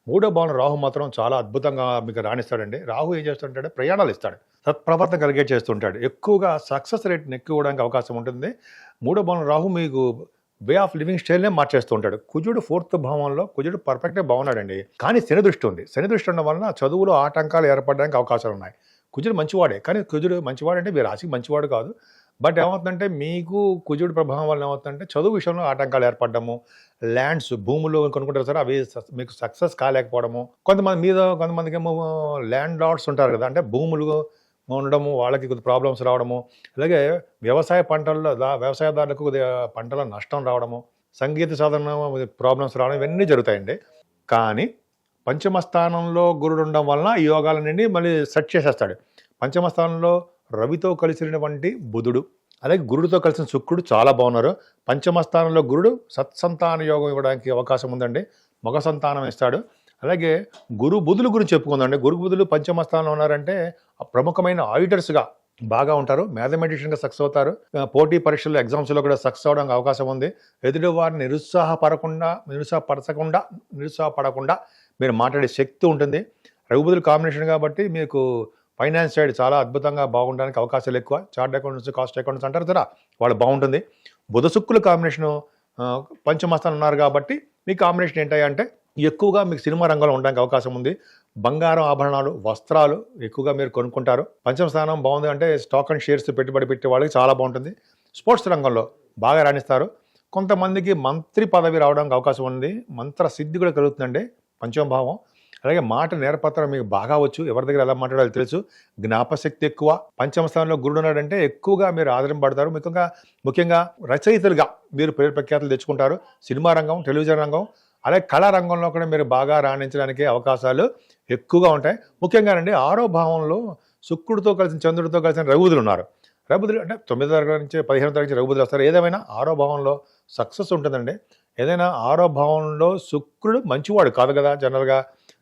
3వ భావంలో రాహు మాత్రం చాలా అద్భుతంగా మీకు రాణిస్తాడండి. రాహు ఏం చేస్తుంటాడు, ప్రయాణాలు ఇస్తాడు, సత్ప్రవర్తన కలిగే చేస్తుంటాడు. ఎక్కువగా సక్సెస్ రేట్ని ఎక్కువ ఇవ్వడానికి అవకాశం ఉంటుంది. 3వ భావంలో రాహు మీకు వే ఆఫ్ లివింగ్ స్టైల్నే మార్చేస్తూ ఉంటాడు. కుజుడు 4th భావంలో కుజుడు పర్ఫెక్ట్గా బాగున్నాడండి. కానీ శని దృష్టి ఉంది. శని దృష్టి ఉండడం వలన చదువులో ఆటంకాలు ఏర్పడడానికి అవకాశాలు ఉన్నాయి. కుజుడు మంచివాడే, కానీ కుజుడు మంచివాడంటే మీ రాశికి మంచివాడు కాదు. బట్ ఏమవుతుందంటే మీకు కుజుడు ప్రభావం వల్ల ఏమవుతుందంటే చదువు విషయంలో ఆటంకాలు ఏర్పడము, ల్యాండ్స్ భూములు కొనుక్కుంటారు సార్, అవి మీకు సక్సెస్ కాలేకపోవడము, కొంతమందికేమో ల్యాండ్ లార్డ్స్ ఉంటారు కదా, అంటే భూములు ఉండడము, వాళ్ళకి కొద్ది ప్రాబ్లమ్స్ రావడము, అలాగే వ్యవసాయ పంటల్లో వ్యవసాయదారులకు కొద్దిగా పంటల నష్టం రావడము, సంగీత సాధన ప్రాబ్లమ్స్ రావడం, ఇవన్నీ జరుగుతాయండి. కానీ పంచమ స్థానంలో గురుడు ఉండడం వలన ఈ యోగాలన్నీ మళ్ళీ సెట్ చేసేస్తాడు. పంచమ స్థానంలో రవితో కలిసినటువంటి బుధుడు, అలాగే గురుడితో కలిసిన శుక్రుడు చాలా బాగున్నారు. పంచమ స్థానంలో గురుడు సత్సంతాన యోగం ఇవ్వడానికి అవకాశం ఉందండి, మగ సంతానం ఇస్తాడు. అలాగే బుధుల గురించి చెప్పుకుందండి. బుధులు పంచమ స్థానంలో ఉన్నారంటే ప్రముఖమైన ఆడిటర్స్గా బాగా ఉంటారు, మ్యాథమెటిషియన్గా సక్సెస్ అవుతారు, పోటీ పరీక్షల్లో ఎగ్జామ్స్లో కూడా సక్సెస్ అవడానికి అవకాశం ఉంది. ఎదుటి వారిని నిరుత్సాహపడకుండా మీరు మాట్లాడే శక్తి ఉంటుంది. రఘుబుధుల కాంబినేషన్ కాబట్టి మీకు ఫైనాన్స్ సైడ్ చాలా అద్భుతంగా బాగుండడానికి అవకాశాలు ఎక్కువ. చార్ట్ అకౌంట్స్, కాస్ట్ అకౌంట్స్ అంటారు కదా, వాళ్ళు బాగుంటుంది. బుధ శుక్రుల కాంబినేషను పంచమస్థానం ఉన్నారు కాబట్టి మీ కాంబినేషన్ ఏంటంటే ఎక్కువగా మీకు సినిమా రంగంలో ఉండడానికి అవకాశం ఉంది. బంగారం ఆభరణాలు, వస్త్రాలు ఎక్కువగా మీరు కొనుక్కుంటారు. పంచమ స్థానం బాగుంది అంటే స్టాక్ అండ్ షేర్స్ పెట్టుబడి పెట్టే వాళ్ళకి చాలా బాగుంటుంది. స్పోర్ట్స్ రంగంలో బాగా రాణిస్తారు. కొంతమందికి మంత్రి పదవి రావడానికి అవకాశం ఉంది. మంత్ర సిద్ధి కూడా కలుగుతుందండి పంచమ భావం. అలాగే మాట నేర్పత్రం మీకు బాగా వచ్చు, ఎవరి దగ్గర ఎలా మాట్లాడాలో తెలుసు, జ్ఞాపశక్తి ఎక్కువ. పంచమ స్థానంలో గురుడు ఉన్నాడంటే ఎక్కువగా మీరు ఆదరింపడతారు. ముఖ్యంగా రచయితలుగా మీరు పేరు ప్రఖ్యాతులు తెచ్చుకుంటారు. సినిమా రంగం, టెలివిజన్ రంగం, అలాగే కళా రంగంలో కూడా మీరు బాగా రాణించడానికి అవకాశాలు ఎక్కువగా ఉంటాయి. ముఖ్యంగానండి 6వ భావంలో శుక్రుడితో కలిసిన చంద్రుడితో కలిసిన రఘుబుధులు ఉన్నారు. రఘుబుధులు అంటే 9వ తరగతి నుంచి 15వ తరగతి నుంచి రఘుబుధులు వస్తారు. ఏదేమైనా 6వ భావంలో సక్సెస్ ఉంటుందండి. ఏదైనా 6వ భావంలో శుక్రుడు మంచివాడు కాదు కదా జనరల్గా,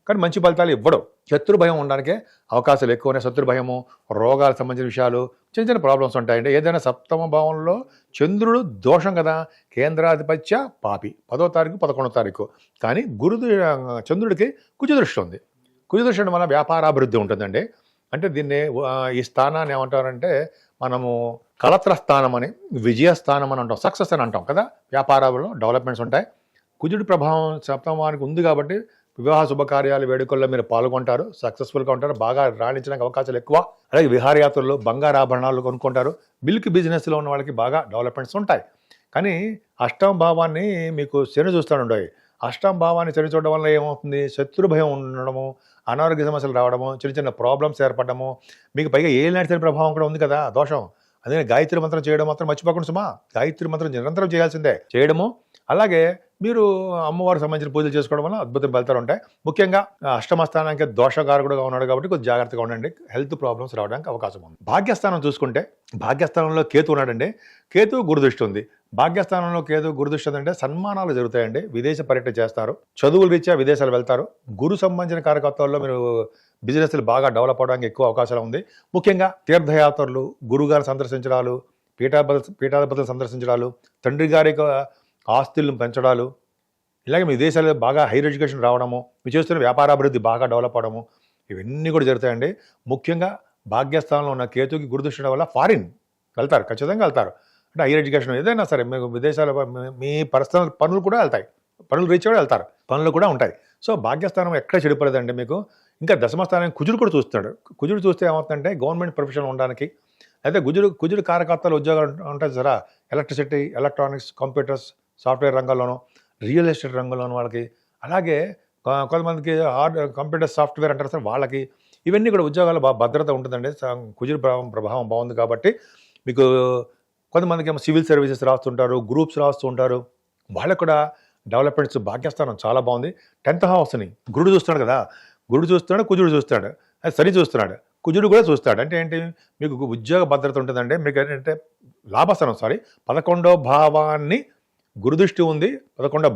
కానీ మంచి ఫలితాలు ఇవ్వడం. శత్రు భయం ఉండడానికే అవకాశాలు ఎక్కువ ఉన్నాయి. శత్రు భయము, రోగాలకు సంబంధించిన విషయాలు, చిన్న చిన్న ప్రాబ్లమ్స్ ఉంటాయండి. ఏదైనా 7వ భావంలో చంద్రుడు దోషం కదా, కేంద్రాధిపత్య పాపి, 10వ తారీఖు 11వ తారీఖు. కానీ చంద్రుడికి కుజదృష్టి ఉంది. కుజదృష్టి వల్ల వ్యాపారాభివృద్ధి ఉంటుందండి. అంటే దీన్ని ఈ స్థానాన్ని ఏమంటారంటే మనము కలత్ర స్థానం అని, విజయస్థానం అని అంటాం, సక్సెస్ అని అంటాం కదా. వ్యాపారాల్లో డెవలప్మెంట్స్ ఉంటాయి. కుజుడి ప్రభావం 7వ ఉంది కాబట్టి వివాహ శుభకార్యాలు, వేడుకల్లో మీరు పాల్గొంటారు, సక్సెస్ఫుల్గా ఉంటారు, బాగా రాణించడానికి అవకాశాలు ఎక్కువ. అలాగే విహారయాత్రలు, బంగారు ఆభరణాలు కొనుక్కుంటారు. మిల్క్ బిజినెస్లో ఉన్న వాళ్ళకి బాగా డెవలప్మెంట్స్ ఉంటాయి. కానీ 8వ భావాన్ని మీకు శని చూస్తాడు. 8వ భావాన్ని శని చూడడం వల్ల ఏమవుతుంది, శత్రు భయం ఉండడము, అనారోగ్య సమస్యలు రావడము, చిన్న చిన్న ప్రాబ్లమ్స్ ఏర్పడము. మీకు పైగా ఏలినాటి శని ప్రభావం కూడా ఉంది కదా, దోషం. అదే గాయత్రి మంత్రం చేయడం మాత్రం మర్చిపోకుండా సుమా. గాయత్రి మంత్రం నిరంతరం చేయాల్సిందే చేయడము. అలాగే మీరు అమ్మవారికి సంబంధించిన పూజలు చేసుకోవడం వల్ల అద్భుతం ఫలితాలు ఉంటాయి. ముఖ్యంగా 8వ స్థానానికి దోషకారకుడుగా ఉన్నాడు కాబట్టి కొంచెం జాగ్రత్తగా ఉండండి, హెల్త్ ప్రాబ్లమ్స్ రావడానికి అవకాశం ఉంది. భాగ్యస్థానం చూసుకుంటే భాగ్యస్థానంలో కేతు ఉన్నాడండి. కేతు గురుదృష్టి ఉంది. భాగ్యస్థానంలో కేతు గురుదృష్టి ఉందంటే సన్మానాలు జరుగుతాయండి, విదేశ పర్యటన చేస్తారు, చదువుల రీత్యా విదేశాలు వెళ్తారు. గురు సంబంధించిన కార్యకర్తల్లో మీరు బిజినెస్లు బాగా డెవలప్ అవడానికి ఎక్కువ అవకాశాలు ఉంది. ముఖ్యంగా తీర్థయాత్రలు, గురుగారిని సందర్శించడాలు, పీఠాధిపతులు సందర్శించడాలు, తండ్రి గారి ఆస్తులను పెంచడాలు, ఇలాగే మీ దేశాల్లో బాగా హైయర్ ఎడ్యుకేషన్ రావడము, మీరు చేస్తున్న వ్యాపారాభివృద్ధి బాగా డెవలప్ అవడము, ఇవన్నీ కూడా జరుగుతాయండి. ముఖ్యంగా భాగ్యస్థానంలో ఉన్న కేతుకి గురుదృష్టి వల్ల ఫారిన్ వెళ్తారు, ఖచ్చితంగా వెళ్తారు. అంటే హైయర్ ఎడ్యుకేషన్ ఏదైనా సరే మీకు విదేశాల మీ పర్సనల్ పనులు కూడా వెళ్తాయి, పనులు రీచ్ కూడా వెళ్తారు, పనులు కూడా ఉంటాయి. సో భాగ్యస్థానం ఎక్కడ చెడిపోలేదండి మీకు. ఇంకా 10వ స్థానం కుజుడు కూడా చూస్తున్నాడు. కుజుడు చూస్తే ఏమవుతుందంటే గవర్నమెంట్ ప్రొఫెషన్ ఉండడానికి, అయితే కుజుడు కార్యకర్తలు ఉద్యోగాలు ఉంటాయి సరే, ఎలక్ట్రిసిటీ, ఎలక్ట్రానిక్స్, కంప్యూటర్స్, సాఫ్ట్వేర్ రంగంలోనూ, రియల్ ఎస్టేట్ రంగంలోనూ వాళ్ళకి, అలాగే కొంతమందికి కంప్యూటర్ సాఫ్ట్వేర్ అంటారు సార్ వాళ్ళకి, ఇవన్నీ కూడా ఉద్యోగాలు బాగా భద్రత ఉంటుందండి. కుజుడు ప్రభావం బాగుంది కాబట్టి మీకు కొంతమందికి ఏమో సివిల్ సర్వీసెస్ రాస్తుంటారు, గ్రూప్స్ రాస్తూ ఉంటారు, వాళ్ళకు కూడా డెవలప్మెంట్స్. భాగ్యస్థానం చాలా బాగుంది. 10th హౌస్ని గురుడు చూస్తున్నాడు కదా, గురుడు చూస్తున్నాడు, కుజుడు చూస్తున్నాడు, శని చూస్తున్నాడు, కుజుడు కూడా చూస్తాడు. అంటే ఏంటి, మీకు ఉద్యోగ భద్రత ఉంటుందండి. మీకు ఏంటంటే లాభస్థానం 11వ భావాన్ని గురుదృష్టి ఉంది. 11వ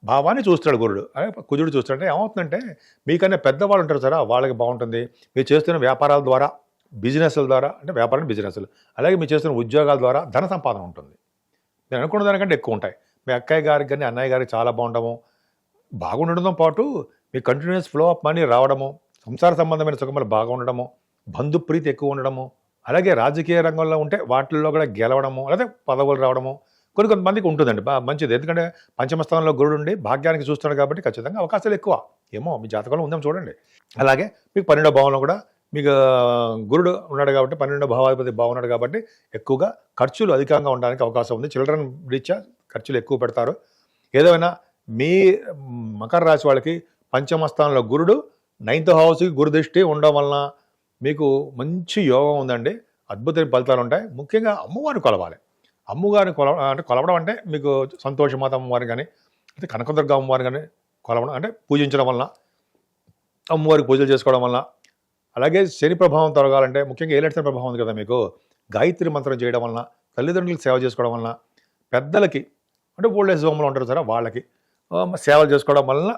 భావాన్ని చూస్తాడు గురుడు, కుజుడు చూస్తాడు. అంటే ఏమవుతుందంటే మీకన్నా పెద్దవాళ్ళు ఉంటారు సార్, వాళ్ళకి బాగుంటుంది. మీరు చేస్తున్న వ్యాపారాల ద్వారా, బిజినెస్ల ద్వారా, అంటే వ్యాపారం బిజినెస్లు, అలాగే మీరు చేస్తున్న ఉద్యోగాల ద్వారా ధన సంపాదన ఉంటుంది. నేను అనుకున్న దానికంటే ఎక్కువ ఉంటాయి. మీ అక్కయ్య గారికి కానీ అన్నయ్య గారికి చాలా బాగుండడంతో పాటు మీ కంటిన్యూస్ ఫ్లో ఆఫ్ మనీ రావడము, సంసార సంబంధమైన సుఖములు బాగా ఉండడము, బంధుప్రీతి ఎక్కువ ఉండడము, అలాగే రాజకీయ రంగంలో ఉంటే వాటిల్లో కూడా గెలవడము, లేదా పదవులు రావడము కొంతమందికి ఉంటుందండి. మంచిది. ఎందుకంటే పంచమ స్థానంలో గురుడు ఉండి భాగ్యానికి చూస్తున్నాడు కాబట్టి ఖచ్చితంగా అవకాశాలు ఎక్కువ. ఏమో మీ జాతకంలో ఉందేమో చూడండి. అలాగే మీకు 12వ భావంలో కూడా మీకు గురుడు ఉన్నాడు కాబట్టి 12వ భావాధిపతి బాగున్నాడు కాబట్టి ఎక్కువగా ఖర్చులు అధికంగా ఉండడానికి అవకాశం ఉంది. చిల్డ్రన్ రీత్యా ఖర్చులు ఎక్కువ పెడతారు. ఏదైనా మీ మకర రాశి వాళ్ళకి పంచమ స్థానంలో గురుడు 9th హౌస్కి గురు దృష్టి ఉండడం వలన మీకు మంచి యోగం ఉందండి. అద్భుతమైన ఫలితాలు ఉంటాయి. ముఖ్యంగా అమ్మవారిని కొలవాలి. అమ్మవారిని కొలవడం అంటే మీకు సంతోషమాత అమ్మవారిని కానీ అంటే కనకదుర్గ అమ్మవారిని కానీ కొలవడం అంటే పూజించడం వలన, అమ్మవారికి పూజలు చేసుకోవడం వలన, అలాగే శని ప్రభావం తొలగాలంటే ముఖ్యంగా ఏలేటి శని ప్రభావం ఉంది కదా మీకు, గాయత్రి మంత్రం చేయడం వలన, తల్లిదండ్రులకు సేవ చేసుకోవడం వలన, పెద్దలకి అంటే ఓల్డ్ ఏజ్ హోమ్లో ఉంటారు సరే వాళ్ళకి సేవలు చేసుకోవడం వలన,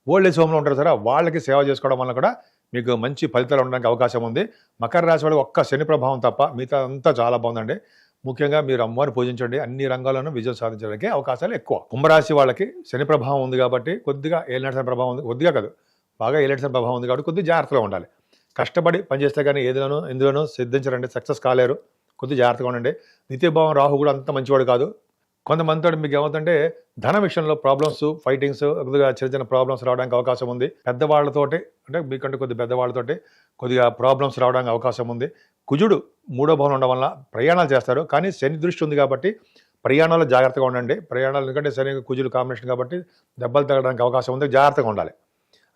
ఓల్డ్ ఏజ్ హోమ్లో ఉంటారు సరే వాళ్ళకి సేవ చేసుకోవడం వలన కూడా మీకు మంచి ఫలితాలు ఉండడానికి అవకాశం ఉంది. మకర రాశి వాళ్ళకి ఒక్క శని ప్రభావం తప్ప మిగతా అంతా చాలా బాగుందండి. ముఖ్యంగా మీరు అమ్మవారిని పూజించండి, అన్ని రంగాల్లోనూ విజయం సాధించడానికి అవకాశాలు ఎక్కువ. కుంభరాశి వాళ్ళకి శని ప్రభావం ఉంది కాబట్టి కొద్దిగా ఏలినాటి శని ప్రభావం ఉంది, కొద్దిగా కాదు బాగా ఏలినాటి శని ప్రభావం ఉంది కాబట్టి కొద్దిగా జాగ్రత్తగా ఉండాలి. కష్టపడి పనిచేస్తే కానీ ఎందులోనూ సిద్ధించరండి, సక్సెస్ కాలేరు. కొద్దిగా జాగ్రత్తగా ఉండండి. నిత్యభావం రాహు కూడా అంత మంచివాడు కాదు. కొంతమందితో మీకు ఏమవుతుందంటే ధన విషయంలో ప్రాబ్లమ్స్, ఫైటింగ్స్, కొద్దిగా చిన్న చిన్న ప్రాబ్లమ్స్ రావడానికి అవకాశం ఉంది. పెద్దవాళ్ళతోటి అంటే మీకంటే కొద్ది పెద్దవాళ్ళతోటి కొద్దిగా ప్రాబ్లమ్స్ రావడానికి అవకాశం ఉంది. కుజుడు 3వ భావం ఉండడం వల్ల ప్రయాణాలు చేస్తారు. కానీ శని దృష్టి ఉంది కాబట్టి ప్రయాణాల్లో జాగ్రత్తగా ఉండండి. ప్రయాణాలు ఎందుకంటే శని కుజుడు కాంబినేషన్ కాబట్టి దెబ్బలు తగ్గడానికి అవకాశం ఉంది, జాగ్రత్తగా ఉండాలి.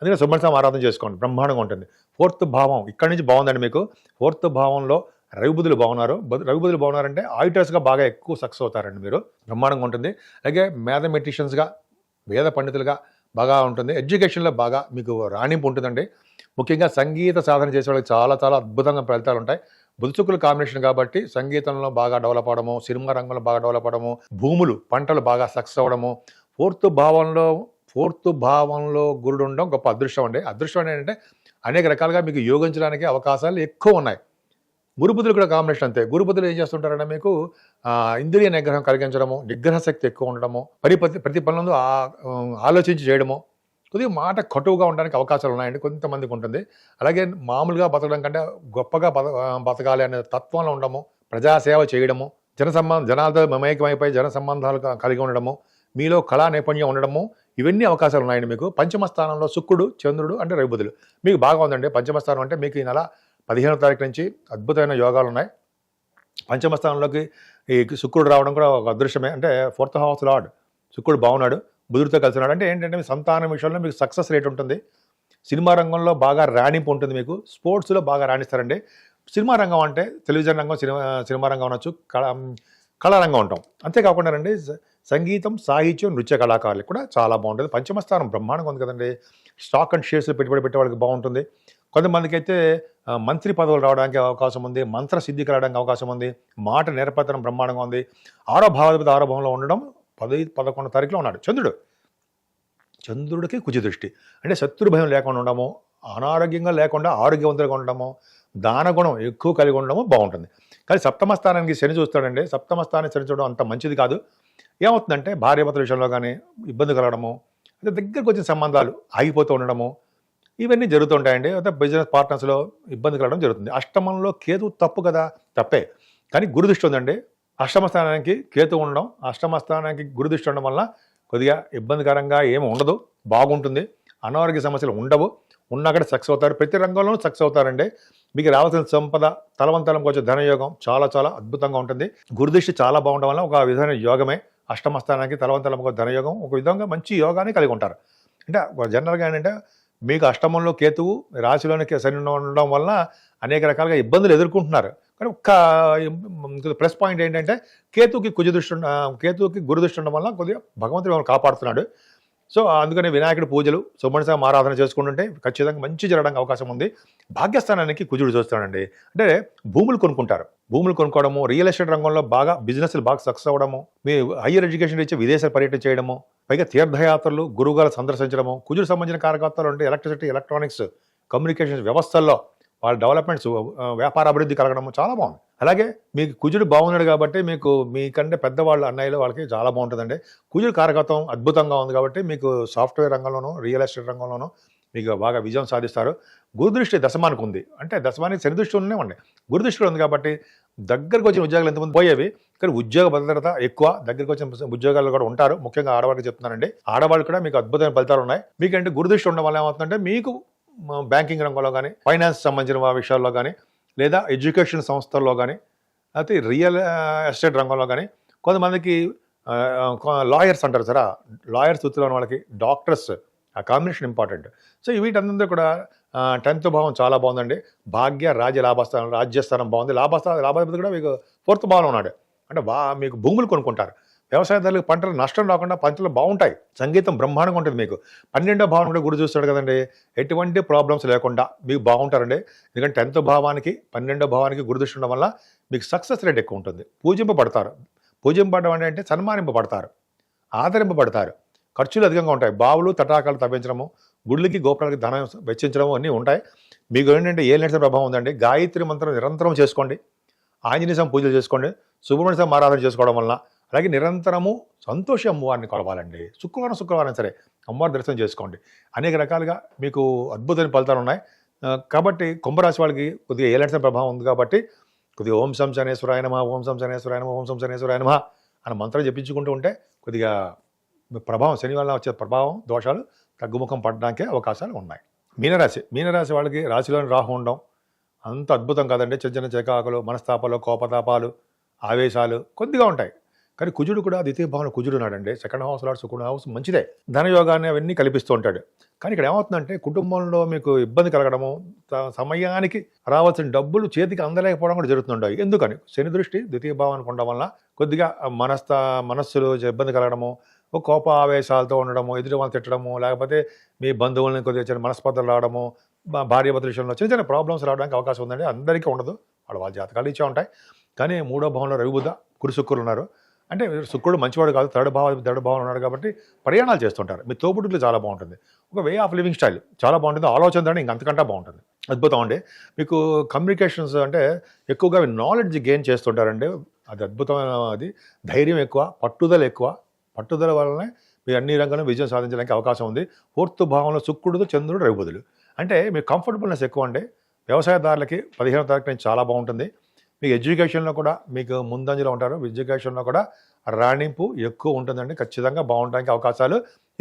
అందుకని సుబ్రహ్మణ్య స్వామి ఆరాధన చేసుకోండి, బ్రహ్మాండంగా ఉంటుంది. 4th భావం ఇక్కడి నుంచి బాగుందండి మీకు. 4th భావంలో రవిబుధులు బాగున్నారు. రవిబుధులు బాగున్నారంటే ఆడిటర్స్గా బాగా ఎక్కువ సక్సెస్ అవుతారండి మీరు, బ్రహ్మాండంగా ఉంటుంది. అలాగే మ్యాథమెటిషియన్స్గా, వేద పండితులుగా బాగా ఉంటుంది. ఎడ్యుకేషన్లో బాగా మీకు రాణింపు ఉంటుందండి. ముఖ్యంగా సంగీత సాధన చేసే వాళ్ళకి చాలా చాలా అద్భుతంగా ఫలితాలు ఉంటాయి. బుధుచుక్కుల కాంబినేషన్ కాబట్టి సంగీతంలో బాగా డెవలప్ అవడము, సినిమా రంగంలో బాగా డెవలప్ అవడము, భూములు పంటలు బాగా సక్సెస్ అవ్వడము. 4th భావంలో గురుడు ఉండడం గొప్ప అదృష్టం అండి. అదృష్టం ఏంటంటే అనేక రకాలుగా మీకు యోగించడానికి అవకాశాలు ఎక్కువ ఉన్నాయి. గురుబుధులు కూడా కాంబినేషన్ అంతే. గురుబుధులు ఏం చేస్తుంటారంటే మీకు ఇంద్రియ నిగ్రహం కలిగించడము, నిగ్రహ శక్తి ఎక్కువ ఉండడము, ప్రతి పనులందు ఆలోచించి చేయడము, కొద్దిగా మాట కటువుగా ఉండడానికి అవకాశాలు ఉన్నాయండి, కొంతమందికి ఉంటుంది. అలాగే మామూలుగా బతకడం కంటే గొప్పగా బతకాలి అనే తత్వంలో ఉండడము, ప్రజాసేవ చేయడము, జనాలతో మమేకమైపోయి జన సంబంధాలు కలిగి ఉండడము, మీలో కళా నైపుణ్యం ఉండడము, ఇవన్నీ అవకాశాలు ఉన్నాయండి మీకు. పంచమ స్థానంలో శుక్రుడు, చంద్రుడు అంటే రవిబుధులు మీకు బాగా ఉందండి. పంచమ స్థానం అంటే మీకు ఈ నెల 15వ తారీఖు నుంచి అద్భుతమైన యోగాలు ఉన్నాయి. పంచమ స్థానంలోకి ఈ శుక్రుడు రావడం కూడా ఒక అదృష్టమే. అంటే 4th హౌస్ లార్డ్ శుక్రుడు బాగున్నాడు, బుధుడితో కలిసినాడు. అంటే ఏంటంటే మీ సంతానం విషయంలో మీకు సక్సెస్ రేట్ ఉంటుంది. సినిమా రంగంలో బాగా రాణింపు ఉంటుంది మీకు. స్పోర్ట్స్లో బాగా రాణిస్తారండి. సినిమా రంగం అంటే టెలివిజన్ రంగం, సినిమా రంగం అనొచ్చు, కళారంగం ఉంటాం. అంతేకాకుండా రండి సంగీతం, సాహిత్యం, నృత్య కళాకారులకు కూడా చాలా బాగుంటుంది. పంచమ స్థానం బ్రహ్మాండంగా ఉంది కదండి. స్టాక్ అండ్ షేర్స్లో పెట్టుబడి పెట్టే వాళ్ళకి బాగుంటుంది. కొంతమందికి అయితే మంత్రి పదవులు రావడానికి అవకాశం ఉంది, మంత్ర సిద్ధి కలగడానికి అవకాశం ఉంది, మాట నేర్పతనం బ్రహ్మాండంగా ఉంది. 6వ భావాధిపతి 6వ భావంలో ఉండడం 11 తారీఖులో ఉన్నాడు చంద్రుడికి కుజ దృష్టి. అంటే శత్రు భయం లేకుండా ఉండడము, అనారోగ్యంగా లేకుండా ఆరోగ్యవంతులుగా ఉండడము, దానగుణం ఎక్కువ కలిగి ఉండడము బాగుంటుంది. కానీ 7వ స్థానానికి శని చూస్తాడండి. 7వ స్థానాన్ని శని చూడడం అంత మంచిది కాదు. ఏమవుతుందంటే భార్యాభర్తల విషయంలో కానీ ఇబ్బంది కలగడము, అంటే దగ్గరకు వచ్చిన సంబంధాలు ఆగిపోతూ ఉండడము, ఇవన్నీ జరుగుతుంటాయండి. అయితే బిజినెస్ పార్ట్నర్స్లో ఇబ్బంది కలగడం జరుగుతుంది. అష్టమంలో కేతు తప్పు కదా, తప్పే. కానీ గురుదృష్టి ఉందండి. అష్టమ స్థానానికి కేతు ఉండడం, అష్టమ స్థానానికి గురుదృష్టి ఉండడం వల్ల కొద్దిగా ఇబ్బందికరంగా ఏమి ఉండదు, బాగుంటుంది. అనారోగ్య సమస్యలు ఉండవు. ఉన్నక్కడ సక్సెస్ అవుతారు. ప్రతి రంగంలోనూ సక్సెస్ అవుతారండి. మీకు రావాల్సిన సంపద, తలవంతలం కొంచెం ధనయోగం చాలా చాలా అద్భుతంగా ఉంటుంది. గురుదృష్టి చాలా బాగుండడం వల్ల ఒక విధమైన యోగమే. అష్టమ స్థానానికి తలవంతలం ధనయోగం ఒక విధంగా మంచి యోగాన్ని కలిగి ఉంటారు. అంటే జనరల్గా ఏంటంటే మీకు అష్టమంలో కేతువు, రాశిలోని శని ఉండడం వలన అనేక రకాలుగా ఇబ్బందులు ఎదుర్కొంటున్నారు. కానీ ఒక్క ప్లస్ పాయింట్ ఏంటంటే కేతువుకి గురుదృష్టి ఉండడం వల్ల కొద్దిగా భగవంతుడు మిమ్మల్ని కాపాడుతున్నాడు. సో అందుకని వినాయకుడి పూజలు, సుబ్రహ్మణ్య స్వామి ఆరాధన చేసుకుంటుంటే ఖచ్చితంగా మంచి జరగడానికి అవకాశం ఉంది. భాగ్యస్థానానికి కుజుడు చూస్తాడండి. అంటే భూములు కొనుక్కుంటారు. భూములు కొనుక్కోవడము, రియల్ ఎస్టేట్ రంగంలో బాగా బిజినెస్లు బాగా సక్సెస్ అవ్వడము, మీ హయ్యర్ ఎడ్యుకేషన్ ఇచ్చే విదేశాల పర్యటన చేయడము, పైగా తీర్థయాత్రలు, గురువుగారు సందర్శించడము, కుజుడు సంబంధించిన కార్యకర్తలు అంటే ఎలక్ట్రిసిటీ, ఎలక్ట్రానిక్స్, కమ్యూనికేషన్స్ వ్యవస్థల్లో వాళ్ళ డెవలప్మెంట్స్, వ్యాపార అభివృద్ధి కలగడము చాలా బాగుంది. అలాగే మీకు కుజుడు బాగున్నాడు కాబట్టి మీకు మీకంటే పెద్దవాళ్ళు అన్నయ్యలు వాళ్ళకి చాలా బాగుంటుందండి. కుజుడు కారకత్వం అద్భుతంగా ఉంది కాబట్టి మీకు సాఫ్ట్వేర్ రంగంలోనూ, రియల్ ఎస్టేట్ రంగంలోనూ మీకు బాగా విజయం సాధిస్తారు. గురుదృష్టి దశమానికి ఉంది. అంటే దశమానికి శని దృష్టి ఉండేవండి, గురుదృష్టి ఉంది కాబట్టి దగ్గరకు వచ్చిన ఉద్యోగాలు ఎంతమంది పోయేవి, కానీ ఉద్యోగ భద్రత ఎక్కువ. దగ్గరికి వచ్చిన ఉద్యోగాలు కూడా ఉంటారు. ముఖ్యంగా ఆడవాళ్ళకి చెప్తున్నానండి. ఆడవాళ్ళు కూడా మీకు అద్భుతమైన ఫలితాలు ఉన్నాయి. మీకంటే గురుదృష్టి ఉండడం వల్ల ఏమవుతుందంటే మీకు బ్యాంకింగ్ రంగంలో కానీ, ఫైనాన్స్ సంబంధించిన విషయాల్లో కానీ, లేదా ఎడ్యుకేషన్ సంస్థల్లో కానీ, అయితే రియల్ ఎస్టేట్ రంగంలో కానీ, కొంతమందికి లాయర్స్ అంటారు సరే, లాయర్స్ వృత్తిలో ఉన్న వాళ్ళకి, డాక్టర్స్, ఆ కాంబినేషన్ ఇంపార్టెంట్. సో వీటందరూ కూడా 10th భావం చాలా బాగుందండి. భాగ్య రాజ్యస్థానం బాగుంది. లాభాధిపతి కూడా మీకు 4th భావంలో ఉన్నాడు. అంటే మీకు భూములు కొనుక్కుంటారు. వ్యవసాయదారులకు పంటలు నష్టం రాకుండా పంటలు బాగుంటాయి. సంగీతం బ్రహ్మాండంగా ఉంటుంది మీకు. 12వ భావం కూడా గురి చూస్తాడు కదండి. ఎటువంటి ప్రాబ్లమ్స్ లేకుండా మీకు బాగుంటారండి. ఎందుకంటే 10th భావానికి 12వ భావానికి గురి దృష్టి ఉండడం వల్ల మీకు సక్సెస్ రేట్ ఎక్కువ ఉంటుంది. పూజింపబడతారు. పూజింపబడడం అంటే సన్మానింపబడతారు, ఆదరింపబడతారు. ఖర్చులు అధికంగా ఉంటాయి. బావులు తటాకాలు తవ్వించడము, గుళ్ళకి గోపురాలకి ధనం వెచ్చించడము అన్నీ ఉంటాయి. మీకు ఏంటంటే ఏ నడిచిన ప్రభావం ఉందండి. గాయత్రి మంత్రం నిరంతరం చేసుకోండి. ఆంజనేయ స్వామి పూజలు చేసుకోండి. సుబ్రహ్మణ్య స్వామి ఆరాధన చేసుకోవడం వలన, అలాగే నిరంతరము సంతోషి అమ్మవారిని కొలవాలండి. శుక్రవారం సరే అమ్మవారి దర్శనం చేసుకోండి. అనేక రకాలుగా మీకు అద్భుతమైన ఫలితాలు ఉన్నాయి. కాబట్టి కుంభరాశి వాళ్ళకి కొద్దిగా ఏలాంటి ప్రభావం ఉంది కాబట్టి కొద్దిగా ఓం శం శనేశ్వరాయ నమః, ఓం శం శనేశ్వరాయ నమః, ఓం శం శనేశ్వరాయ నమః అని మంత్రం జపించుకుంటూ ఉంటే కొద్దిగా ప్రభావం, శని వల్ల వచ్చే ప్రభావం, దోషాలు తగ్గుముఖం పడడానికే అవకాశాలు ఉన్నాయి. మీనరాశి వాళ్ళకి రాశిలోని రాహు ఉండడం అంత అద్భుతం కాదండి. చిన్న చికాకులు, మనస్తాపాలు, కోపతాపాలు, ఆవేశాలు కొద్దిగా ఉంటాయి. కానీ కుజుడు కూడా ద్వితీయ భావంలో కుజుడు ఉన్నాడండి. 2nd హౌస్ లార్డ్ శుక్రుడు హౌస్ మంచిదే. ధనయోగాన్ని అవన్నీ కల్పిస్తూ ఉంటాడు. కానీ ఇక్కడ ఏమవుతుందంటే కుటుంబంలో మీకు ఇబ్బంది కలగడము, సమయానికి రావాల్సిన డబ్బులు చేతికి అందలేకపోవడం కూడా జరుగుతుంటాయి. ఎందుకని? శని దృష్టి ద్వితీయ భావానికి ఉండడం వల్ల కొద్దిగా మనస్సులు ఇబ్బంది కలగడము, కోప ఆవేశాలతో ఉండడము, ఎదుటి వాళ్ళు తిట్టడము, లేకపోతే మీ బంధువులని కొద్దిగా చిన్న మనస్పర్ధలు రావడము, భార్యాభర్తల విషయంలో చిన్న ప్రాబ్లమ్స్ రావడానికి అవకాశం ఉందండి. అందరికీ ఉండదు, వాళ్ళ జాతకాలు ఇచ్చే ఉంటాయి. కానీ 3వ భావంలో రవి బుధ గురు శుక్రులు ఉన్నారు. అంటే శుక్రుడు మంచివాడు కాదు, థర్డ్ భావం ఉన్నాడు కాబట్టి ప్రయాణాలు చేస్తుంటారు. మీ తోబుట్టులు చాలా బాగుంటుంది. ఒక వే ఆఫ్ లివింగ్ స్టైల్ చాలా బాగుంటుంది. ఆలోచన ధోరణి ఇంకంతకంటే బాగుంటుంది. అద్భుతం అండి. మీకు కమ్యూనికేషన్స్ అంటే ఎక్కువగా నాలెడ్జ్ గెయిన్ చేస్తుంటారండి. అది అద్భుతమైన, అది ధైర్యం ఎక్కువ, పట్టుదల వల్లనే మీరు అన్ని రంగాల్లో విజయం సాధించడానికి అవకాశం ఉంది. 4th భావంలో శుక్రుడు, చంద్రుడు, రవి బుధులు. అంటే మీకు కంఫర్టబుల్నెస్ ఎక్కువ అండి. వ్యవసాయదారులకి 15వ తారీఖు నుంచి చాలా బాగుంటుంది. మీకు ఎడ్యుకేషన్లో కూడా మీకు ముందంజలో ఉంటారు. ఎడ్యుకేషన్లో కూడా రాణింపు ఎక్కువ ఉంటుందండి. ఖచ్చితంగా బాగుండడానికి అవకాశాలు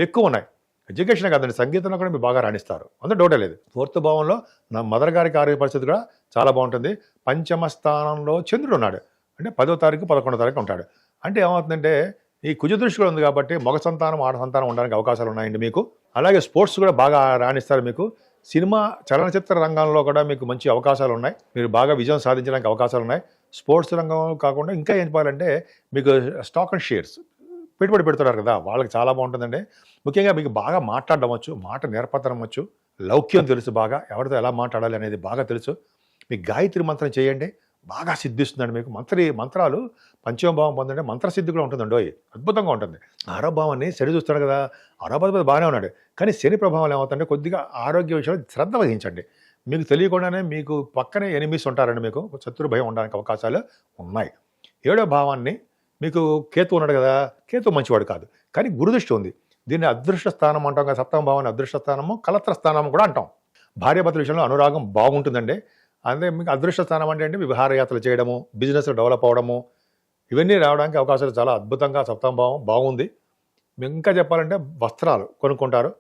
ఎక్కువ ఉన్నాయి. ఎడ్యుకేషన్ కాదండి, సంగీతంలో కూడా మీరు బాగా రాణిస్తారు, అందులో డౌటే లేదు. 4th భావంలో నా మదర్ గారికి ఆరోగ్య పరిస్థితి కూడా చాలా బాగుంటుంది. 5వ స్థానంలో చంద్రుడు ఉన్నాడు. అంటే 10వ తారీఖు 11వ తారీఖు ఉంటాడు. అంటే ఏమవుతుందంటే ఈ కుజ దృష్టి కూడా ఉంది కాబట్టి మగ సంతానం, ఆడ సంతానం ఉండడానికి అవకాశాలు ఉన్నాయండి మీకు. అలాగే స్పోర్ట్స్ కూడా బాగా రాణిస్తారు. మీకు సినిమా, చలనచిత్ర రంగంలో కూడా మీకు మంచి అవకాశాలు ఉన్నాయి. మీరు బాగా విజయం సాధించడానికి అవకాశాలు ఉన్నాయి. స్పోర్ట్స్ రంగం కాకుండా ఇంకా ఏం చెప్పాలంటే మీకు స్టాక్ అండ్ షేర్స్ పెట్టుబడి పెడుతున్నారు కదా, వాళ్ళకి చాలా బాగుంటుందండి. ముఖ్యంగా మీకు బాగా మాట్లాడడం వచ్చు, మాట నేర్పతనం వచ్చు, లౌక్యం తెలుసు, బాగా ఎవరితో ఎలా మాట్లాడాలి అనేది బాగా తెలుసు. మీకు గాయత్రి మంత్రం చేయండి, బాగా సిద్ధిస్తుందండి. మీకు మంత్రాలు 5వ భావం పొందండి, మంత్రసిద్ధి కూడా ఉంటుందండి. అద్భుతంగా ఉంటుంది. 6వ భావాన్ని శని చూస్తాడు కదా, 6వ అధిపతి బాగానే ఉన్నాడు. కానీ శని ప్రభావం ఏమవుతుందంటే కొద్దిగా ఆరోగ్య విషయంలో శ్రద్ధ వహించండి. మీకు తెలియకుండానే మీకు పక్కనే ఎనిమిస్ ఉంటారండి. మీకు శత్రు భయం ఉండడానికి అవకాశాలు ఉన్నాయి. 7వ భావాన్ని మీకు కేతు ఉన్నాడు కదా, కేతు మంచివాడు కాదు, కానీ గురుదృష్టి ఉంది. దీన్ని అదృష్ట స్థానం అంటాం కదా. 7వ భావాన్ని అదృష్ట స్థానము, కలత్ర స్థానం కూడా అంటాం. భార్యాభర్తల విషయంలో అనురాగం బాగుంటుందండి. అదే మీకు అదృష్ట స్థానం అంటే విహారయాత్రలు చేయడము, బిజినెస్ డెవలప్ అవ్వడము, ఇవన్నీ రావడానికి అవకాశాలు చాలా అద్భుతంగా 7వ భావం బాగుంది. ఇంకా చెప్పాలంటే వస్త్రాలు కొనుక్కుంటారు.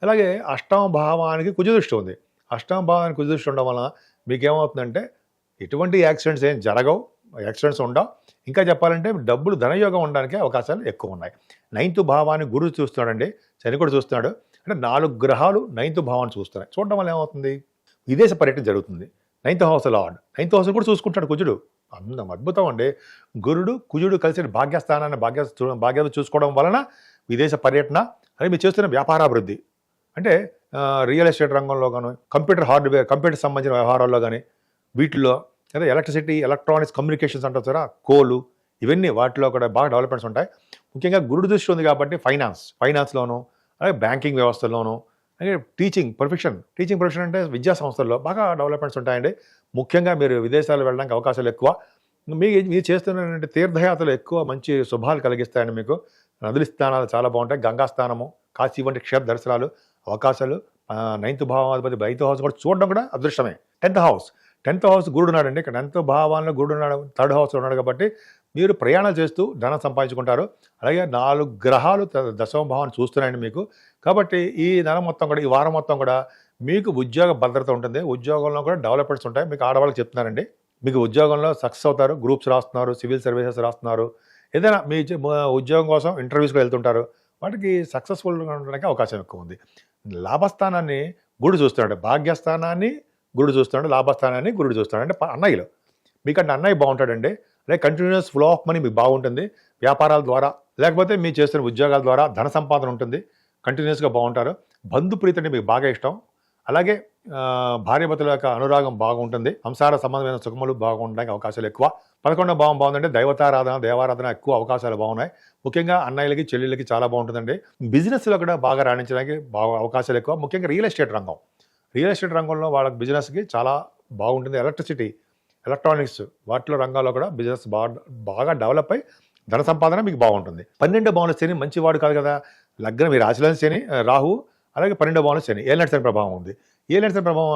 అలాగే 8వ భావానికి కుజదృష్టి ఉంది. 8వ భావానికి కుజదృష్టి ఉండడం వలన మీకేమవుతుందంటే ఎటువంటి యాక్సిడెంట్స్ ఏం జరగవు, యాక్సిడెంట్స్ ఉండవు. ఇంకా చెప్పాలంటే డబ్బులు ధనయోగం ఉండడానికి అవకాశాలు ఎక్కువ ఉన్నాయి. 9th భావాన్ని గురువు చూస్తున్నాడండి, శని కూడా చూస్తున్నాడు. అంటే 4 గ్రహాలు 9th భావాన్ని చూస్తున్నాయి. చూడడం వల్ల ఏమవుతుంది, విదేశ పర్యటన జరుగుతుంది. 9th house lord 9th house కూడా చూసుకుంటాడు కుజుడు. అందం అద్భుతం అండి. కుజుడు కలిసి భాగ్యస్థానాన్ని భాగ్యాలు చూసుకోవడం వలన విదేశ పర్యటన, అలాగే మీరు చేస్తున్న వ్యాపారాభివృద్ధి, అంటే రియల్ ఎస్టేట్ రంగంలో కానీ, కంప్యూటర్ సంబంధించిన వ్యవహారాల్లో కానీ, వీటిలో లేదా ఎలక్ట్రిసిటీ, ఎలక్ట్రానిక్స్, కమ్యూనికేషన్స్ అంటారు సార్, కోలు, ఇవన్నీ వాటిలో కూడా బాగా డెవలప్మెంట్స్ ఉంటాయి. ముఖ్యంగా గురుడు దృష్టి ఉంది కాబట్టి ఫైనాన్స్లోను, అలాగే బ్యాంకింగ్ వ్యవస్థలోను, అలాగే టీచింగ్ ప్రొఫెషన్ అంటే విద్యా సంస్థల్లో బాగా డెవలప్మెంట్స్ ఉంటాయండి. ముఖ్యంగా మీరు విదేశాలు వెళ్ళడానికి అవకాశాలు ఎక్కువ. మీరు చేస్తున్నటువంటి తీర్థయాత్రలు ఎక్కువ మంచి శుభాలు కలిగిస్తాయండి. మీకు నదుల స్థానాలు చాలా బాగుంటాయి. గంగా స్థానము, కాశీ వంటి క్షేత్ర దర్శనాలు అవకాశాలు. 9th భావాధిపతి 9th హౌస్ కూడా చూడడం కూడా అదృష్టమే. 10th హౌస్ గురుడు ఉన్నాడండి. ఇక్కడ 10th భావాల్లో గురుడు ఉన్నాడు, 3rd హౌస్లో ఉన్నాడు కాబట్టి మీరు ప్రయాణాలు చేస్తూ ధనం సంపాదించుకుంటారు. అలాగే 4 గ్రహాలు 10వ భావాన్ని చూస్తున్నాయండి మీకు. కాబట్టి ఈ నెల మొత్తం కూడా, ఈ వారం మొత్తం కూడా మీకు ఉద్యోగ భద్రత ఉంటుంది. ఉద్యోగంలో కూడా డెవలప్‌మెంట్స్ ఉంటాయి. మీకు ఆడవాళ్ళకి చెప్తున్నానండి. మీకు ఉద్యోగంలో సక్సెస్ అవుతారు. గ్రూప్స్ రాస్తున్నారు, సివిల్ సర్వీసెస్ రాస్తున్నారు. ఏదైనా మీ ఉద్యోగం కోసం ఇంటర్వ్యూస్‌కి వెళ్తుంటారు. వాటికి సక్సెస్‌ఫుల్‌గా ఉండడానికి అవకాశం ఎక్కువ ఉంది. లాభస్థానాన్ని గురుడు చూస్తున్నాడు. భాగ్యస్థానాన్ని గురుడు చూస్తున్నాడు. లాభస్థానాన్ని గురుడు చూస్తున్నాడు. అంటే అన్నయ్యలు. మీకంటే అన్నయ్య బాగుంటాడండి. అంటే కంటిన్యూయస్ ఫ్లో ఆఫ్ మనీ మీకు బాగుంటుంది. వ్యాపారాల ద్వారా లేకపోతే మీరు చేస్తున్న ఉద్యోగాల ద్వారా ధన సంపాదన ఉంటుంది. కంటిన్యూస్‌గా బాగుంటారు. బంధుప్రీతి అంటే మీకు బాగా ఇష్టం. అలాగే భార్యాభర్తల యొక్క అనురాగం బాగుంటుంది. సంసార సంబంధమైన సుఖములు బాగుండడానికి అవకాశాలు ఎక్కువ. 11వ భావం బాగుందంటే దైవతారాధన, దేవారాధన ఎక్కువ అవకాశాలు బాగున్నాయి. ముఖ్యంగా అన్నయ్యలకి, చెల్లెళ్ళకి చాలా బాగుంటుందండి. బిజినెస్‌లో కూడా బాగా రాణించడానికి బాగా అవకాశాలు ఎక్కువ. ముఖ్యంగా రియల్ ఎస్టేట్ రంగం. రియల్ ఎస్టేట్ రంగంలో వాళ్ళకి బిజినెస్‌కి చాలా బాగుంటుంది. ఎలక్ట్రిసిటీ, ఎలక్ట్రానిక్స్ వాటిలో రంగాల్లో కూడా బిజినెస్ బాగా డెవలప్ అయ్యి ధన సంపాదన మీకు బాగుంటుంది. 12వ భావంలో శని మంచివాడు కాదు కదా. లగ్నం మీ రాశిలోని శని రాహు, అలాగే 12వ భావంలో శని, ఏలినాటి శని ప్రభావం ఉంది. ఏలినాటి శని ప్రభావం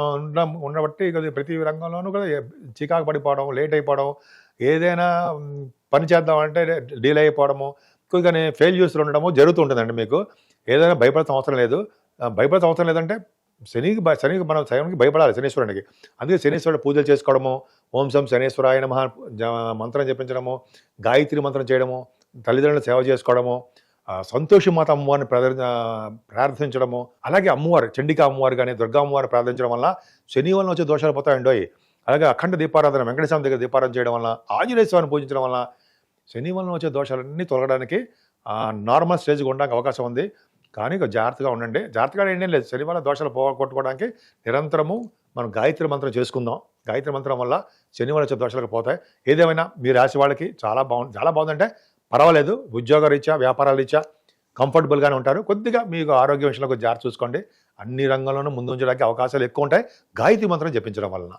ఉండబట్టి ప్రతి రంగంలోనూ కూడా చికాకు పడిపోవడం, లేట్ అయిపోవడం, ఏదైనా పని చేద్దామంటే డీలే అయిపోవడము, కొద్దిగానే ఫెయిల్యూర్స్లో ఉండడము జరుగుతూ ఉంటుందండి. మీకు ఏదైనా భయపడాల్సిన అవసరం లేదు. భయపడాల్సిన అవసరం లేదంటే శనికి మనం శనికి భయపడాలి, శనీశ్వరునికి. అందుకే శనీశ్వరుడు పూజలు చేసుకోవడము, ఓం సం శనీశ్వరాయ నమః మంత్రం జపించడము, గాయత్రి మంత్రం చేయడము, తల్లిదండ్రుల సేవ చేసుకోవడము, సంతోషమాత అమ్మవారిని ప్రార్థించడము, అలాగే అమ్మవారు చండికా అమ్మవారు కానీ దుర్గా అమ్మవారిని ప్రార్థించడం వల్ల శని వలన వచ్చే దోషాలు పోతాయండోయ్. అలాగే అఖండ దీపారాధన వెంకటేశ్వర దగ్గర దీపారాధన చేయడం వల్ల, ఆంజనేయ స్వామిని పూజించడం వల్ల శని వలన వచ్చే దోషాలన్నీ తొలగడానికి నార్మల్ స్టేజ్కి ఉండడానికి అవకాశం ఉంది. కానీ జాగ్రత్తగా ఉండండి. జాగ్రత్తగా ఏం లేదు, శని వల్ల దోషాలు పోగొట్టుకోవడానికి నిరంతరము మనం గాయత్రి మంత్రం చేసుకుందాం. గాయత్రి మంత్రం వల్ల శని వల్ల వచ్చే దోషాలకు పోతాయి. ఏదేమైనా మీ రాశి వాళ్ళకి చాలా బాగుందంటే పర్వాలేదు. ఉద్యోగ రీత్యా, వ్యాపారాల రీత్యా కంఫర్టబుల్గానే ఉంటారు. కొద్దిగా మీకు ఆరోగ్య విషయంలో జాగ్రత్త చూసుకోండి. అన్ని రంగంలోనూ ముందు ఉంచడానికి అవకాశాలు ఎక్కువ ఉంటాయి గాయత్రి మంత్రం జపించడం వలన.